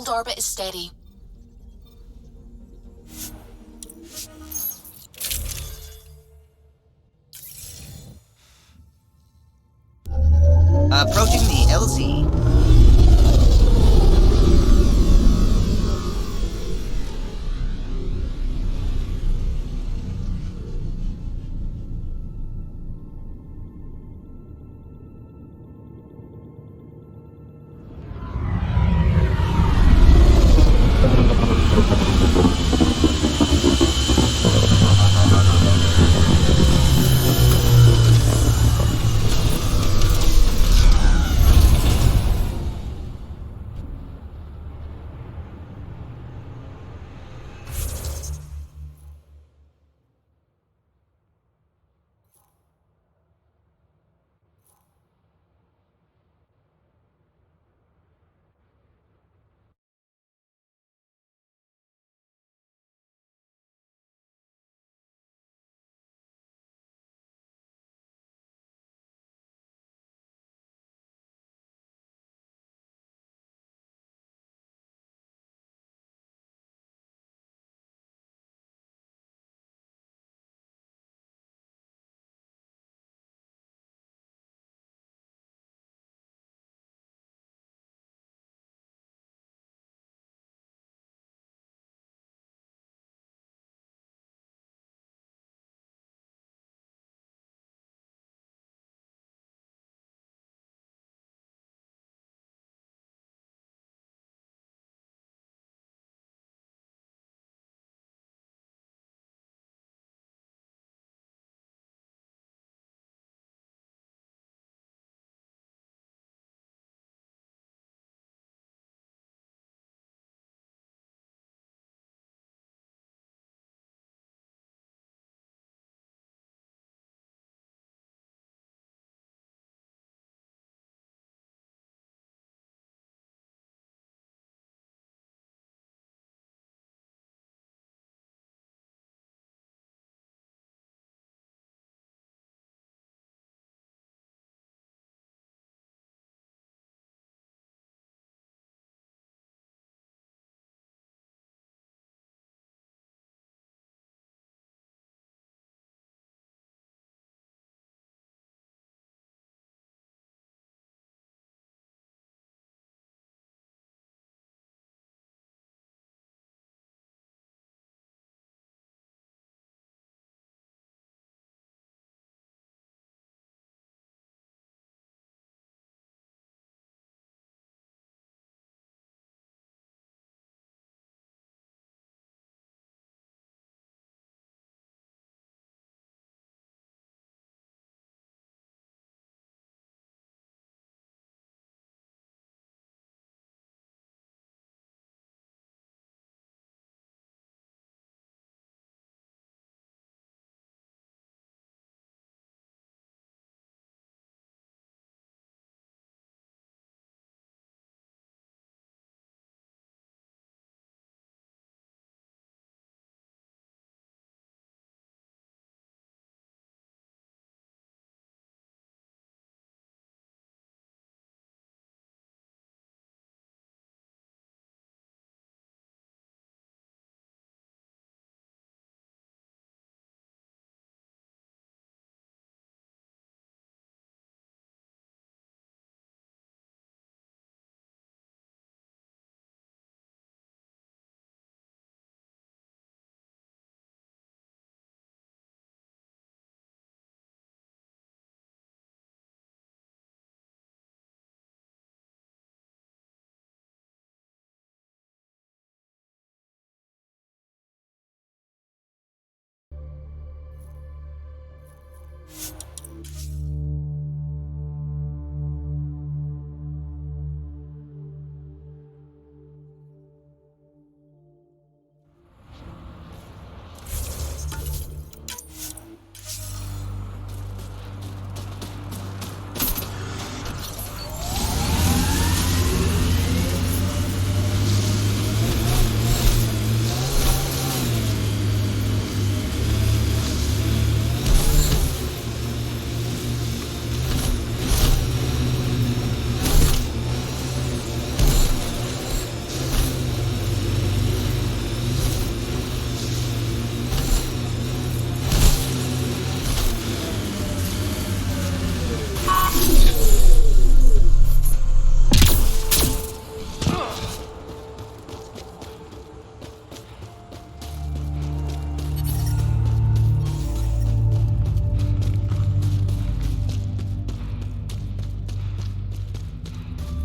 Field orbit is steady. Approaching the LZ.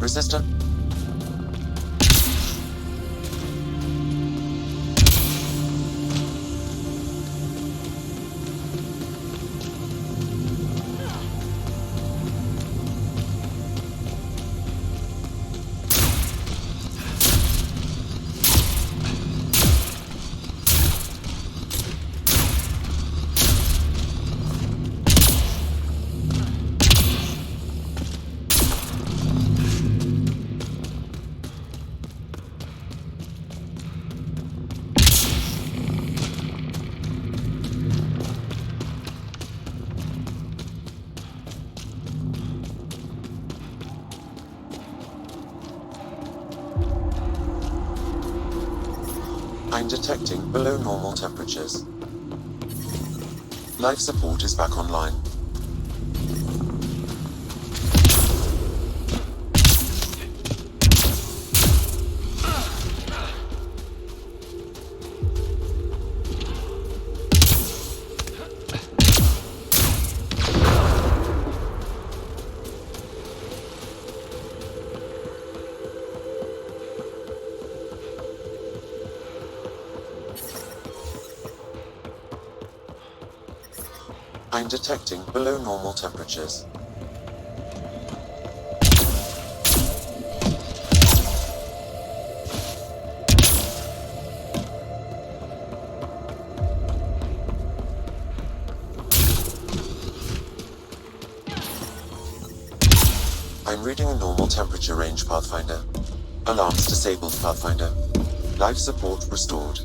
Resistant? I'm detecting below normal temperatures. Life support is back online. I'm detecting below normal temperatures. I'm reading a normal temperature range, Pathfinder. Alarms disabled, Pathfinder. Life support restored.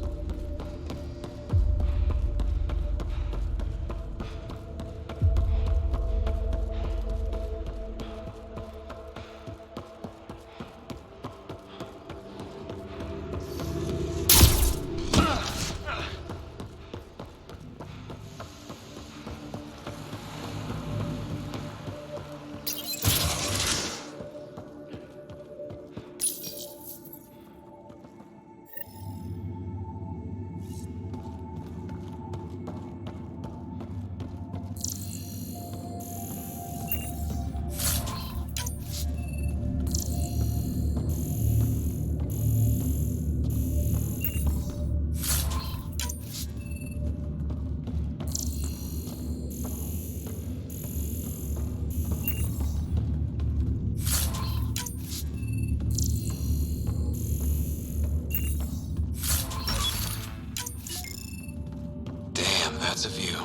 Damn, that's a view.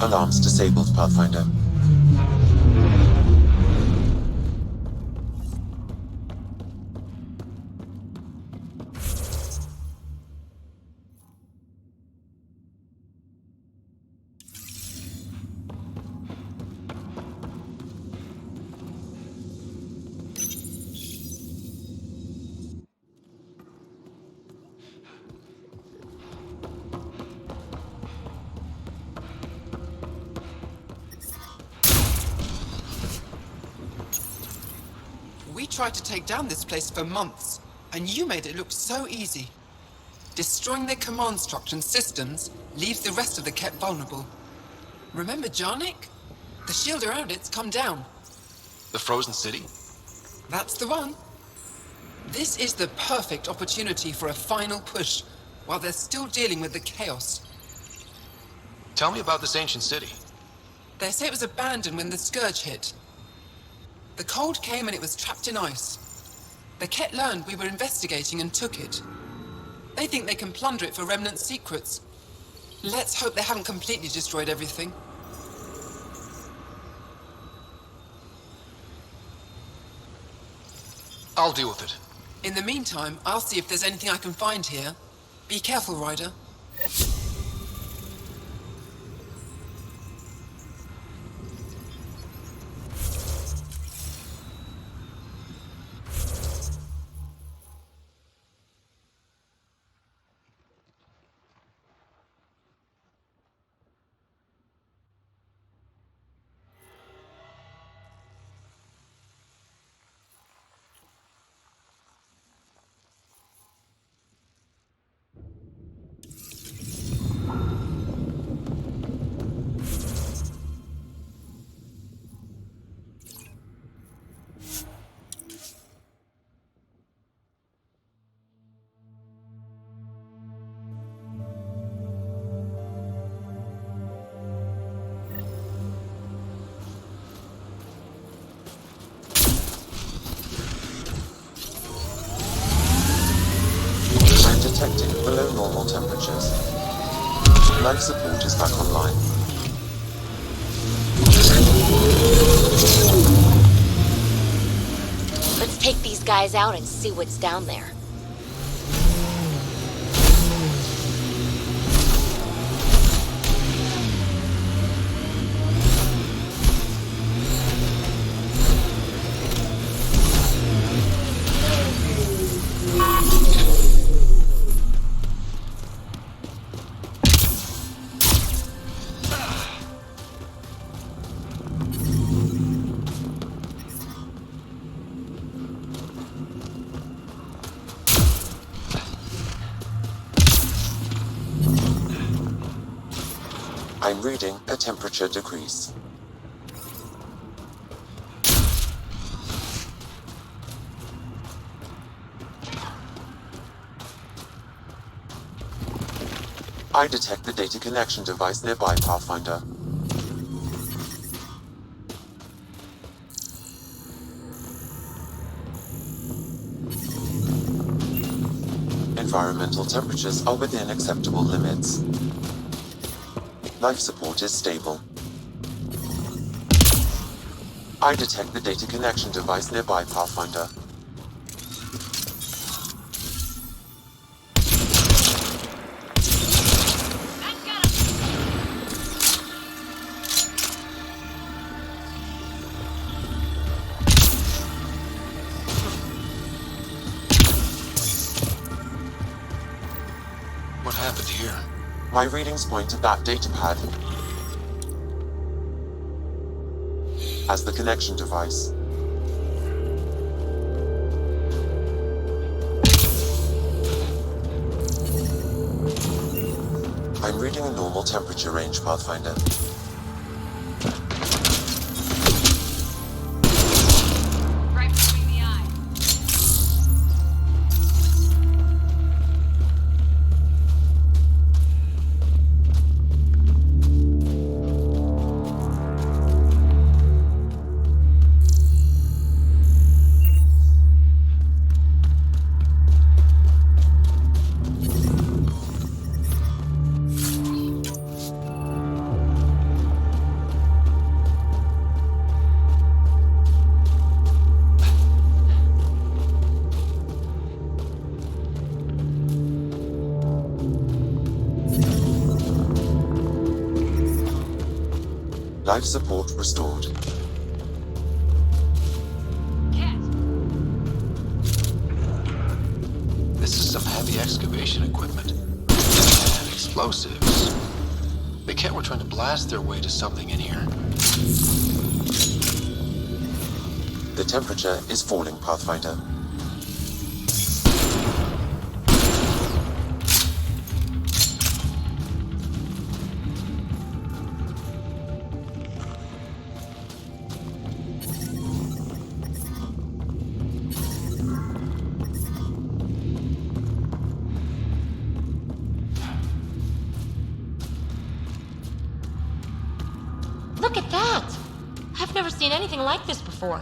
Alarms disabled, Pathfinder. We tried to take down this place for months, and you made it look so easy. Destroying their command structure and systems leaves the rest of the Ket vulnerable. Remember Jarnik? The shield around it's come down. The frozen city? That's the one. This is the perfect opportunity for a final push, while they're still dealing with the chaos. Tell me about this ancient city. They say it was abandoned when the Scourge hit. The cold came and it was trapped in ice. The Ket learned we were investigating and took it. They think they can plunder it for remnant secrets. Let's hope they haven't completely destroyed everything. I'll deal with it. In the meantime, I'll see if there's anything I can find here. Be careful, Ryder. normal temperatures. Life support is back online. Let's take these guys out and see what's down there. I'm reading a temperature decrease. I detect the data connection device nearby, Pathfinder. Environmental temperatures are within acceptable limits. Life support is stable. I detect the data connection device nearby, Pathfinder. What happened here? My readings point to that datapad as the connection device. I'm reading a normal temperature range, Pathfinder. Right between the eyes. Life support restored. This is some heavy excavation equipment. And explosives. The Ket were trying to blast their way to something in here. The temperature is falling, Pathfinder. Look at that! I've never seen anything like this before.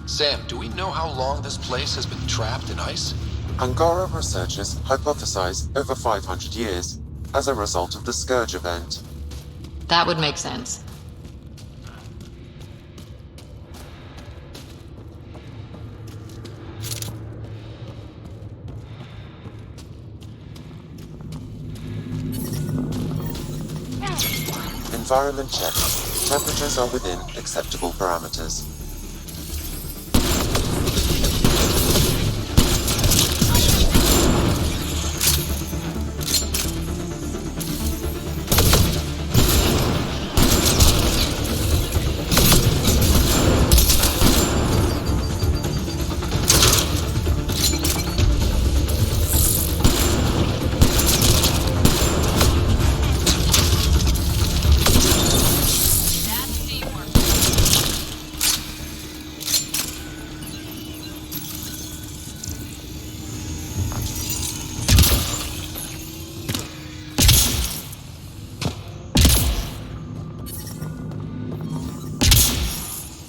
Sam, do we know how long this place has been trapped in ice? Angara researchers hypothesize over 500 years as a result of the Scourge event. That would make sense. Environment check. Temperatures are within acceptable parameters.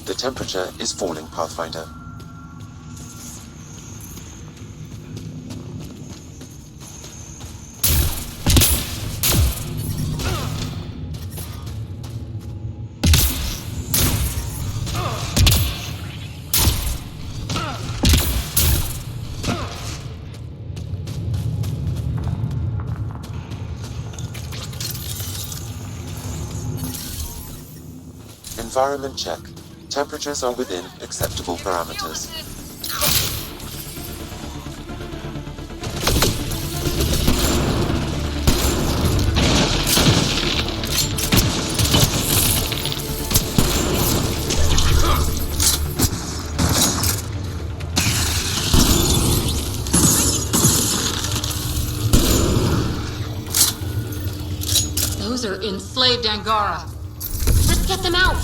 The temperature is falling, Pathfinder. Environment check. Temperatures are within acceptable parameters. Those are enslaved Angara. Let's get them out!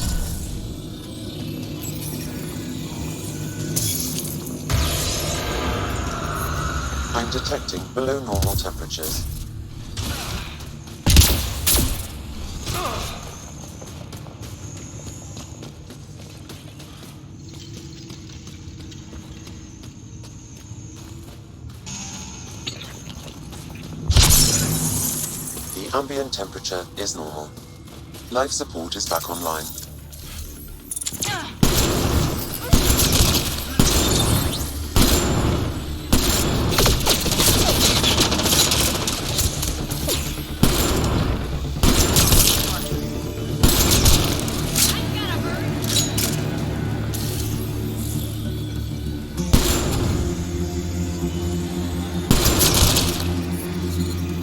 I'm detecting below normal temperatures. The ambient temperature is normal. Life support is back online.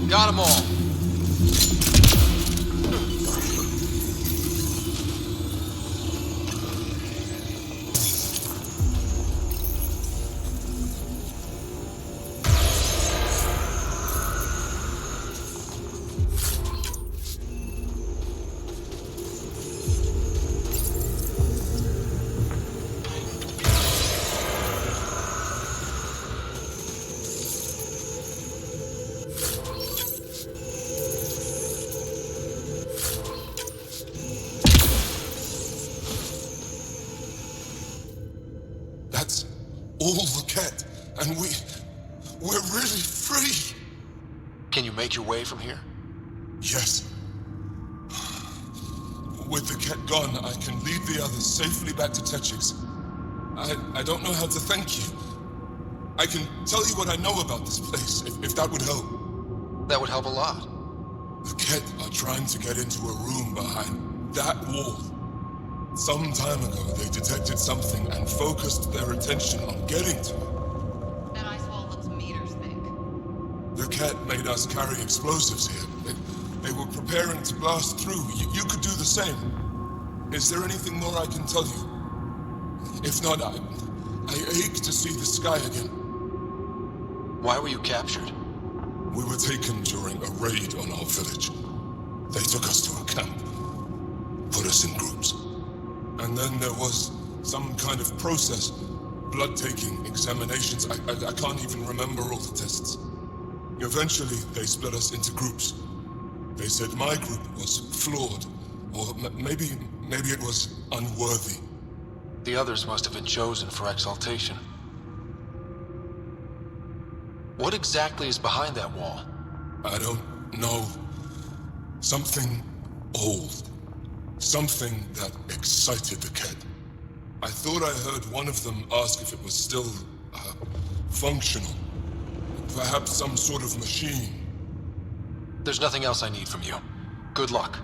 Got them all. That's all the cat, and we're really free. Can you make your way from here? Yes. With the cat gone, I can lead the others safely back to Techix. I don't know how to thank you. I can tell you what I know about this place, if that would help. That would help a lot. The cat are trying to get into a room behind that wall. Some time ago, they detected something and focused their attention on getting to it. That ice wall looks meters thick. The cat made us carry explosives here. They were preparing to blast through. You could do the same. Is there anything more I can tell you? If not, I ache to see the sky again. Why were you captured? We were taken during a raid on our village. They took us to a camp, put us in groups. And then there was some kind of process, blood-taking, examinations. I can't even remember all the tests. Eventually, they split us into groups. They said my group was flawed, or maybe it was unworthy. The others must have been chosen for exaltation. What exactly is behind that wall? I don't know. Something old. Something that excited the cat. I thought I heard one of them ask if it was still, functional. Perhaps some sort of machine. There's nothing else I need from you. Good luck.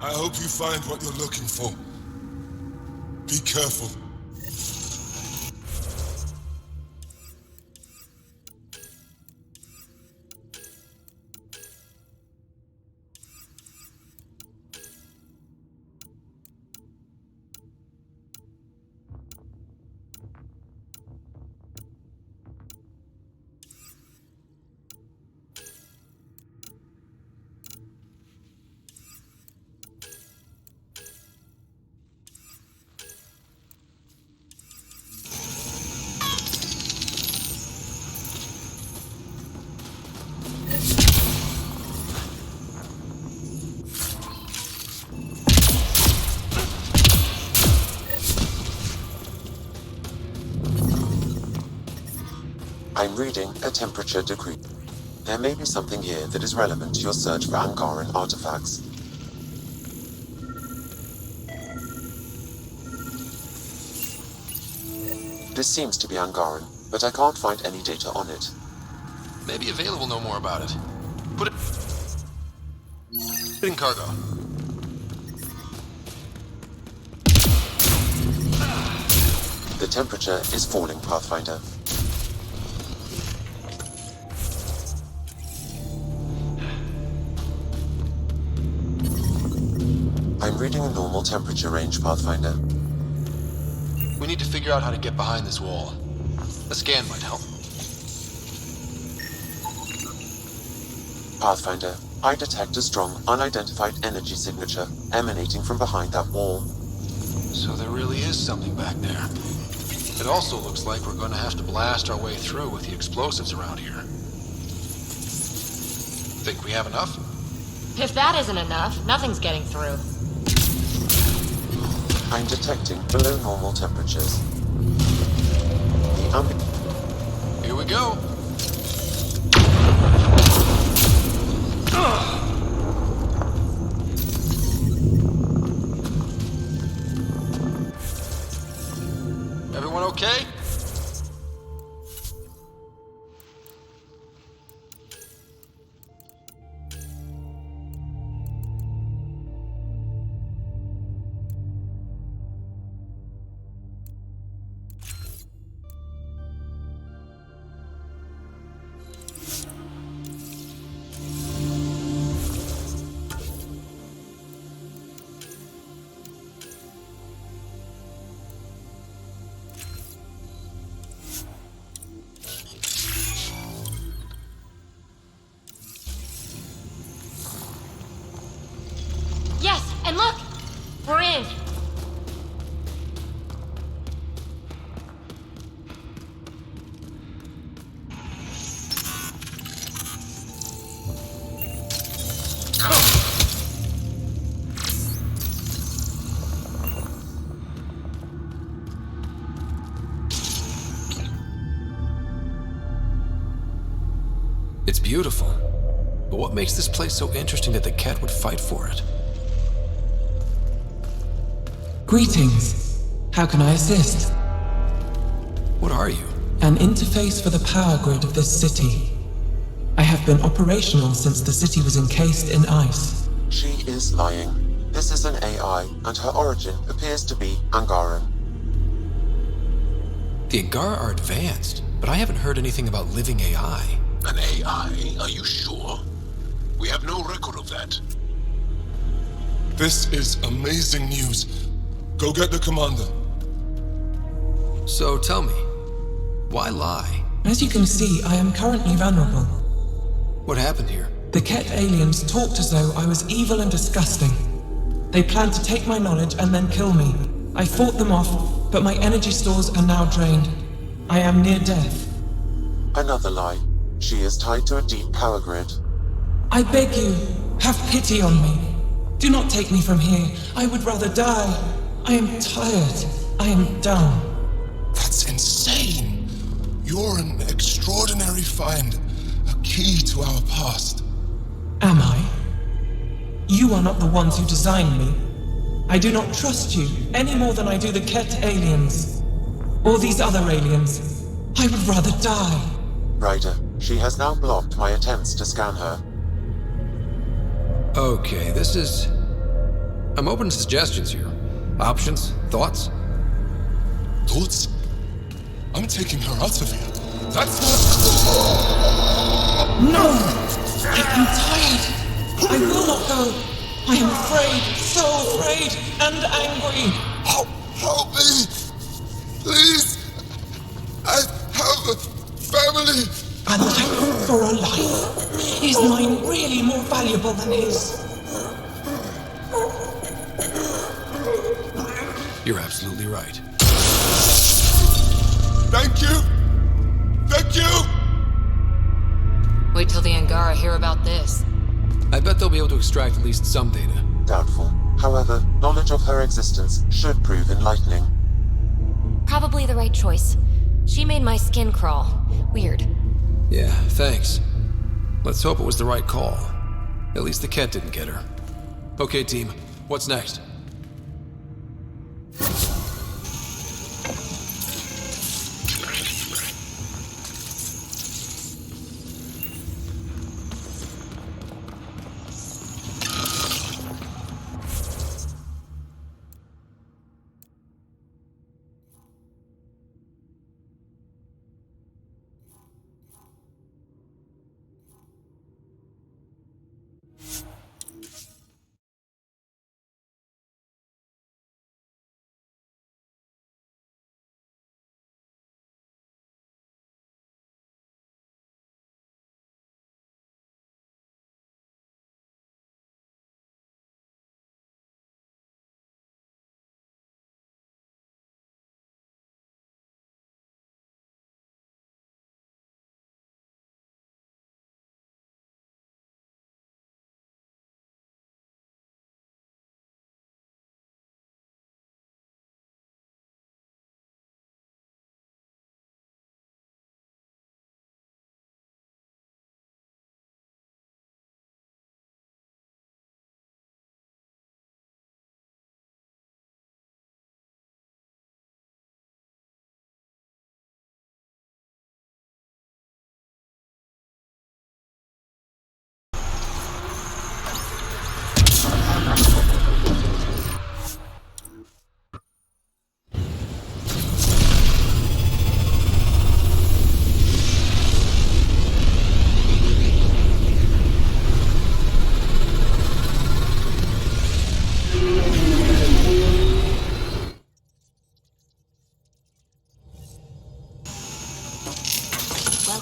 I hope you find what you're looking for. Be careful. I'm reading a temperature decree. There may be something here that is relevant to your search for Angaran artifacts. This seems to be Angaran, but I can't find any data on it. Maybe available know more about it. Put it in cargo. The temperature is falling, Pathfinder. I'm reading a normal temperature range, Pathfinder. We need to figure out how to get behind this wall. A scan might help. Pathfinder, I detect a strong, unidentified energy signature emanating from behind that wall. So there really is something back there. It also looks like we're going to have to blast our way through with the explosives around here. Think we have enough? If that isn't enough, nothing's getting through. I'm detecting below normal temperatures. Here we go. Everyone okay? Yes, and look! We're in! It's beautiful. But what makes this place so interesting that the cat would fight for it? Greetings. How can I assist? What are you? An interface for the power grid of this city. I have been operational since the city was encased in ice. She is lying. This is an AI, and her origin appears to be Angaran. The Angara are advanced, but I haven't heard anything about living AI. An AI? Are you sure? We have no record of that. This is amazing news. Go get the commander. So tell me, why lie? As you can see, I am currently vulnerable. What happened here? The Ket aliens talked as though I was evil and disgusting. They planned to take my knowledge and then kill me. I fought them off, but my energy stores are now drained. I am near death. Another lie. She is tied to a deep power grid. I beg you, have pity on me. Do not take me from here. I would rather die. I am tired. I am done. That's insane. You're an extraordinary find. A key to our past. Am I? You are not the ones who designed me. I do not trust you any more than I do the Ket aliens. Or these other aliens. I would rather die. Ryder, she has now blocked my attempts to scan her. Okay, this is... I'm open to suggestions here. Options? Thoughts? Thoughts? I'm taking her out of here. That's No! I am tired. I will not go. I am afraid, so afraid, and angry. Help me! Please! I have a family! A life for a life. Is mine really more valuable than his? You're absolutely right. Thank you! Thank you! Wait till the Angara hear about this. I bet they'll be able to extract at least some data. Doubtful. However, knowledge of her existence should prove enlightening. Probably the right choice. She made my skin crawl. Weird. Yeah, thanks. Let's hope it was the right call. At least the cat didn't get her. Okay, team. What's next?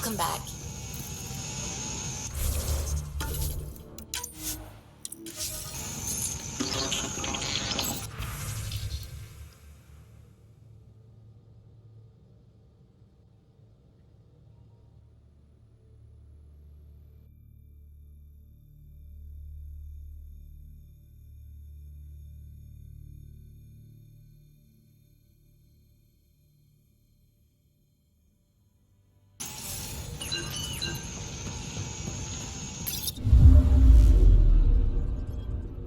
Welcome back.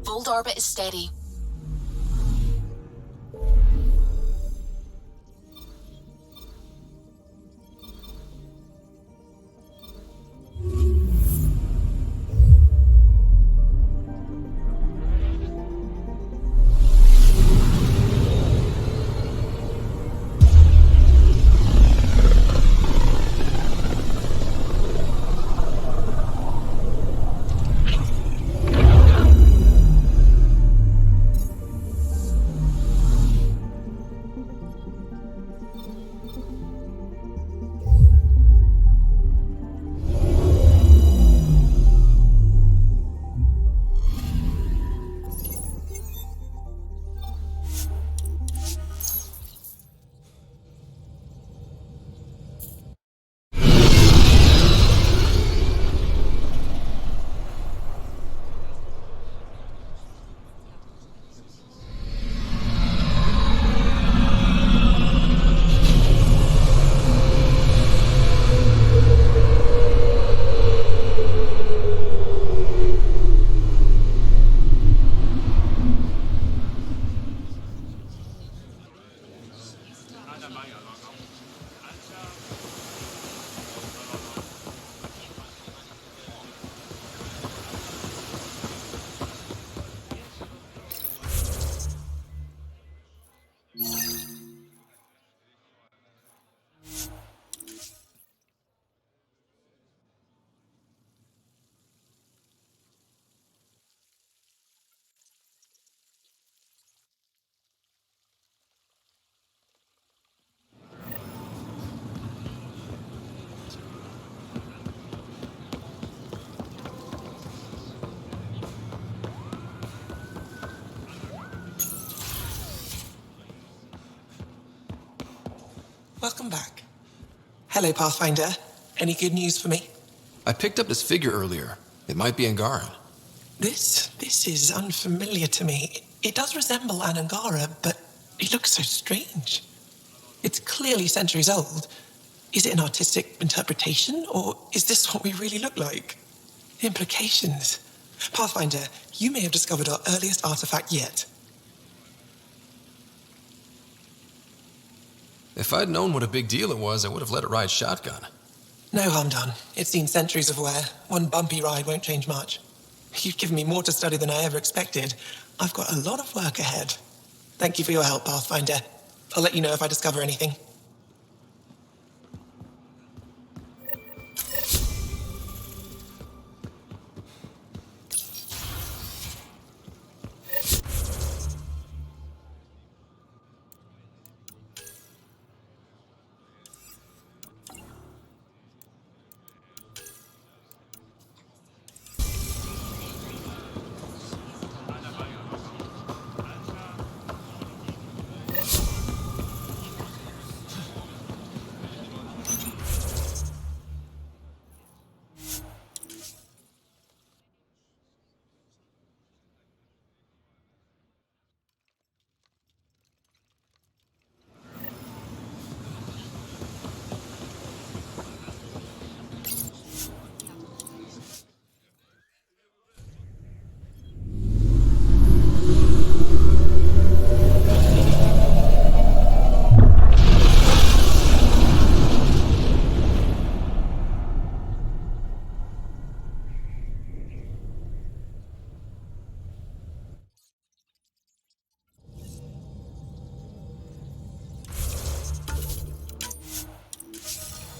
Fold orbit is steady. Welcome back. Hello, Pathfinder. Any good news for me? I picked up this figure earlier. It might be Angaran. This is unfamiliar to me. It does resemble an Angara, but it looks so strange. It's clearly centuries old. Is it an artistic interpretation, or is this what we really look like? The implications. Pathfinder, you may have discovered our earliest artifact yet. If I'd known what a big deal it was, I would have let it ride shotgun. No harm done. It's seen centuries of wear. One bumpy ride won't change much. You've given me more to study than I ever expected. I've got a lot of work ahead. Thank you for your help, Pathfinder. I'll let you know if I discover anything.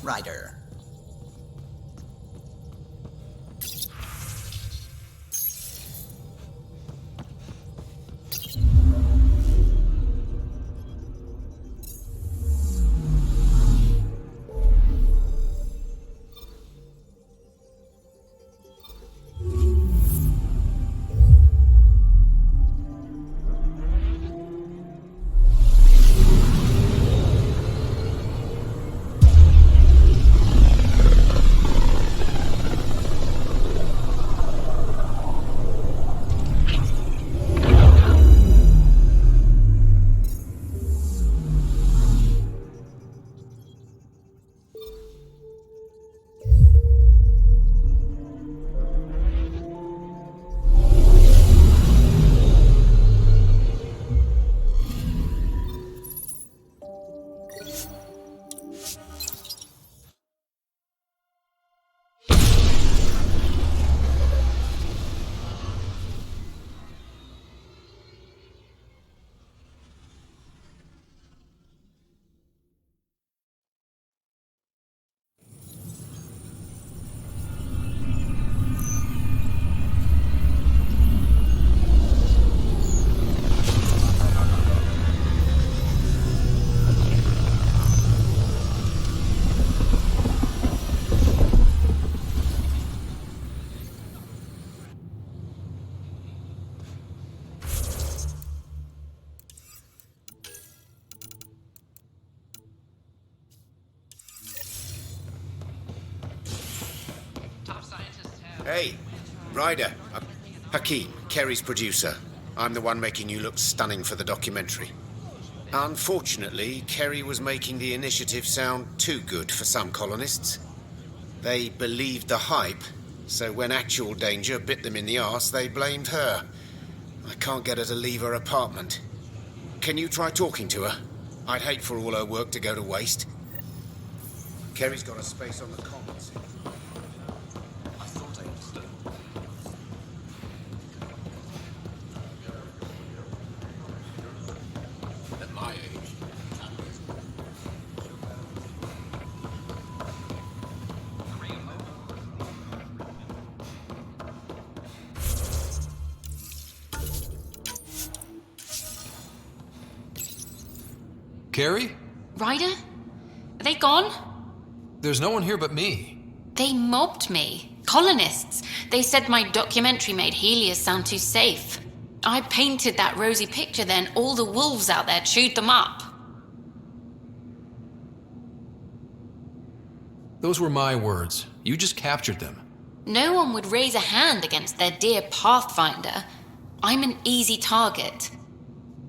Ryder. Hey, Ryder. Hakeem, Kerry's producer. I'm the one making you look stunning for the documentary. Unfortunately, Kerry was making the initiative sound too good for some colonists. They believed the hype, so when actual danger bit them in the arse, they blamed her. I can't get her to leave her apartment. Can you try talking to her? I'd hate for all her work to go to waste. Kerry's got a space on the commons. I thought I understood. At my age. Carrie? Ryder? Are they gone? There's no one here but me. They mobbed me. Colonists. They said my documentary made Helios sound too safe. I painted that rosy picture then. All the wolves out there chewed them up. Those were my words. You just captured them. No one would raise a hand against their dear Pathfinder. I'm an easy target.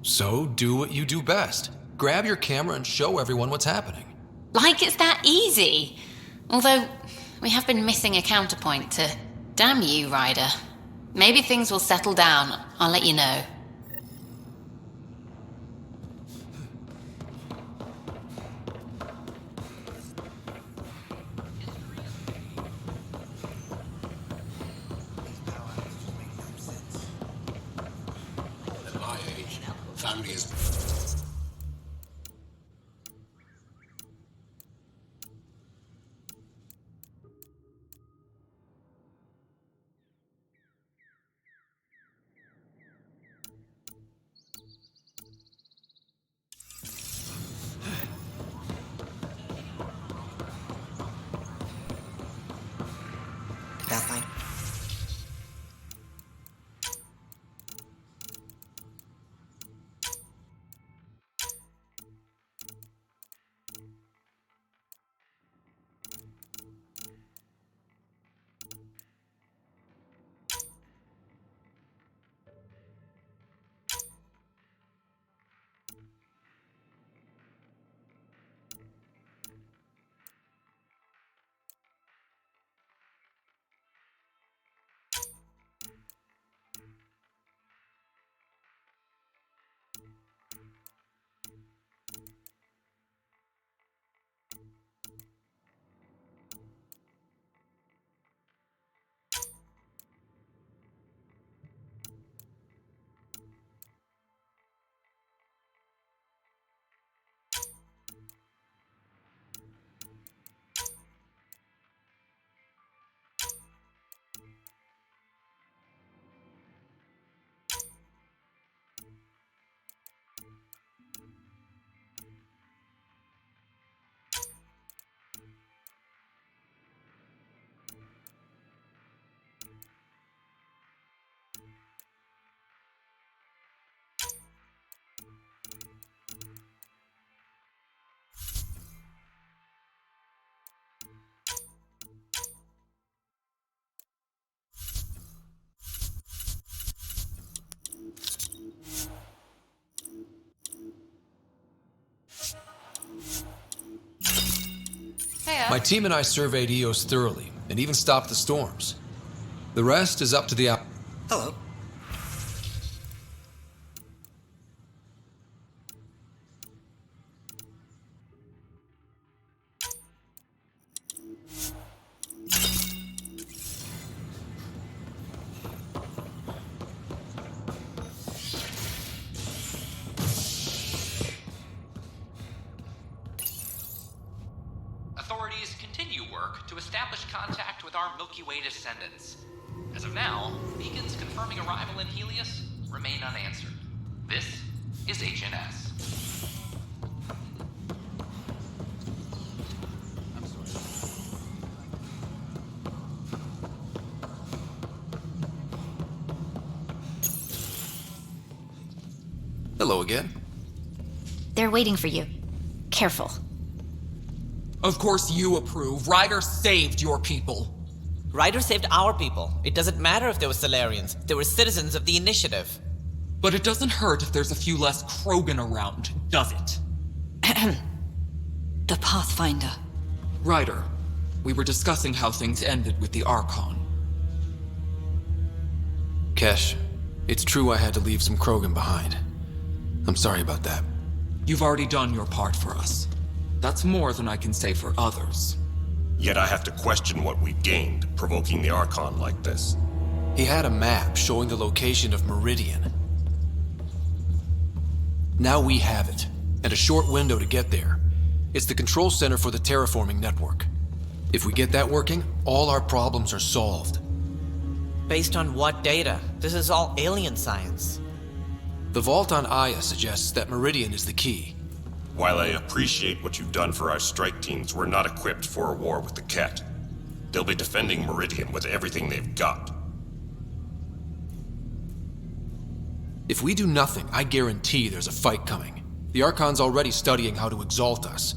So do what you do best. Grab your camera and show everyone what's happening. Like it's that easy. Although, we have been missing a counterpoint to... Damn you, Ryder. Maybe things will settle down. I'll let you know. At my age, family is... Pathfinder. My team and I surveyed Eos thoroughly, and even stopped the storms. The rest is up to the... Hello. Authorities continue work to establish contact with our Milky Way descendants. As of now, beacons confirming arrival in Helios remain unanswered. This is HNS. Hello again. They're waiting for you. Careful. Of course you approve. Ryder saved your people. Ryder saved our people. It doesn't matter if they were Solarians. They were citizens of the Initiative. But it doesn't hurt if there's a few less Krogan around, does it? The Pathfinder. Ryder, we were discussing how things ended with the Archon. Kesh, it's true I had to leave some Krogan behind. I'm sorry about that. You've already done your part for us. That's more than I can say for others. Yet I have to question what we gained, provoking the Archon like this. He had a map showing the location of Meridian. Now we have it, and a short window to get there. It's the control center for the terraforming network. If we get that working, all our problems are solved. Based on what data? This is all alien science. The vault on Aya suggests that Meridian is the key. While I appreciate what you've done for our strike teams, we're not equipped for a war with the Ket. They'll be defending Meridian with everything they've got. If we do nothing, I guarantee there's a fight coming. The Archon's already studying how to exalt us.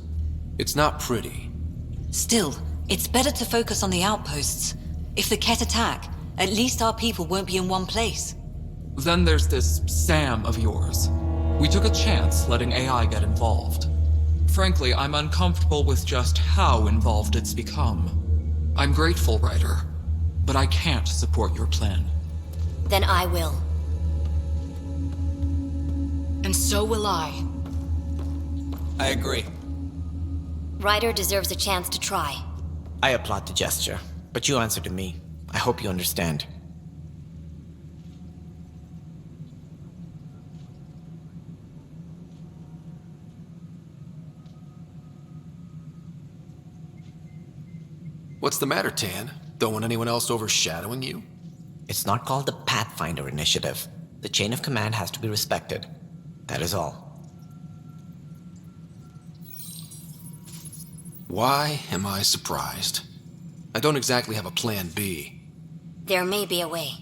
It's not pretty. Still, it's better to focus on the outposts. If the Ket attack, at least our people won't be in one place. Then there's this Sam of yours. We took a chance letting AI get involved. Frankly, I'm uncomfortable with just how involved it's become. I'm grateful, Ryder, but I can't support your plan. Then I will. And so will I. I agree. Ryder deserves a chance to try. I applaud the gesture, but you answer to me. I hope you understand. What's the matter, Tan? Don't want anyone else overshadowing you? It's not called the Pathfinder Initiative. The chain of command has to be respected. That is all. Why am I surprised? I don't exactly have a plan B. There may be a way.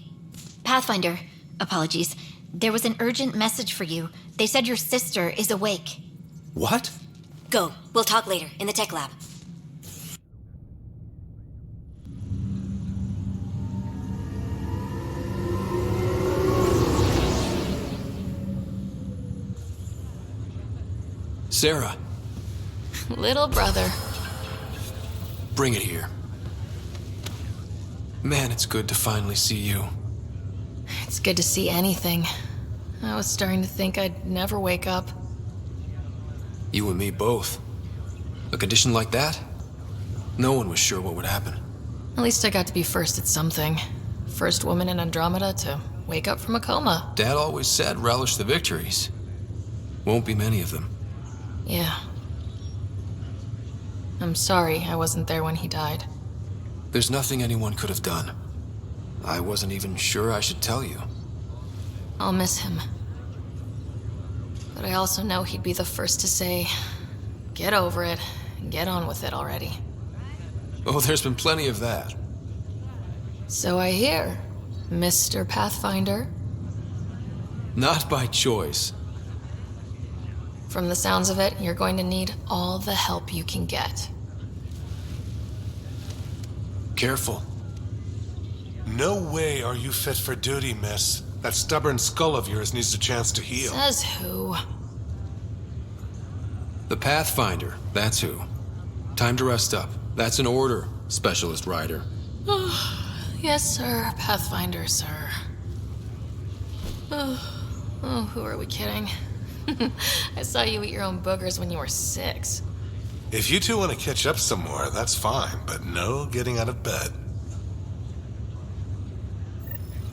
Pathfinder, apologies. There was an urgent message for you. They said your sister is awake. What? Go. We'll talk later, in the tech lab. Sarah. Little brother. Bring it here. Man, it's good to finally see you. It's good to see anything. I was starting to think I'd never wake up. You and me both. A condition like that? No one was sure what would happen. At least I got to be first at something. First woman in Andromeda to wake up from a coma. Dad always said relish the victories. Won't be many of them. Yeah. I'm sorry I wasn't there when he died. There's nothing anyone could have done. I wasn't even sure I should tell you. I'll miss him. But I also know he'd be the first to say, get over it and get on with it already. Oh, there's been plenty of that. So I hear, Mr. Pathfinder. Not by choice. From the sounds of it, you're going to need all the help you can get. Careful. No way are you fit for duty, miss. That stubborn skull of yours needs a chance to heal. Says who? The Pathfinder, that's who. Time to rest up. That's an order, Specialist Ryder. Yes, sir, Pathfinder, sir. Oh, who are we kidding? I saw you eat your own boogers when you were 6. If you two want to catch up some more, that's fine, but no getting out of bed.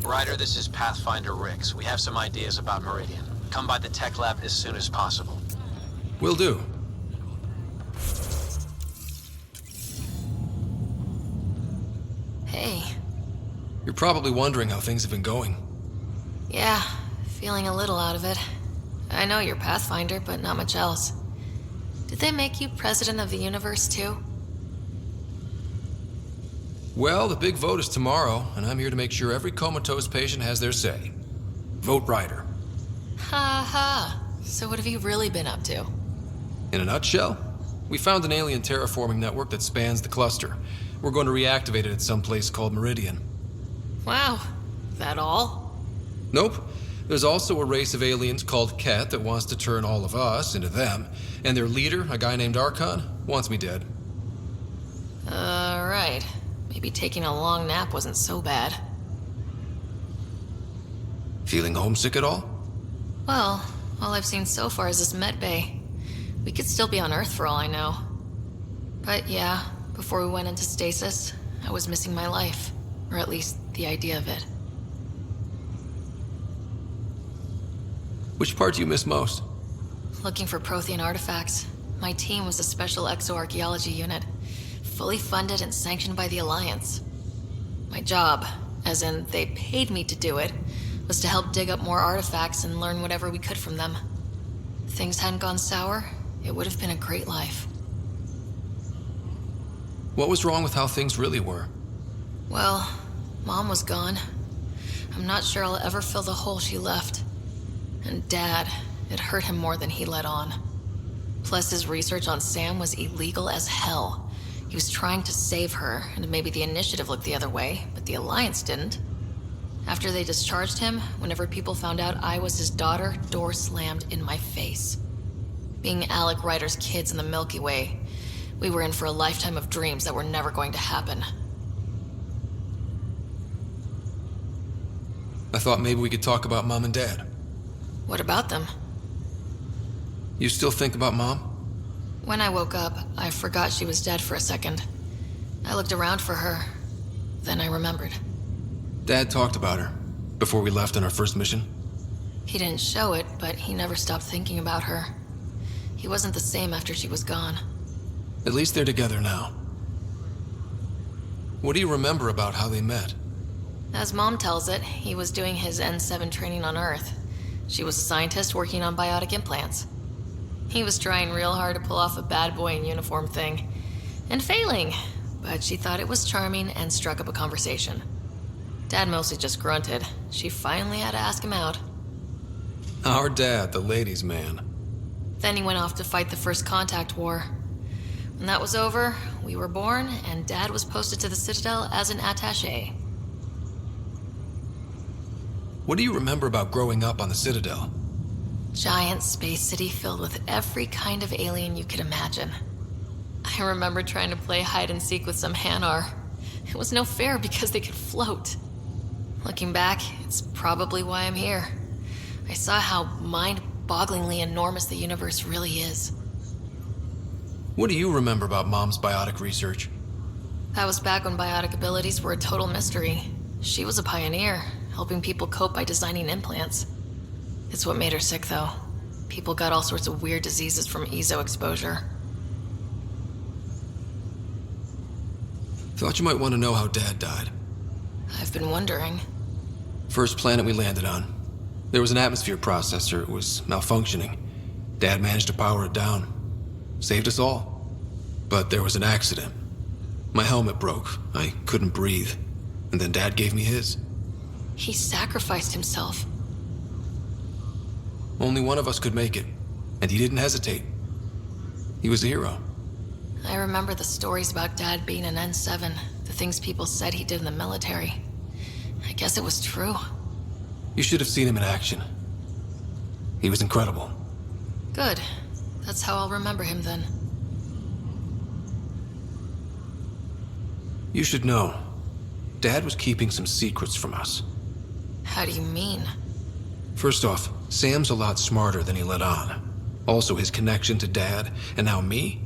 Ryder, this is Pathfinder Rix. We have some ideas about Meridian. Come by the tech lab as soon as possible. Will do. Hey. You're probably wondering how things have been going. Yeah, feeling a little out of it. I know you're Pathfinder, but not much else. Did they make you president of the universe, too? Well, the big vote is tomorrow, and I'm here to make sure every comatose patient has their say. Vote Ryder. Ha ha. So what have you really been up to? In a nutshell, we found an alien terraforming network that spans the cluster. We're going to reactivate it at some place called Meridian. Wow. That all? Nope. There's also a race of aliens called Ket that wants to turn all of us into them, and their leader, a guy named Archon, wants me dead. Right. Maybe taking a long nap wasn't so bad. Feeling homesick at all? Well, all I've seen so far is this med bay. We could still be on Earth for all I know. But yeah, before we went into stasis, I was missing my life. Or at least the idea of it. Which part do you miss most? Looking for Prothean artifacts. My team was a special exoarchaeology unit, fully funded and sanctioned by the Alliance. My job, as in they paid me to do it, was to help dig up more artifacts and learn whatever we could from them. If things hadn't gone sour, it would have been a great life. What was wrong with how things really were? Well, Mom was gone. I'm not sure I'll ever fill the hole she left. And Dad, it hurt him more than he let on. Plus, his research on Sam was illegal as hell. He was trying to save her, and maybe the Initiative looked the other way, but the Alliance didn't. After they discharged him, whenever people found out I was his daughter, door slammed in my face. Being Alec Ryder's kids in the Milky Way, we were in for a lifetime of dreams that were never going to happen. I thought maybe we could talk about Mom and Dad. What about them? You still think about Mom? When I woke up, I forgot she was dead for a second. I looked around for her. Then I remembered. Dad talked about her before we left on our first mission. He didn't show it, but he never stopped thinking about her. He wasn't the same after she was gone. At least they're together now. What do you remember about how they met? As Mom tells it, he was doing his N7 training on Earth. She was a scientist working on biotic implants. He was trying real hard to pull off a bad boy in uniform thing. And failing, but she thought it was charming and struck up a conversation. Dad mostly just grunted. She finally had to ask him out. Our dad, the ladies' man. Then he went off to fight the First Contact War. When that was over, we were born, and Dad was posted to the Citadel as an attaché. What do you remember about growing up on the Citadel? Giant space city filled with every kind of alien you could imagine. I remember trying to play hide and seek with some Hanar. It was no fair because they could float. Looking back, it's probably why I'm here. I saw how mind-bogglingly enormous the universe really is. What do you remember about Mom's biotic research? That was back when biotic abilities were a total mystery. She was a pioneer, helping people cope by designing implants. It's what made her sick, though. People got all sorts of weird diseases from EZO exposure. Thought you might want to know how Dad died. I've been wondering. First planet we landed on. There was an atmosphere processor. It was malfunctioning. Dad managed to power it down. Saved us all. But there was an accident. My helmet broke. I couldn't breathe. And then Dad gave me his. He sacrificed himself. Only one of us could make it. And he didn't hesitate. He was a hero. I remember the stories about Dad being an N7, the things people said he did in the military. I guess it was true. You should have seen him in action. He was incredible. Good. That's how I'll remember him then. You should know. Dad was keeping some secrets from us. How do you mean? First off, Sam's a lot smarter than he let on. Also, his connection to Dad, and now me,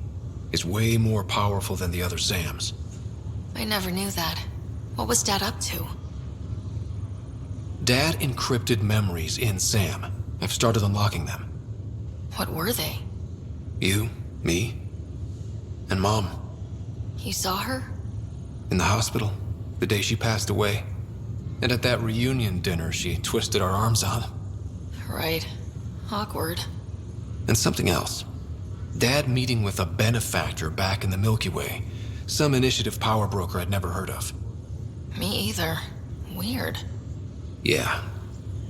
is way more powerful than the other Sams. I never knew that. What was Dad up to? Dad encrypted memories in Sam. I've started unlocking them. What were they? You, me, and Mom. You saw her? In the hospital, the day she passed away. And at that reunion dinner she twisted our arms on. Right. Awkward. And something else. Dad meeting with a benefactor back in the Milky Way. Some initiative power broker I'd never heard of. Me either. Weird. Yeah.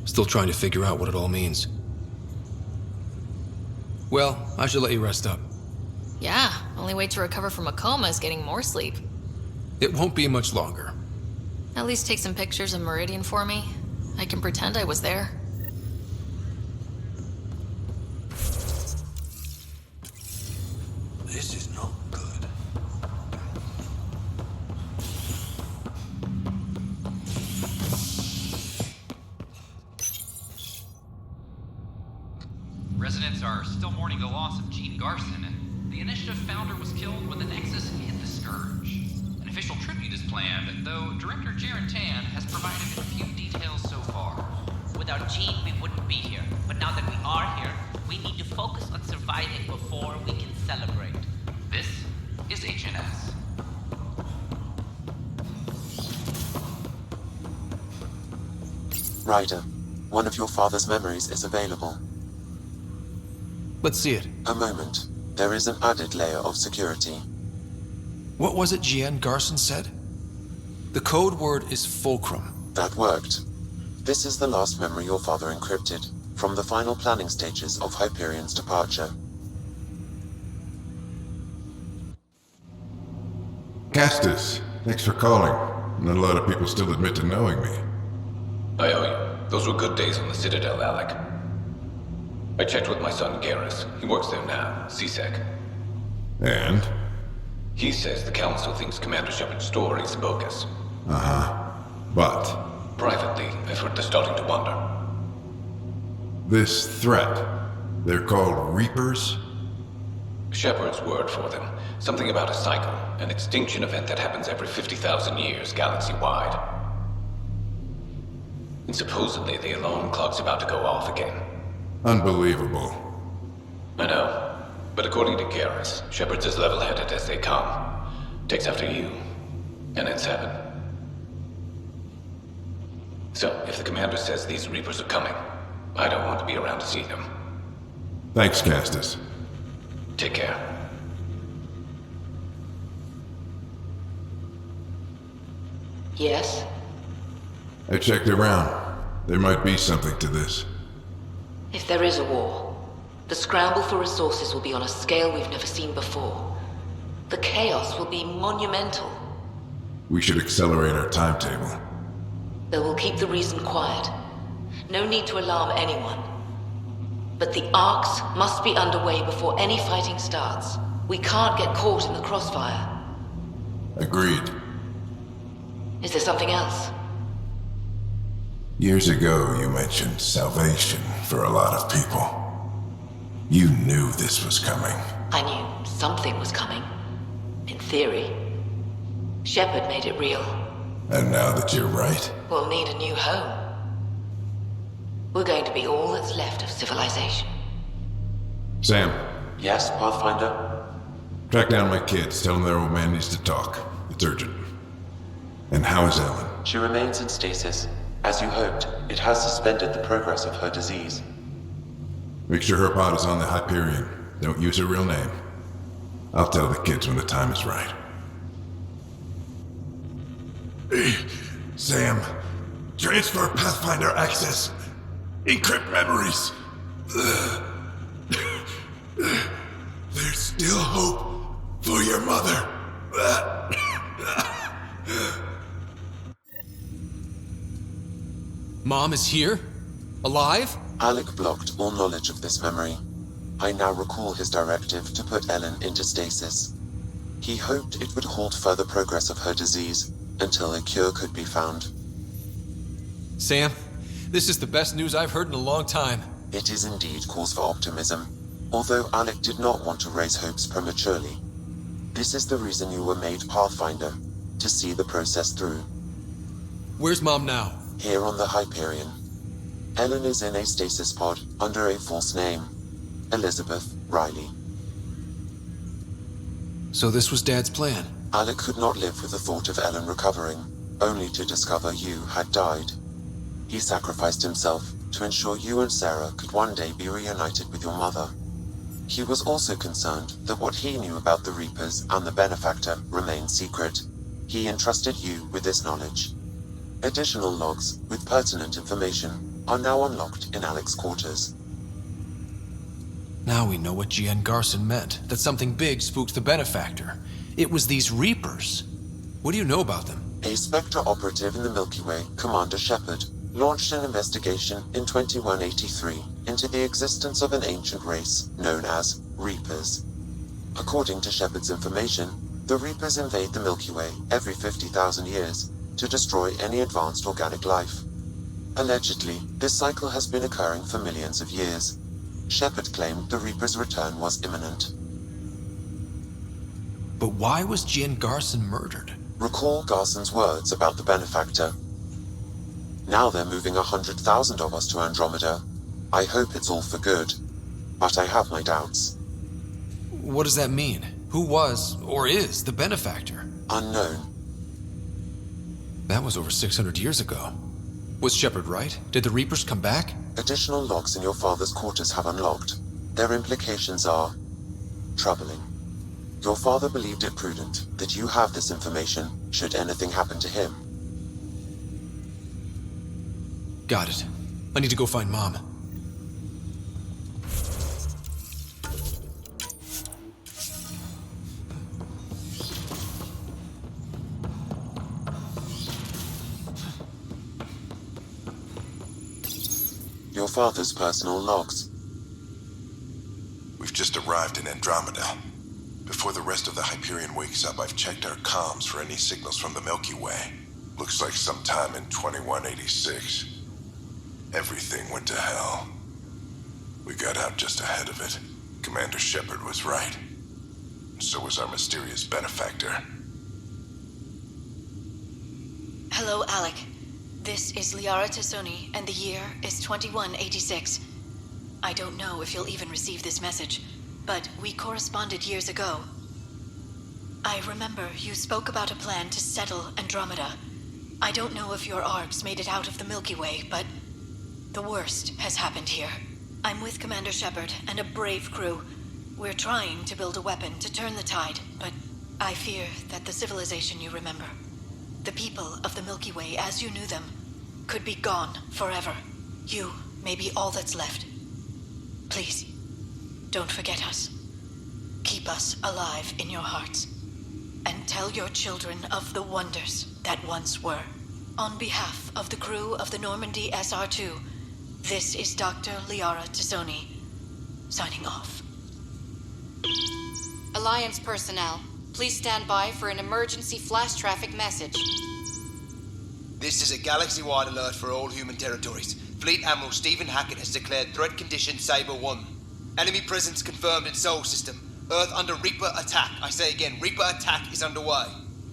Still trying to figure out what it all means. Well, I should let you rest up. Yeah, only way to recover from a coma is getting more sleep. It won't be much longer. At least take some pictures of Meridian for me. I can pretend I was there. This is not good. Residents are still mourning the loss of Gene Garson, and the Initiative founder was killed when the Nexus hit the Scourge. An official tribute is planned, though Director Jaren Tan has provided a few details so far. Without Gene, we wouldn't be here. But now that we are here, we need to focus on surviving before we can celebrate. This is HNS. Ryder, one of your father's memories is available. Let's see it. A moment. There is an added layer of security. What was it Jian Garson said? The code word is Fulcrum. That worked. This is the last memory your father encrypted, from the final planning stages of Hyperion's departure. Castus, thanks for calling. Not a lot of people still admit to knowing me. I owe you. Those were good days on the Citadel, Alec. I checked with my son Garrus. He works there now, CSEC. And? He says the Council thinks Commander Shepard's story is bogus. Uh-huh. But? Privately, I've heard they're starting to wonder. This threat, they're called Reapers? Shepard's word for them. Something about a cycle, an extinction event that happens every 50,000 years, galaxy-wide. And supposedly the alarm clock's about to go off again. Unbelievable. I know. But according to Garrus, Shepard's as level-headed as they come. Takes after you. And then 7. So, if the commander says these Reapers are coming, I don't want to be around to see them. Thanks, Castus. Take care. Yes? I checked around. There might be something to this. If there is a war, the scramble for resources will be on a scale we've never seen before. The chaos will be monumental. We should accelerate our timetable. They will keep the reason quiet. No need to alarm anyone. But the arcs must be underway before any fighting starts. We can't get caught in the crossfire. Agreed. Is there something else? Years ago, you mentioned salvation for a lot of people. You knew this was coming. I knew something was coming. In theory. Shepard made it real. And now that you're right, We'll need a new home. We're going to be all that's left of civilization. Sam, Yes, Pathfinder? track down my kids. Tell them their old man needs to talk. It's urgent. And how is Ellen? She remains in stasis. As you hoped, it has suspended the progress of her disease. Make sure her pod is on the Hyperion. Don't use her real name. I'll tell the kids when the time is right. Sam, transfer Pathfinder access. Encrypt memories. There's still hope for your mother. Mom is here? Alive? Alec blocked all knowledge of this memory. I now recall his directive to put Ellen into stasis. He hoped it would halt further progress of her disease until a cure could be found. Sam, this is the best news I've heard in a long time. It is indeed cause for optimism, although Alec did not want to raise hopes prematurely. This is the reason you were made Pathfinder, to see the process through. Where's Mom now? Here on the Hyperion. Ellen is in a stasis pod under a false name. Elizabeth Riley. So this was Dad's plan? Alec could not live with the thought of Ellen recovering, only to discover you had died. He sacrificed himself to ensure you and Sarah could one day be reunited with your mother. He was also concerned that what he knew about the Reapers and the Benefactor remained secret. He entrusted you with this knowledge. Additional logs with pertinent information are now unlocked in Alec's quarters. Now we know what Jian Garson meant, that something big spooked the Benefactor. It was these Reapers. What do you know about them? A Spectre operative in the Milky Way, Commander Shepard, launched an investigation in 2183 into the existence of an ancient race known as Reapers. According to Shepard's information, the Reapers invade the Milky Way every 50,000 years to destroy any advanced organic life. Allegedly, this cycle has been occurring for millions of years. Shepard claimed the Reapers' return was imminent. But why was Jian Garson murdered? Recall Garson's words about the benefactor. Now they're moving 100,000 of us to Andromeda. I hope it's all for good, but I have my doubts. What does that mean? Who was, or is, the benefactor? Unknown. That was over 600 years ago. Was Shepard right? Did the Reapers come back? Additional logs in your father's quarters have unlocked. Their implications are troubling. Your father believed it prudent that you have this information should anything happen to him. Got it. I need to go find Mom. Your father's personal logs. We've just arrived in Andromeda. Before the rest of the Hyperion wakes up, I've checked our comms for any signals from the Milky Way. Looks like sometime in 2186. Everything went to hell. We got out just ahead of it. Commander Shepard was right. So was our mysterious benefactor. Hello, Alec. This is Liara Tassoni, and the year is 2186. I don't know if you'll even receive this message, but we corresponded years ago. I remember you spoke about a plan to settle Andromeda. I don't know if your ARGs made it out of the Milky Way, but the worst has happened here. I'm with Commander Shepard and a brave crew. We're trying to build a weapon to turn the tide, but I fear that the civilization you remember, the people of the Milky Way as you knew them, could be gone forever. You may be all that's left. Please, don't forget us. Keep us alive in your hearts. And tell your children of the wonders that once were. On behalf of the crew of the Normandy SR2, this is Dr. Liara Tassoni, signing off. Alliance personnel, please stand by for an emergency flash traffic message. This is a galaxy-wide alert for all human territories. Fleet Admiral Stephen Hackett has declared threat condition Saber 1. Enemy presence confirmed in Sol System. Earth under Reaper attack. I say again, Reaper attack is underway.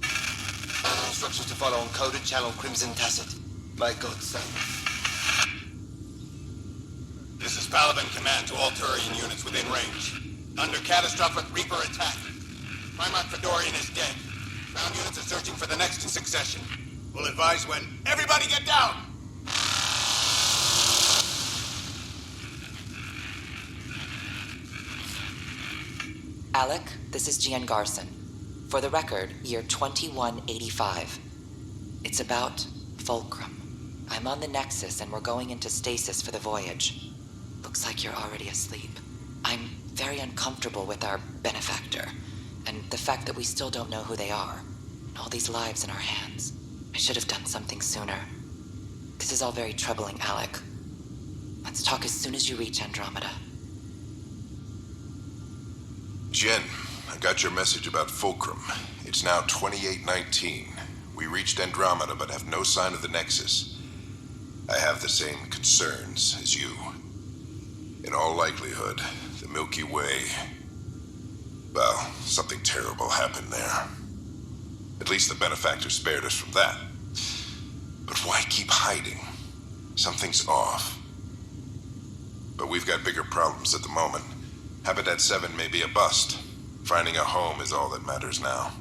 Instructions to follow on coded channel Crimson Tacit. May God save. This is Paladin Command to all Turian units within range. Under catastrophic Reaper attack. Primarch Fedorian is dead. Ground units are searching for the next in succession. We'll advise when. Everybody get down! Alec, this is Jian Garson. For the record, year 2185. It's about Fulcrum. I'm on the Nexus and we're going into stasis for the voyage. Looks like you're already asleep. I'm very uncomfortable with our benefactor, and the fact that we still don't know who they are. All these lives in our hands. I should have done something sooner. This is all very troubling, Alec. Let's talk as soon as you reach Andromeda. Jen, I got your message about Fulcrum. It's now 2819. We reached Andromeda but have no sign of the Nexus. I have the same concerns as you. In all likelihood, the Milky Way... Well, something terrible happened there. At least the benefactor spared us from that. But why keep hiding? Something's off. But we've got bigger problems at the moment. Habitat 7 may be a bust. Finding a home is all that matters now.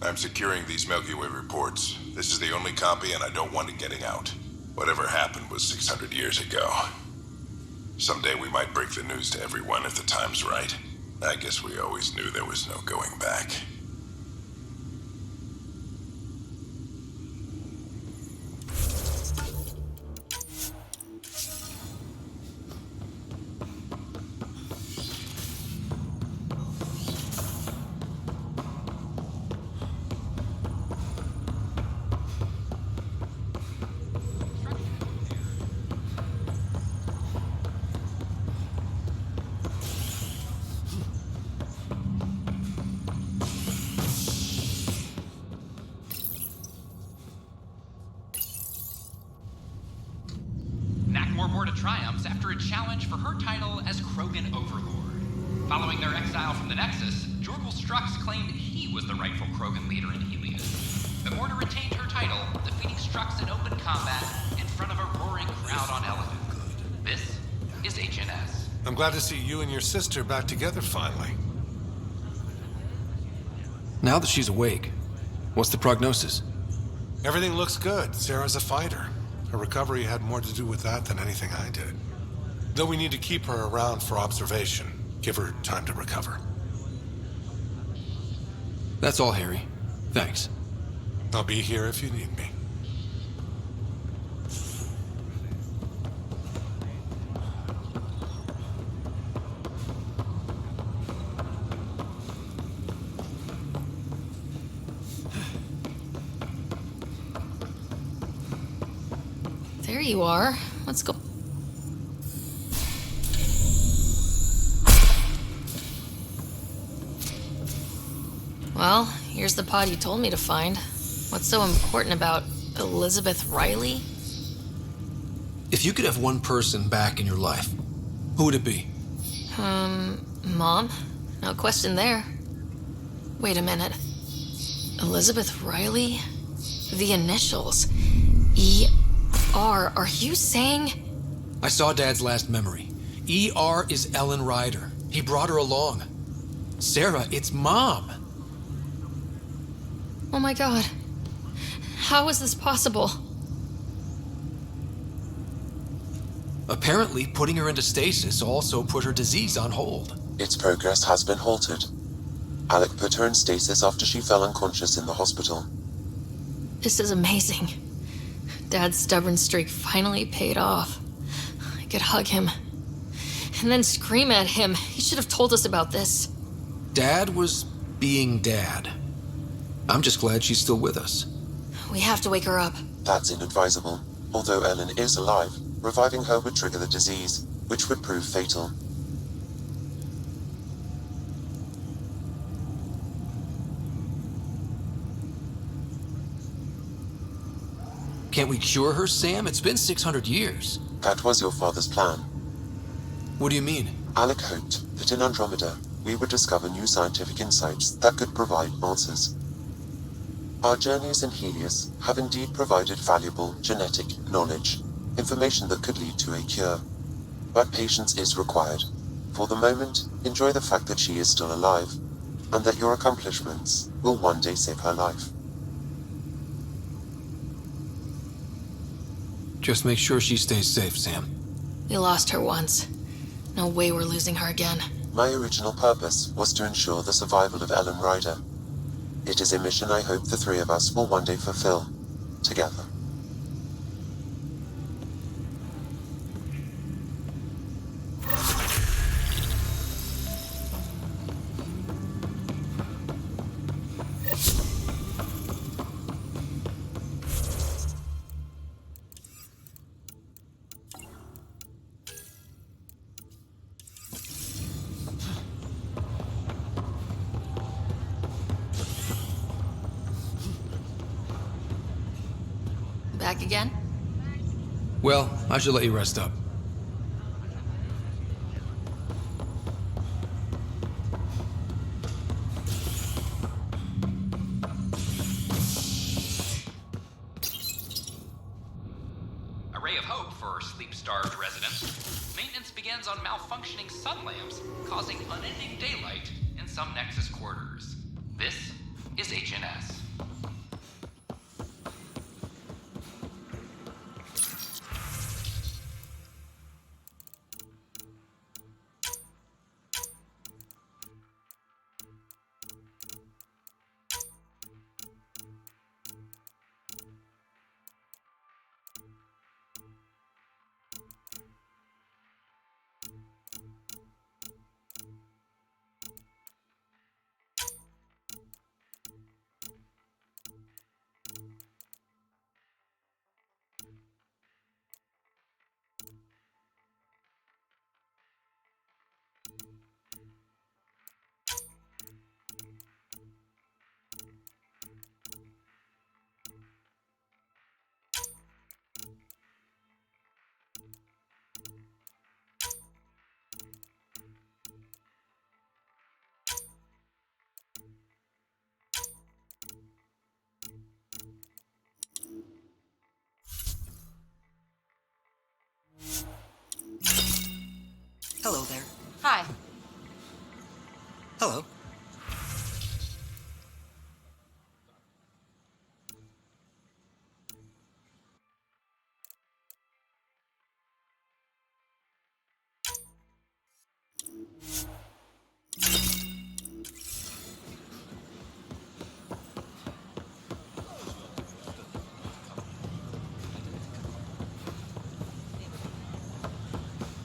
I'm securing these Milky Way reports. This is the only copy and I don't want it getting out. Whatever happened was 600 years ago. Someday we might break the news to everyone if the time's right. I guess we always knew there was no going back. as Krogan Overlord. Following their exile from the Nexus, Jorgul Strux claimed he was the rightful Krogan leader in Helios. But Morta retained her title, defeating Strux in open combat in front of a roaring crowd on Elegant. This is HNS. I'm glad to see you and your sister back together finally. Now that she's awake, what's the prognosis? Everything looks good. Sarah's a fighter. Her recovery had more to do with that than anything I did. Though we need to keep her around for observation. Give her time to recover. That's all, Harry. Thanks. I'll be here if you need me. There you are. Let's go. Well, here's the pod you told me to find. What's so important about Elizabeth Riley? If you could have one person back in your life, who would it be? Mom? No question there. Wait a minute. Elizabeth Riley? The initials. E.R. Are you saying? I saw Dad's last memory. E.R. is Ellen Ryder. He brought her along. Sarah, it's Mom. Oh my god. How is this possible? Apparently, putting her into stasis also put her disease on hold. Its progress has been halted. Alec put her in stasis after she fell unconscious in the hospital. This is amazing. Dad's stubborn streak finally paid off. I could hug him. And then scream at him. He should have told us about this. Dad was being Dad. I'm just glad she's still with us. We have to wake her up. That's inadvisable. Although Ellen is alive, reviving her would trigger the disease, which would prove fatal. Can't we cure her, Sam? It's been 600 years. That was your father's plan. What do you mean? Alec hoped that in Andromeda, we would discover new scientific insights that could provide answers. Our journeys in Helios have indeed provided valuable genetic knowledge, information that could lead to a cure. But patience is required. For the moment, enjoy the fact that she is still alive, and that your accomplishments will one day save her life. Just make sure she stays safe, Sam. We lost her once. No way we're losing her again. My original purpose was to ensure the survival of Ellen Ryder. It is a mission I hope the three of us will one day fulfill, together. Back again? Well, I should let you rest up. A ray of hope for sleep-starved residents. Maintenance begins on malfunctioning sun lamps, causing unending daylight in some Nexus quarters. This is HNS. Hello there. Hi. Hello.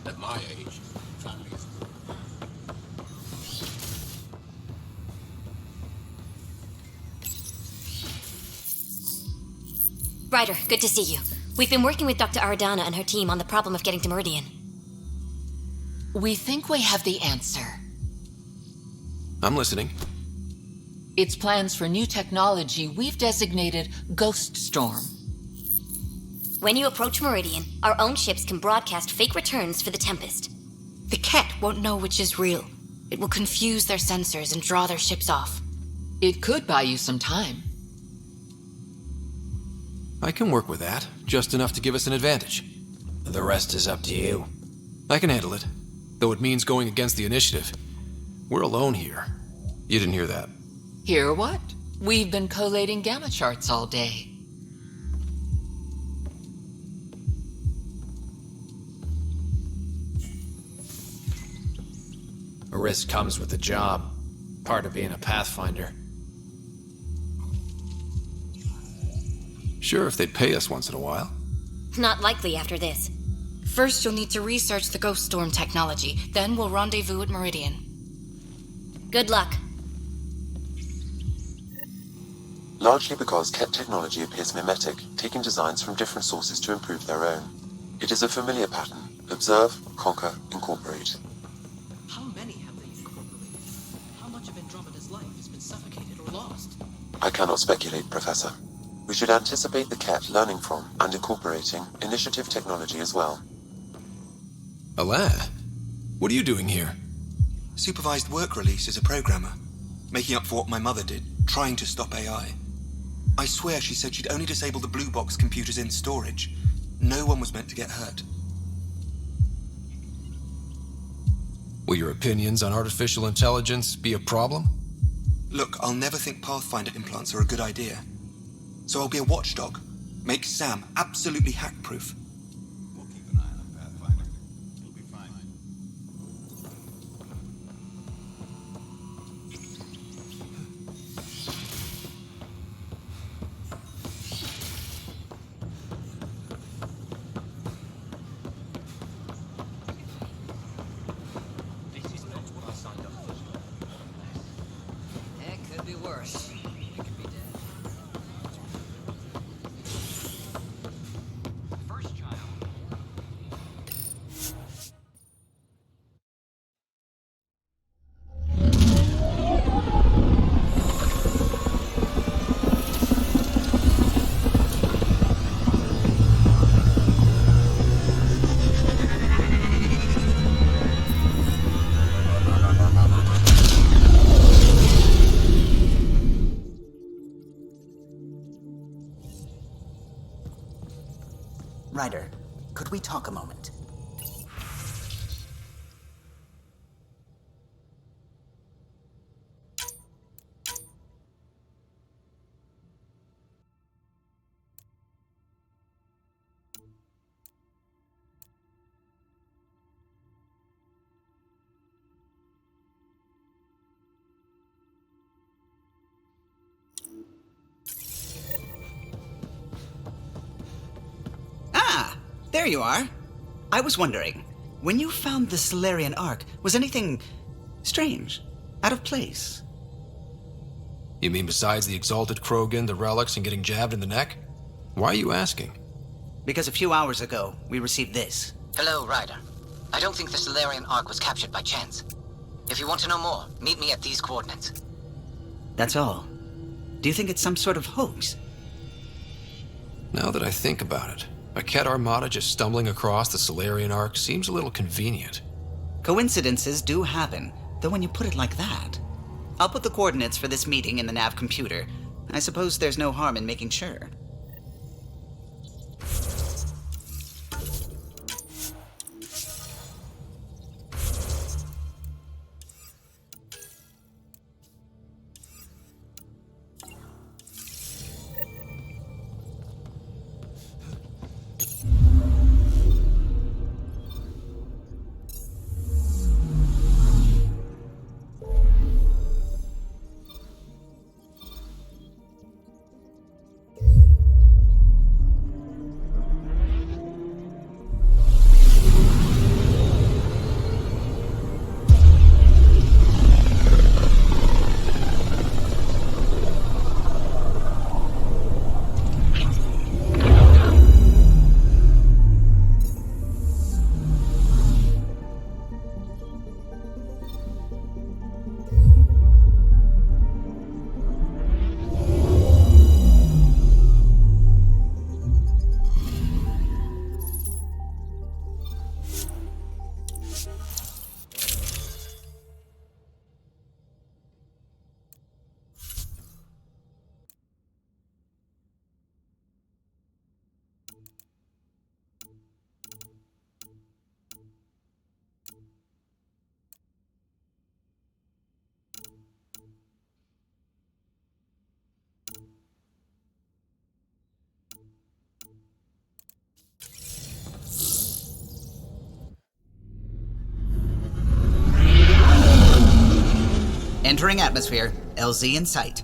At my age, family is... Ryder, good to see you. We've been working with Dr. Aradana and her team on the problem of getting to Meridian. We think we have the answer. I'm listening. It's plans for new technology we've designated Ghost Storm. When you approach Meridian, our own ships can broadcast fake returns for the Tempest. The Ket won't know which is real. It will confuse their sensors and draw their ships off. It could buy you some time. I can work with that, just enough to give us an advantage. The rest is up to you. I can handle it, though it means going against the initiative. We're alone here. You didn't hear that. Hear what? We've been collating gamma charts all day. A risk comes with the job. Part of being a Pathfinder. Sure, if they'd pay us once in a while. Not likely after this. First, you'll need to research the Ghost Storm technology. Then we'll rendezvous at Meridian. Good luck. Largely because Ket technology appears mimetic, taking designs from different sources to improve their own. It is a familiar pattern. Observe, conquer, incorporate. How many have they incorporated? How much of Andromeda's life has been suffocated or lost? I cannot speculate, Professor. We should anticipate the Ket learning from and incorporating initiative technology as well. Alain, what are you doing here? Supervised work release as a programmer. Making up for what my mother did, trying to stop AI. I swear she said she'd only disable the blue box computers in storage. No one was meant to get hurt. Will your opinions on artificial intelligence be a problem? Look, I'll never think Pathfinder implants are a good idea. So I'll be a watchdog. Make Sam absolutely hack-proof. We'll keep an eye on the Pathfinder. He'll be fine. This is not what I signed up for. It could be worse. It could be dead. First child. Ryder, could we talk a moment? There you are. I was wondering, when you found the Solarian Ark, was anything strange? Out of place? You mean besides the Exalted Krogan, the relics, and getting jabbed in the neck? Why are you asking? Because a few hours ago, we received this. Hello, Ryder. I don't think the Solarian Ark was captured by chance. If you want to know more, meet me at these coordinates. That's all. Do you think it's some sort of hoax? Now that I think about it, a Ket armada just stumbling across the Solarian Ark seems a little convenient. Coincidences do happen, though when you put it like that. I'll put the coordinates for this meeting in the nav computer. I suppose there's no harm in making sure. Entering atmosphere. LZ in sight.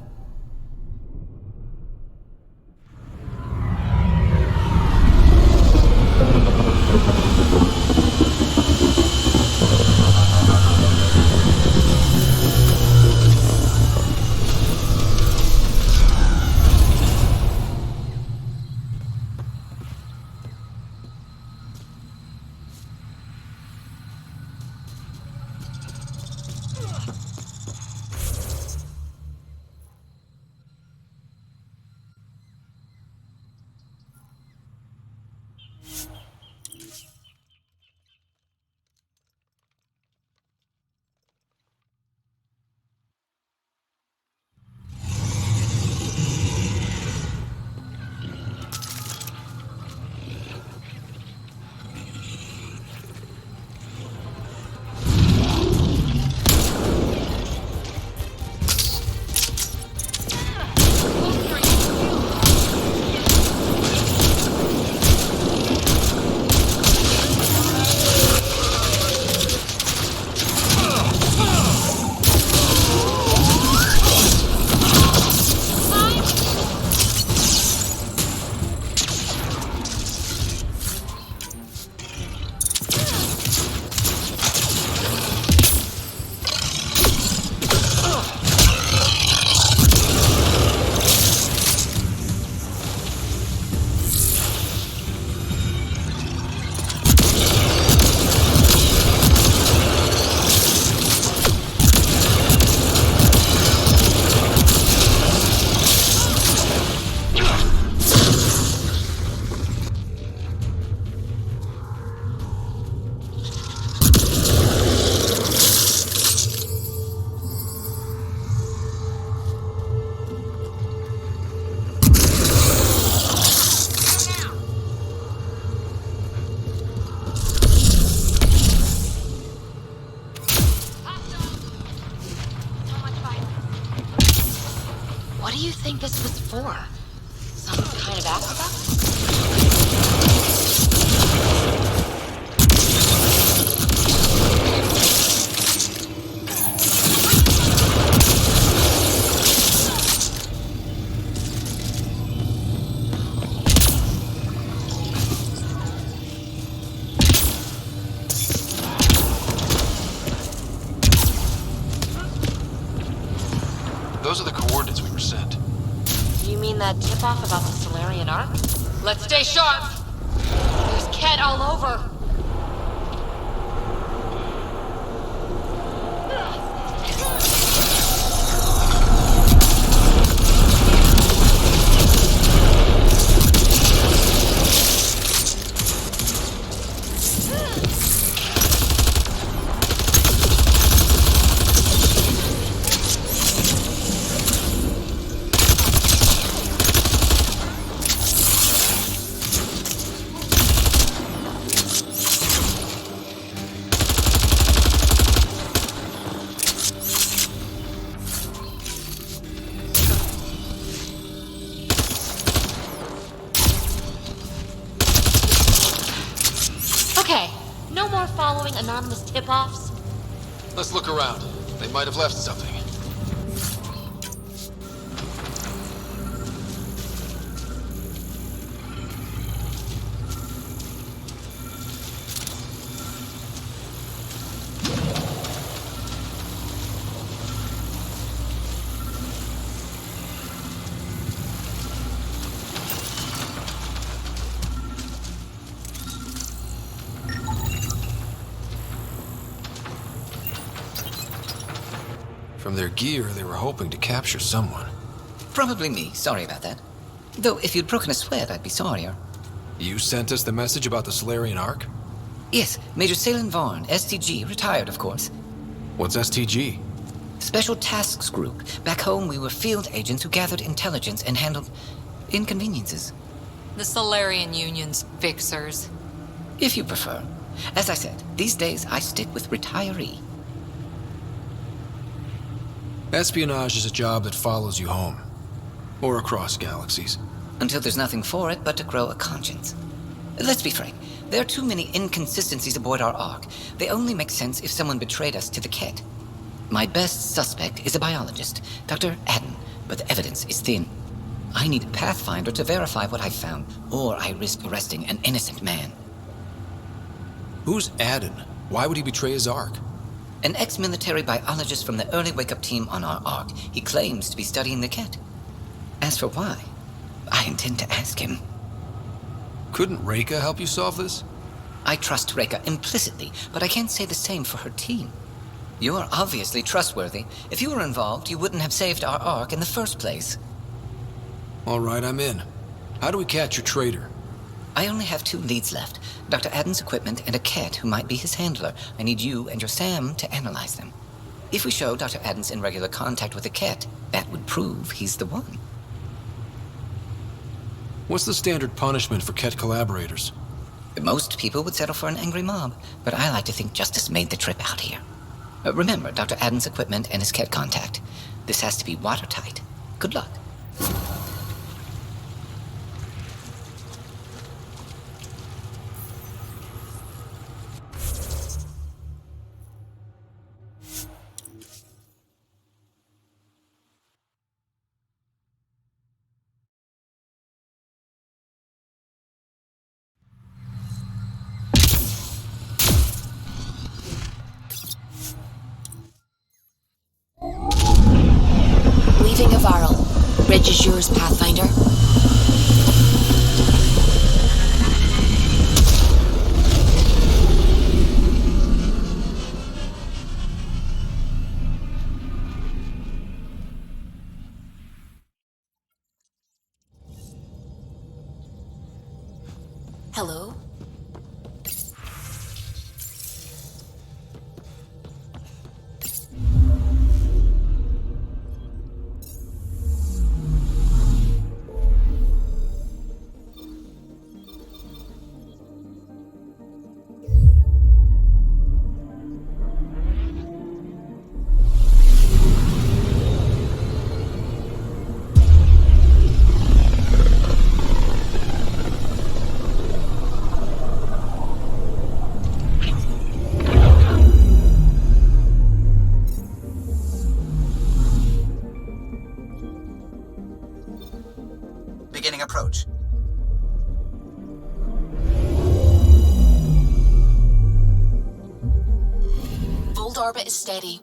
What do you think this was for? Some kind of accident? Those are the coordinates we were sent. You mean that tip-off about the Solarian Ark? Let's stay sharp! There's Ket all over! Okay, no more following anonymous tip-offs. Let's look around. They might have left something. From their gear, they were hoping to capture someone. Probably me. Sorry about that. Though, if you'd broken a sweat, I'd be sorrier. You sent us the message about the Solarian Ark? Yes, Major Salin Vaughn, STG, retired, of course. What's STG? Special Tasks Group. Back home, we were field agents who gathered intelligence and handled inconveniences. The Solarian Union's fixers. If you prefer. As I said, these days I stick with retiree. Espionage is a job that follows you home. Or across galaxies. Until there's nothing for it but to grow a conscience. Let's be frank. There are too many inconsistencies aboard our Ark. They only make sense if someone betrayed us to the Ket. My best suspect is a biologist, Dr. Adden, but the evidence is thin. I need a Pathfinder to verify what I found, or I risk arresting an innocent man. Who's Adden? Why would he betray his Ark? An ex-military biologist from the early wake-up team on our Ark. He claims to be studying the Ket. As for why, I intend to ask him. Couldn't Reika help you solve this? I trust Reika implicitly, but I can't say the same for her team. You're obviously trustworthy. If you were involved, you wouldn't have saved our Ark in the first place. All right, I'm in. How do we catch your traitor? I only have 2 leads left. Dr. Adden's equipment and a Ket who might be his handler. I need you and your Sam to analyze them. If we show Dr. Adden's in regular contact with the Ket, that would prove he's the one. What's the standard punishment for Ket collaborators? Most people would settle for an angry mob, but I like to think justice made the trip out here. Remember Dr. Adden's equipment and his Ket contact. This has to be watertight. Good luck. Leaving a Varl. Reg is yours, Pathfinder. Hello? Beginning approach. Volt orbit is steady.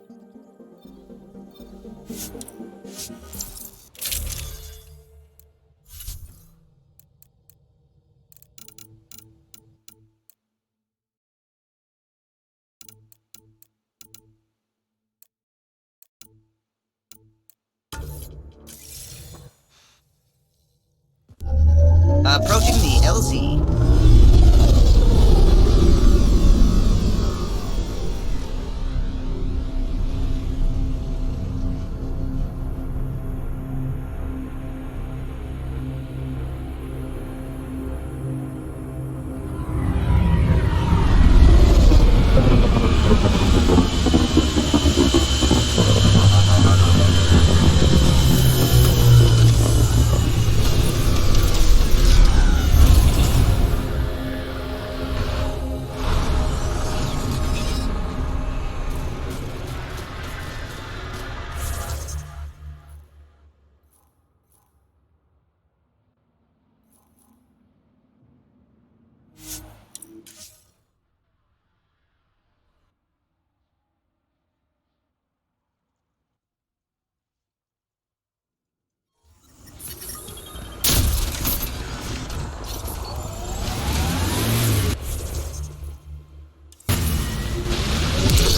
Approaching the LZ.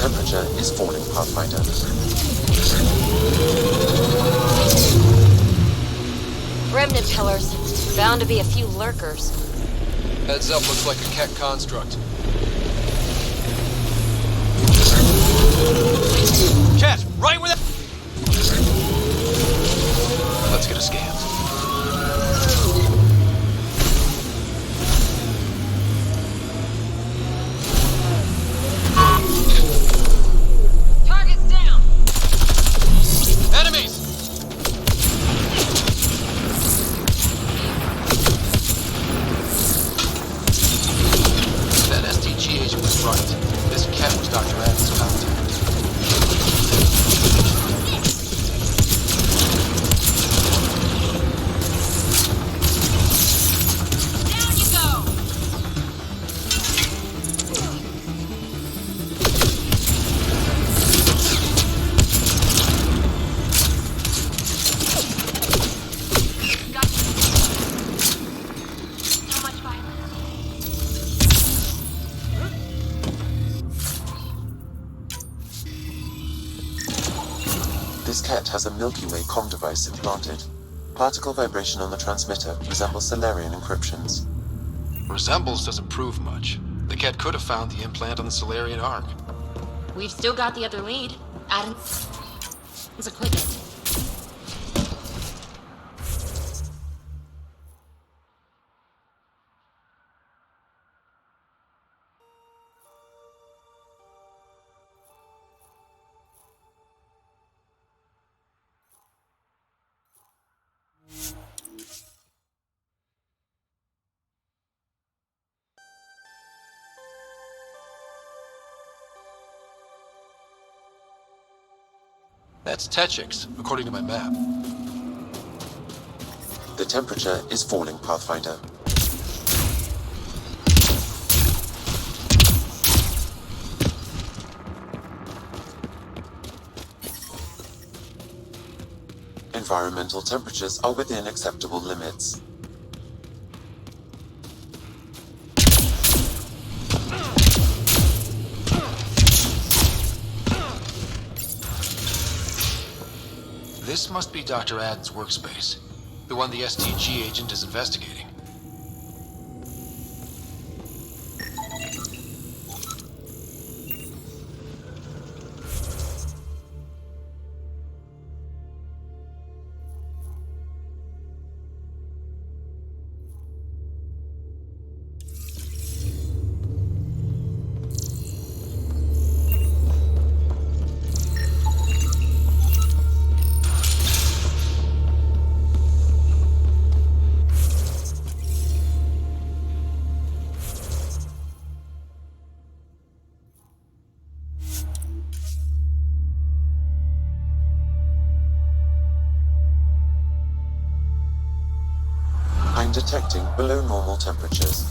Temperature is falling, Pathfinder. Remnant pillars. Bound to be a few lurkers. Heads up, looks like a Ket construct. Ket, right where that... Let's get a scan. Target's down! Enemies! That STG agent was right. This Ket was Dr. Adams' contact. This cat has a Milky Way comm device implanted. Particle vibration on the transmitter resembles Solarian encryptions. Resembles doesn't prove much. The cat could have found the implant on the Solarian Ark. We've still got the other lead. Adam's equipment. That's Techix, according to my map. The temperature is falling, Pathfinder. Environmental temperatures are within acceptable limits. This must be Dr. Aden's workspace, the one the STG agent is investigating. I'm detecting below normal temperatures.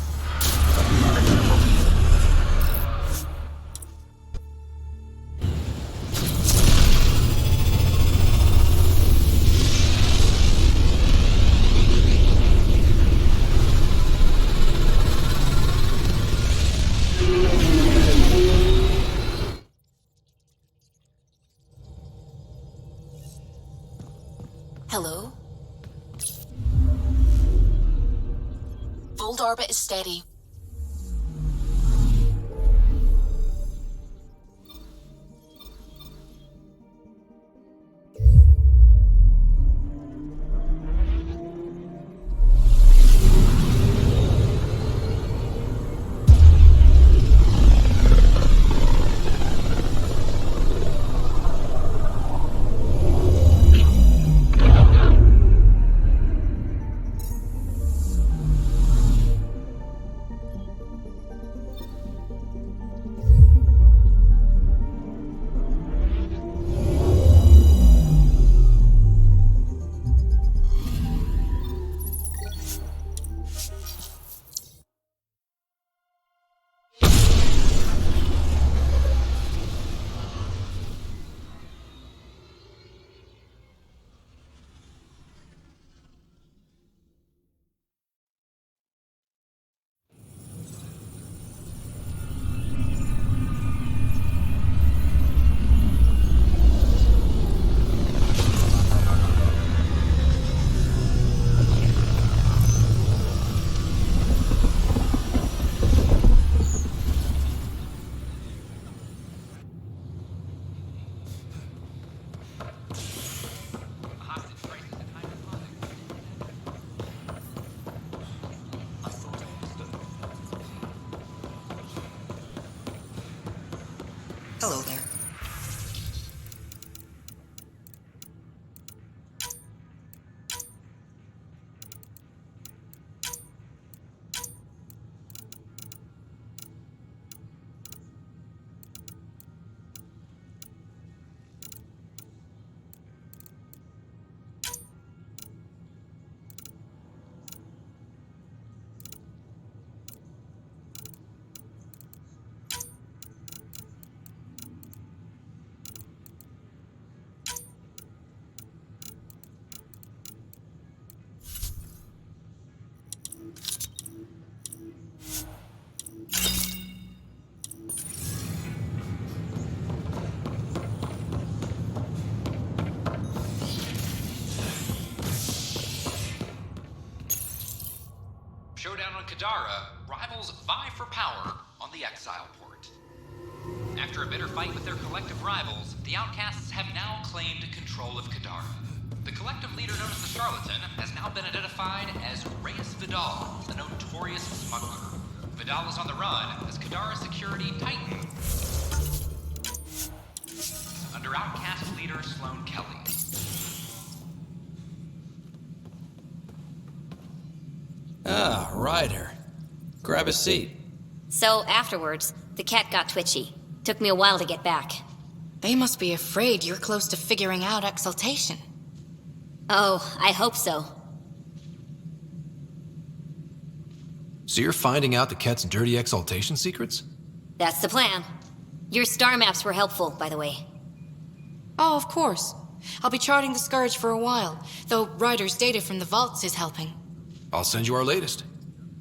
Hello? Fold orbit is steady. Hello there. Kadara, rivals vie for power on the Exile port. After a bitter fight with their collective rivals, the Outcasts have now claimed control of Kadara. The collective leader known as the Charlatan has now been identified as Reyes Vidal, the notorious smuggler. Vidal is on the run as Kadara security tightens under Outcast leader Sloane Kelly. Ah, Ryder. Grab a seat. So afterwards, the cat got twitchy. Took me a while to get back. They must be afraid you're close to figuring out exaltation. Oh, I hope so. So you're finding out the cat's dirty exaltation secrets? That's the plan. Your star maps were helpful, by the way. Oh, of course. I'll be charting the Scourge for a while, though Ryder's data from the vaults is helping. I'll send you our latest.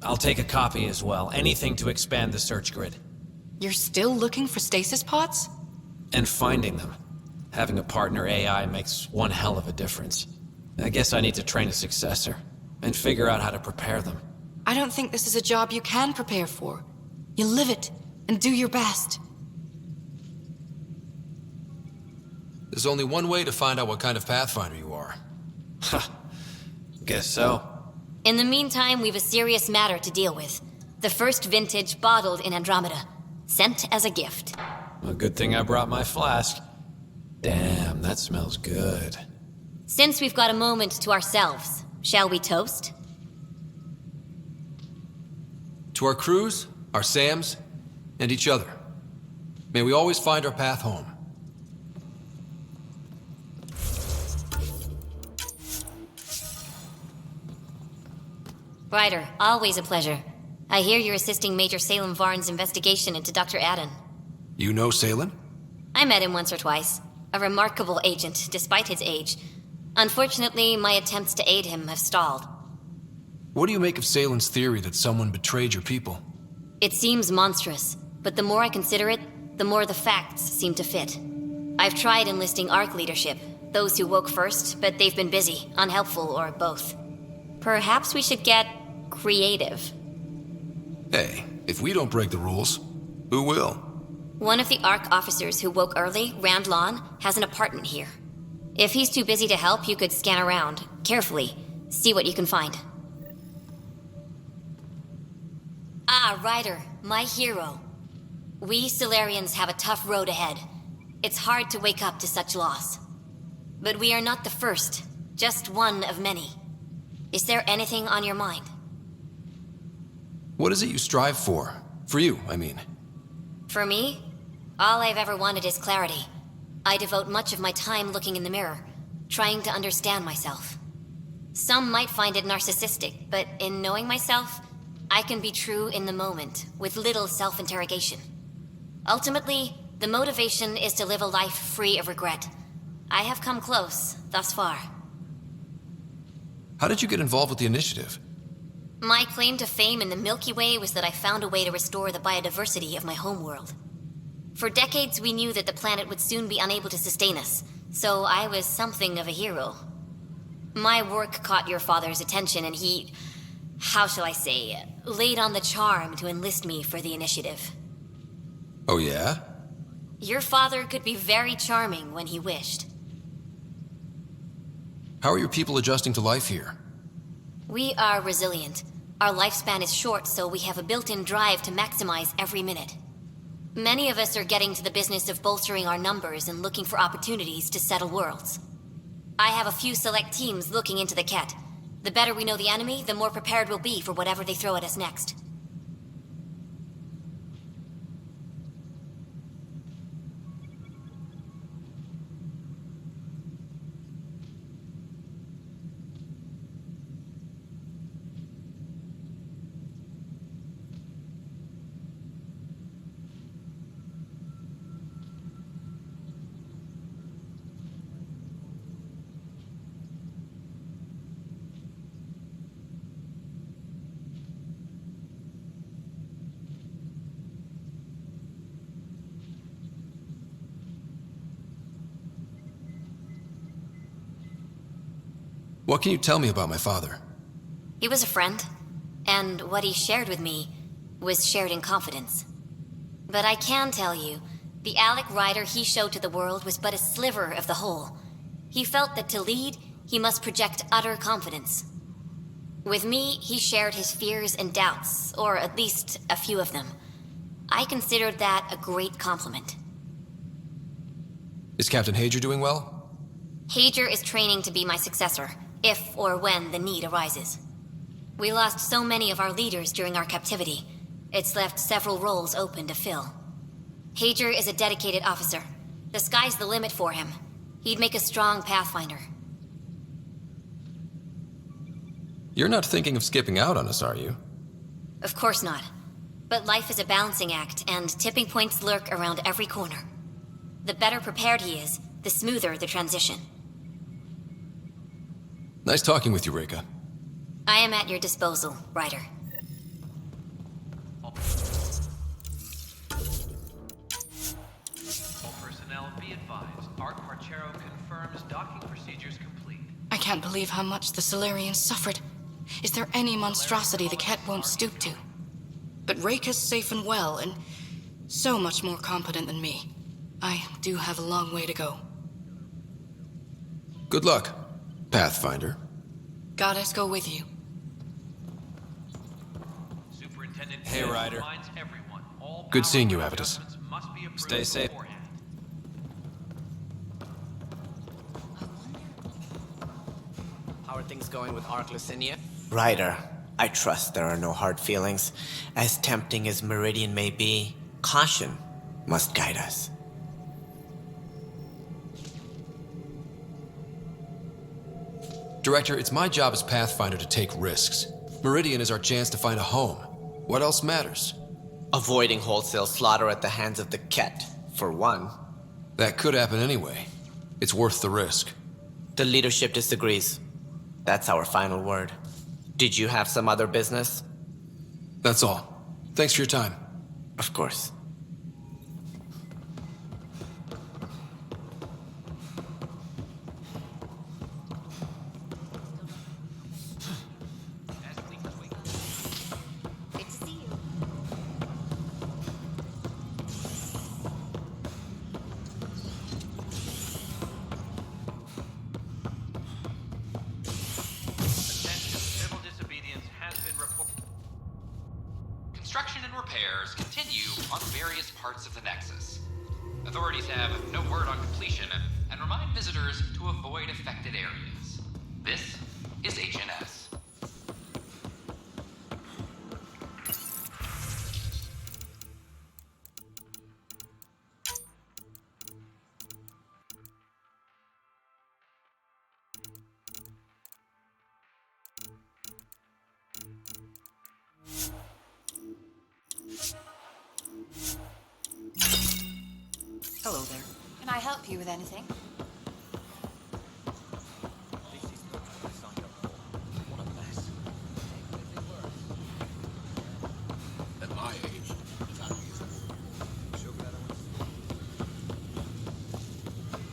I'll take a copy as well. Anything to expand the search grid. You're still looking for stasis pods? And finding them. Having a partner AI makes one hell of a difference. I guess I need to train a successor, and figure out how to prepare them. I don't think this is a job you can prepare for. You live it, and do your best. There's only one way to find out what kind of Pathfinder you are. Ha. Guess so. In the meantime, we've a serious matter to deal with. The first vintage bottled in Andromeda. Sent as a gift. A good thing I brought my flask. Damn, that smells good. Since we've got a moment to ourselves, shall we toast? To our crews, our Sams, and each other. May we always find our path home. Ryder, always a pleasure. I hear you're assisting Major Salem Varn's investigation into Dr. Adden. You know Salem? I met him once or twice. A remarkable agent, despite his age. Unfortunately, my attempts to aid him have stalled. What do you make of Salem's theory that someone betrayed your people? It seems monstrous, but the more I consider it, the more the facts seem to fit. I've tried enlisting ARC leadership, those who woke first, but they've been busy, unhelpful, or both. Perhaps we should get creative. Hey, if we don't break the rules, who will? One of the ARC officers who woke early, Rand Lon, has an apartment here. If he's too busy to help, you could scan around, carefully, see what you can find. Ah, Ryder, my hero. We Solarians have a tough road ahead. It's hard to wake up to such loss. But we are not the first, just one of many. Is there anything on your mind? What is it you strive for? For you, I mean. For me, all I've ever wanted is clarity. I devote much of my time looking in the mirror, trying to understand myself. Some might find it narcissistic, but in knowing myself, I can be true in the moment, with little self-interrogation. Ultimately, the motivation is to live a life free of regret. I have come close, thus far. How did you get involved with the initiative? My claim to fame in the Milky Way was that I found a way to restore the biodiversity of my homeworld. For decades, we knew that the planet would soon be unable to sustain us, so I was something of a hero. My work caught your father's attention, and he, how shall I say, laid on the charm to enlist me for the initiative. Oh yeah? Your father could be very charming when he wished. How are your people adjusting to life here? We are resilient. Our lifespan is short, so we have a built-in drive to maximize every minute. Many of us are getting to the business of bolstering our numbers and looking for opportunities to settle worlds. I have a few select teams looking into the Ket. The better we know the enemy, the more prepared we'll be for whatever they throw at us next. What can you tell me about my father? He was a friend. And what he shared with me was shared in confidence. But I can tell you, the Alec Ryder he showed to the world was but a sliver of the whole. He felt that to lead, he must project utter confidence. With me, he shared his fears and doubts, or at least a few of them. I considered that a great compliment. Is Captain Hager doing well? Hager is training to be my successor, if or when the need arises. We lost so many of our leaders during our captivity. It's left several roles open to fill. Hager is a dedicated officer. The sky's the limit for him. He'd make a strong Pathfinder. You're not thinking of skipping out on us, are you? Of course not. But life is a balancing act, and tipping points lurk around every corner. The better prepared he is, the smoother the transition. Nice talking with you, Reka. I am at your disposal, Ryder. All personnel be advised. Art Marchero confirms docking procedures complete. I can't believe how much the Solarians suffered. Is there any monstrosity the Ket won't stoop to? But Reka's safe and well, and so much more competent than me. I do have a long way to go. Good luck, Pathfinder. Goddess go with you. Superintendent Hey, Ryder. reminds everyone all Good seeing you, power Avitus. adjustments must be approved Stay safe. beforehand. How are things going with Ark Lucinia? Ryder, I trust there are no hard feelings. As tempting as Meridian may be, caution must guide us. Director, it's my job as Pathfinder to take risks. Meridian is our chance to find a home. What else matters? Avoiding wholesale slaughter at the hands of the Ket, for one. That could happen anyway. It's worth the risk. The leadership disagrees. That's our final word. Did you have some other business? That's all. Thanks for your time. Of course. Good to see you. Attention, civil disobedience has been reported. Construction and repairs continue on various parts of the Nexus. Authorities have no word on completion and remind visitors to avoid affected areas. This is HNS. Hello there. Can I help you with anything? At my age, timing is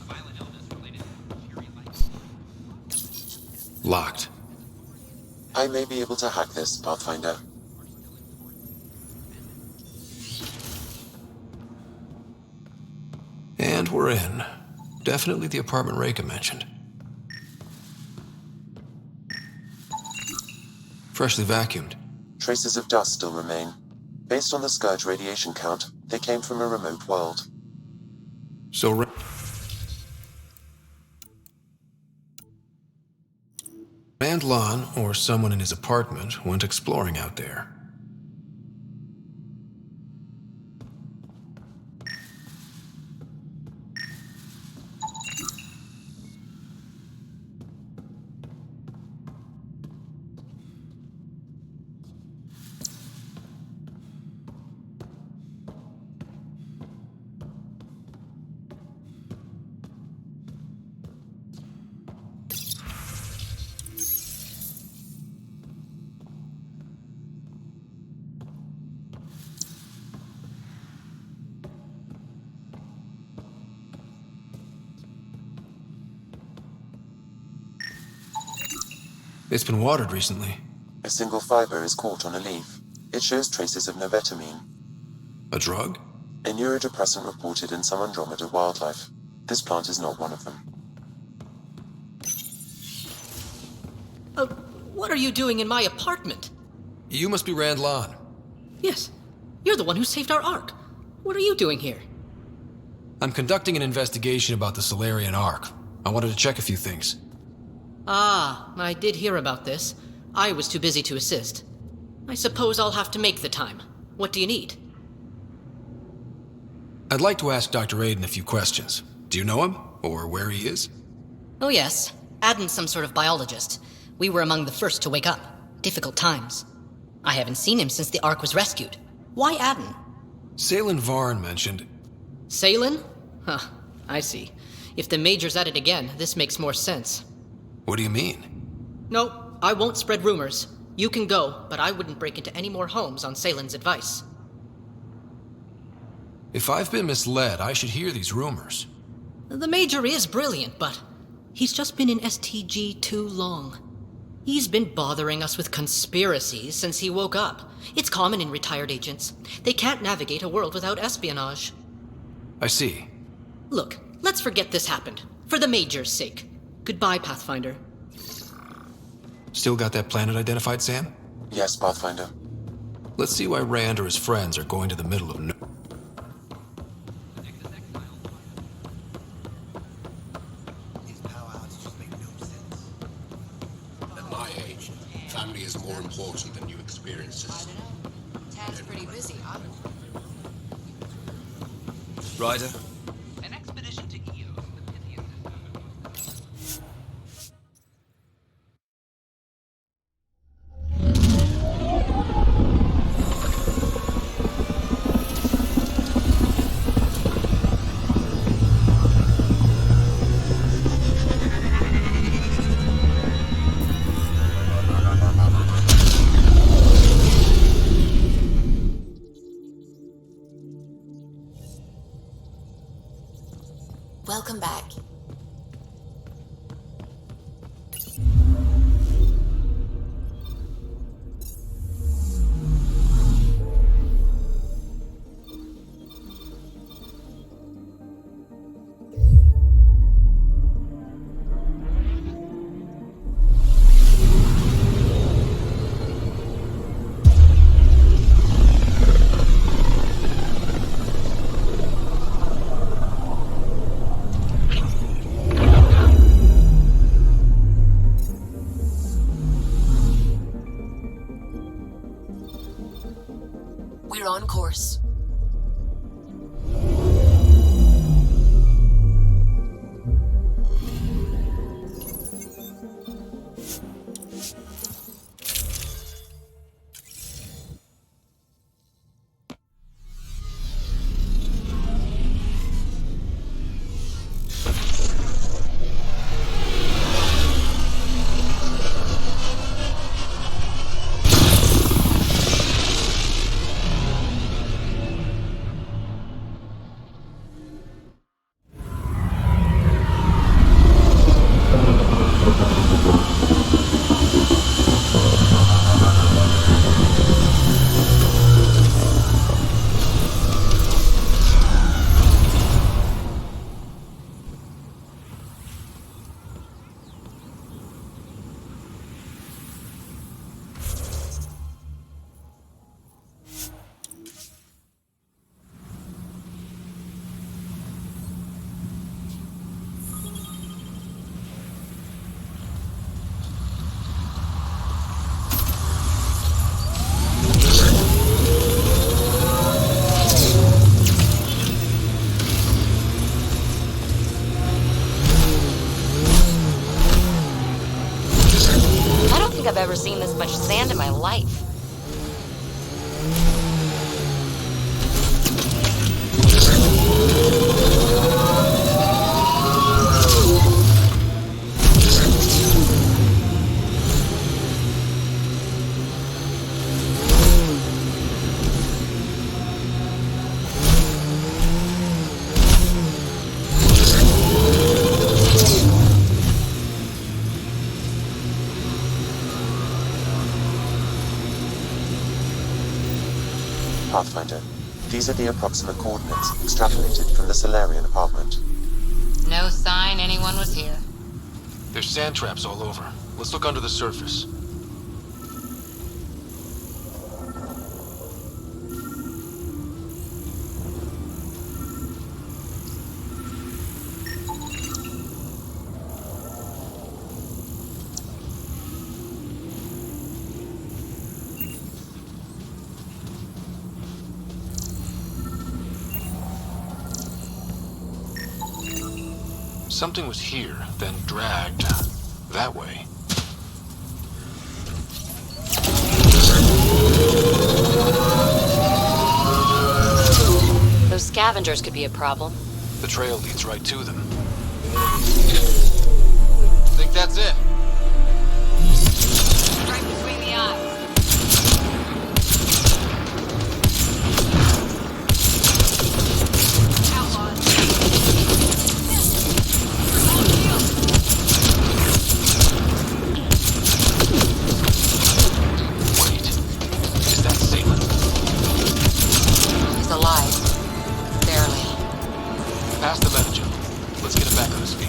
Violent illness related to cheery life. Locked. I may be able to hack this, Pathfinder. And we're in. Definitely the apartment Reka mentioned. Freshly vacuumed. Traces of dust still remain. Based on the Scourge radiation count, they came from a remote world. So Rand Lon, or someone in his apartment, went exploring out there. It's been watered recently. A single fiber is caught on a leaf. It shows traces of novetamine. A drug? A neurodepressant reported in some Andromeda wildlife. This plant is not one of them. What are you doing in my apartment? You must be Rand Lon. Yes. You're the one who saved our Ark. What are you doing here? I'm conducting an investigation about the Solarian Ark. I wanted to check a few things. Ah, I did hear about this. I was too busy to assist. I suppose I'll have to make the time. What do you need? I'd like to ask Dr. Aiden a few questions. Do you know him? Or where he is? Oh yes. Aden's some sort of biologist. We were among the first to wake up. Difficult times. I haven't seen him since the Ark was rescued. Why Aden? Salen Varn mentioned... Salen? Huh, I see. If the Major's at it again, this makes more sense. What do you mean? No, I won't spread rumors. You can go, but I wouldn't break into any more homes on Salen's advice. If I've been misled, I should hear these rumors. The Major is brilliant, but he's just been in STG too long. He's been bothering us with conspiracies since he woke up. It's common in retired agents. They can't navigate a world without espionage. I see. Look, let's forget this happened. For the Major's sake. Goodbye, Pathfinder. Still got that planet identified, Sam? Yes, Pathfinder. Let's see why Rand or his friends are going to the middle of no... At my age, family is more important than new experiences. Tad's pretty busy, huh? Ryder? An expedition to Eos, the Pythian system. Welcome back. We're on course. I've ever seen this much sand in my life. Pathfinder. These are the approximate coordinates extrapolated from the Solarian apartment. No sign anyone was here. There's sand traps all over. Let's look under the surface. Something was here, then dragged that way. Those scavengers could be a problem. The trail leads right to them. Think that's it? Right between the eyes. Pass the metagen. Let's get him back on his feet.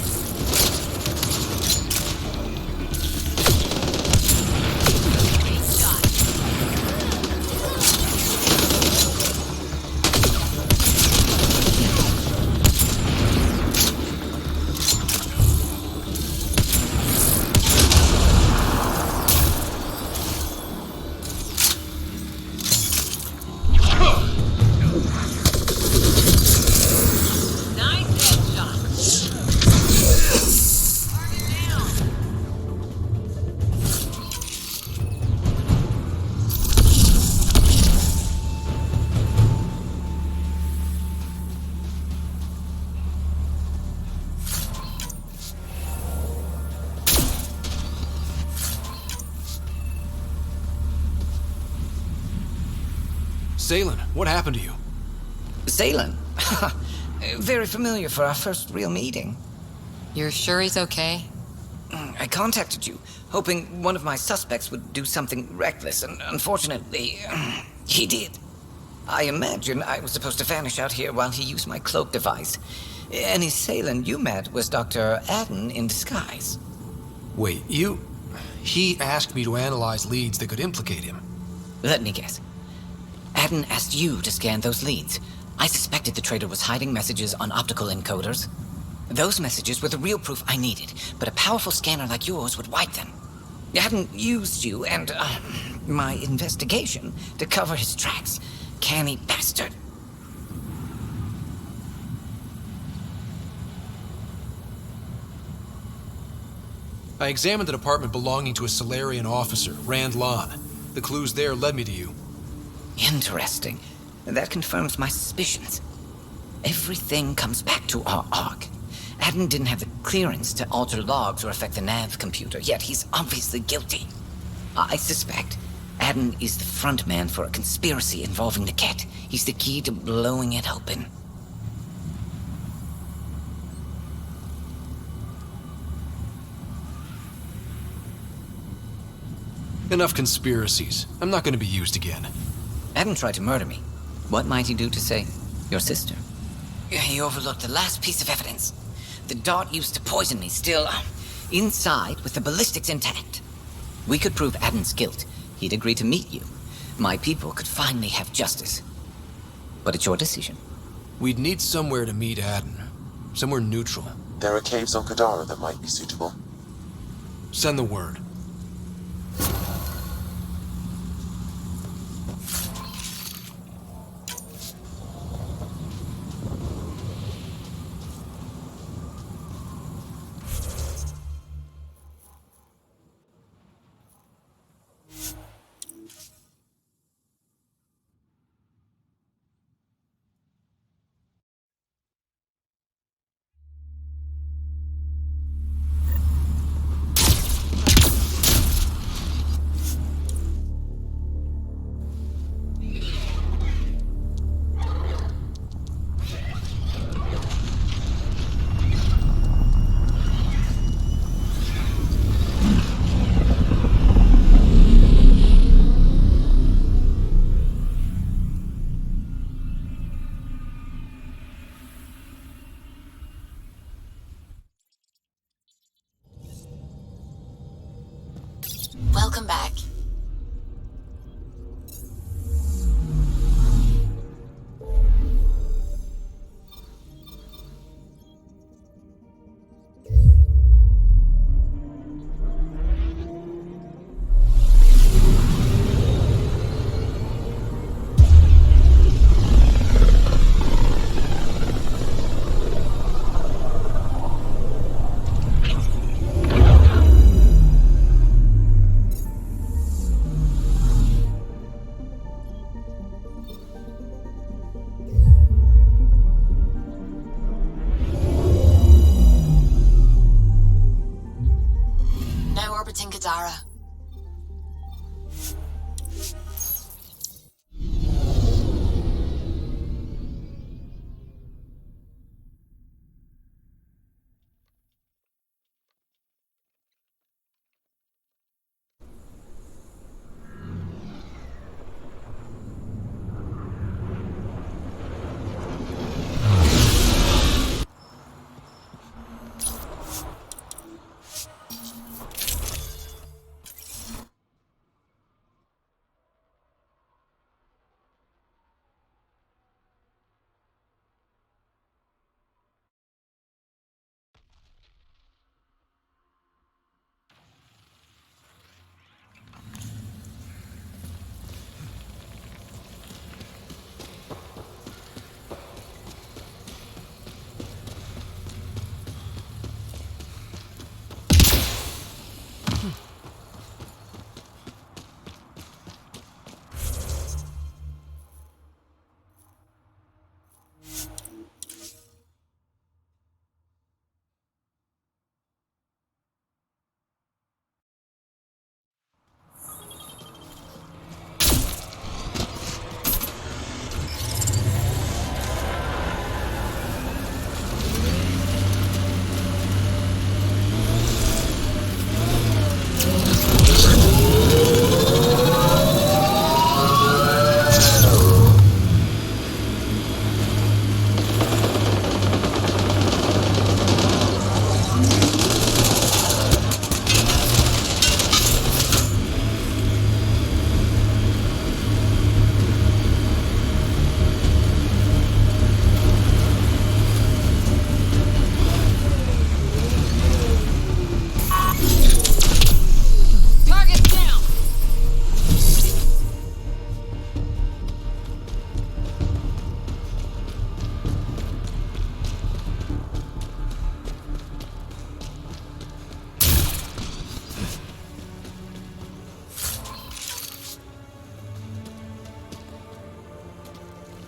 Zaylen, what happened to you? Zaylen? Very familiar for our first real meeting. You're sure he's okay? I contacted you, hoping one of my suspects would do something reckless, and unfortunately, he did. I imagine I was supposed to vanish out here while he used my cloak device. Any Zaylen you met was Dr. Adden in disguise. Wait, He asked me to analyze leads that could implicate him. Let me guess. Adden asked you to scan those leads. I suspected the traitor was hiding messages on optical encoders. Those messages were the real proof I needed, but a powerful scanner like yours would wipe them. Adden used you and my investigation to cover his tracks. Canny bastard. I examined an apartment belonging to a Solarian officer, Rand Lon. The clues there led me to you. Interesting. That confirms my suspicions. Everything comes back to our arc. Adden didn't have the clearance to alter logs or affect the nav computer, yet he's obviously guilty. I suspect Adden is the front man for a conspiracy involving the Ket. He's the key to blowing it open. Enough conspiracies. I'm not going to be used again. Adden tried to murder me. What might he do to say, your sister? He overlooked the last piece of evidence. The dart used to poison me still inside with the ballistics intact. We could prove Adden's guilt. He'd agree to meet you. My people could finally have justice. But it's your decision. We'd need somewhere to meet Adden. Somewhere neutral. There are caves on Kadara that might be suitable. Send the word. Welcome back. Now orbiting Kadara.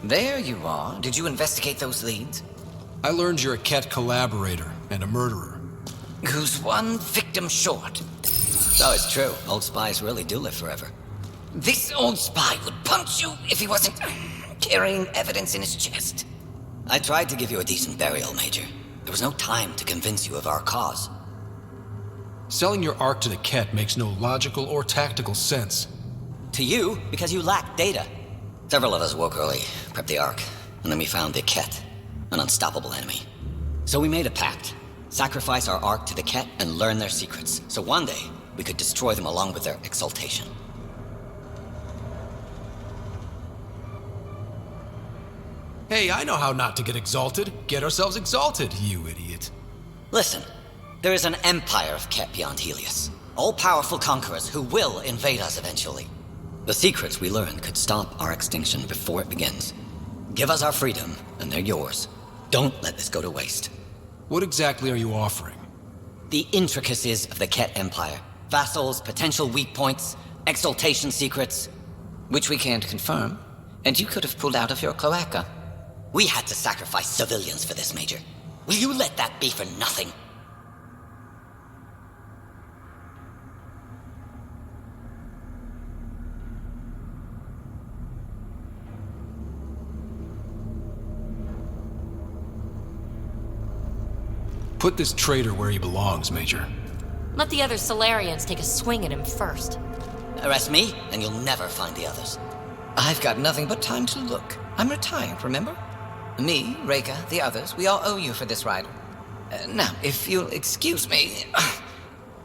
There you are. Did you investigate those leads? I learned you're a Ket collaborator and a murderer. Who's one victim short? So it's true. Old spies really do live forever. This old spy would punch you if he wasn't carrying evidence in his chest. I tried to give you a decent burial, Major. There was no time to convince you of our cause. Selling your Ark to the Ket makes no logical or tactical sense. To you, because you lack data. Several of us woke early, prepped the Ark, and then we found the Ket, an unstoppable enemy. So we made a pact. Sacrifice our Ark to the Ket and learn their secrets, so one day we could destroy them along with their exaltation. Hey, I know how not to get exalted. Get ourselves exalted, you idiot. Listen, there is an empire of Ket beyond Helios. All-powerful conquerors who will invade us eventually. The secrets we learn could stop our extinction before it begins. Give us our freedom, and they're yours. Don't let this go to waste. What exactly are you offering? The intricacies of the Ket Empire. Vassals, potential weak points, exaltation secrets. Which we can't confirm, and you could have pulled out of your cloaca. We had to sacrifice civilians for this, Major. Will you let that be for nothing? Put this traitor where he belongs, Major. Let the other Solarians take a swing at him first. Arrest me, and you'll never find the others. I've got nothing but time to look. I'm retired, remember? Me, Reika, the others, we all owe you for this ride. Now, if you'll excuse me,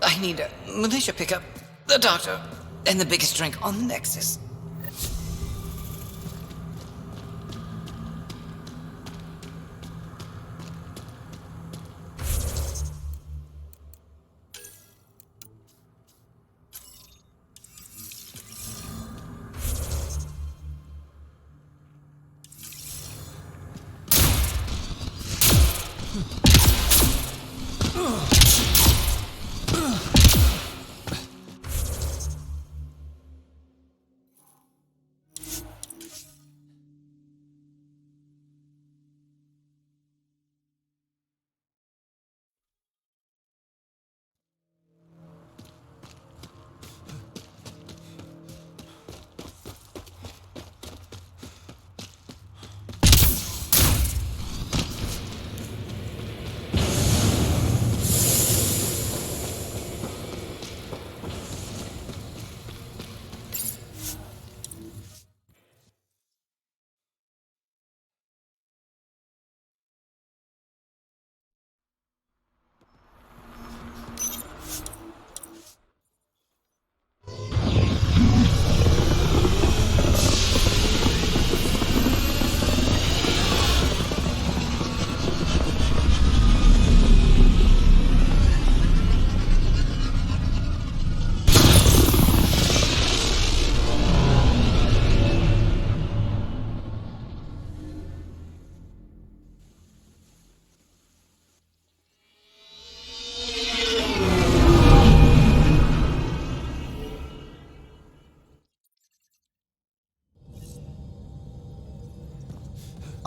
I need a militia pickup. The doctor, and the biggest drink on the Nexus.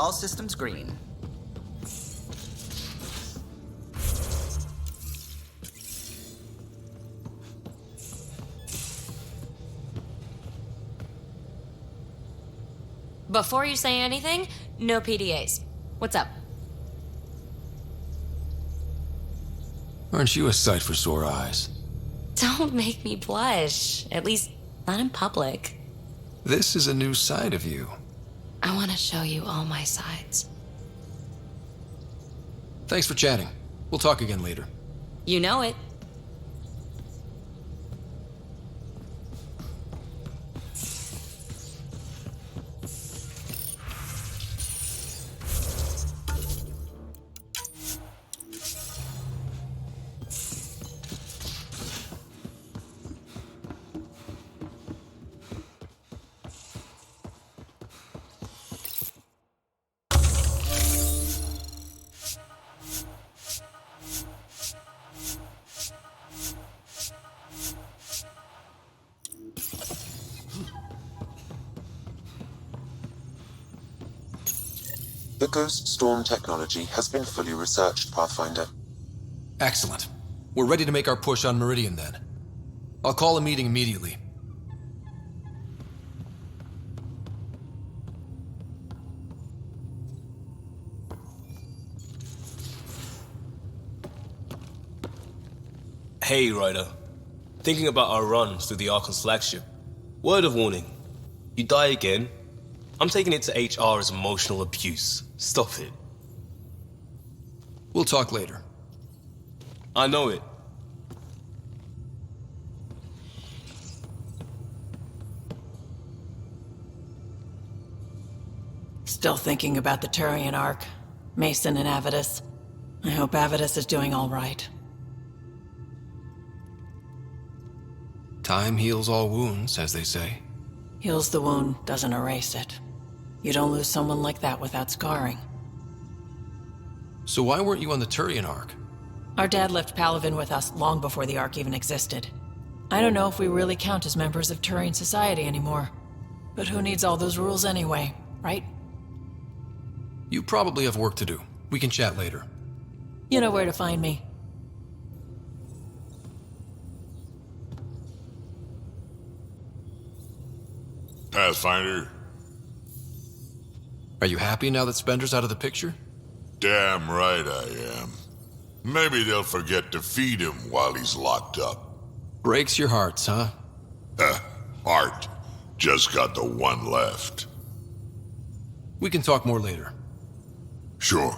All systems green. Before you say anything, no PDAs. What's up? Aren't you a sight for sore eyes? Don't make me blush. At least, not in public. This is a new side of you. I want to show you all my sides. Thanks for chatting. We'll talk again later. You know it. The Ghost Storm technology has been fully researched, Pathfinder. Excellent. We're ready to make our push on Meridian then. I'll call a meeting immediately. Hey, Ryder. Thinking about our runs through the Archon's flagship. Word of warning. You die again, I'm taking it to HR as emotional abuse. Stop it. We'll talk later. I know it. Still thinking about the Turian Ark, Mason and Avidus. I hope Avidus is doing all right. Time heals all wounds, as they say. Heals the wound, doesn't erase it. You don't lose someone like that without scarring. So why weren't you on the Turian Ark? Our dad left Palavin with us long before the Ark even existed. I don't know if we really count as members of Turian society anymore. But who needs all those rules anyway, right? You probably have work to do. We can chat later. You know where to find me. Pathfinder? Are you happy now that Spender's out of the picture? Damn right I am. Maybe they'll forget to feed him while he's locked up. Breaks your hearts, huh? Heart. Just got the one left. We can talk more later. Sure.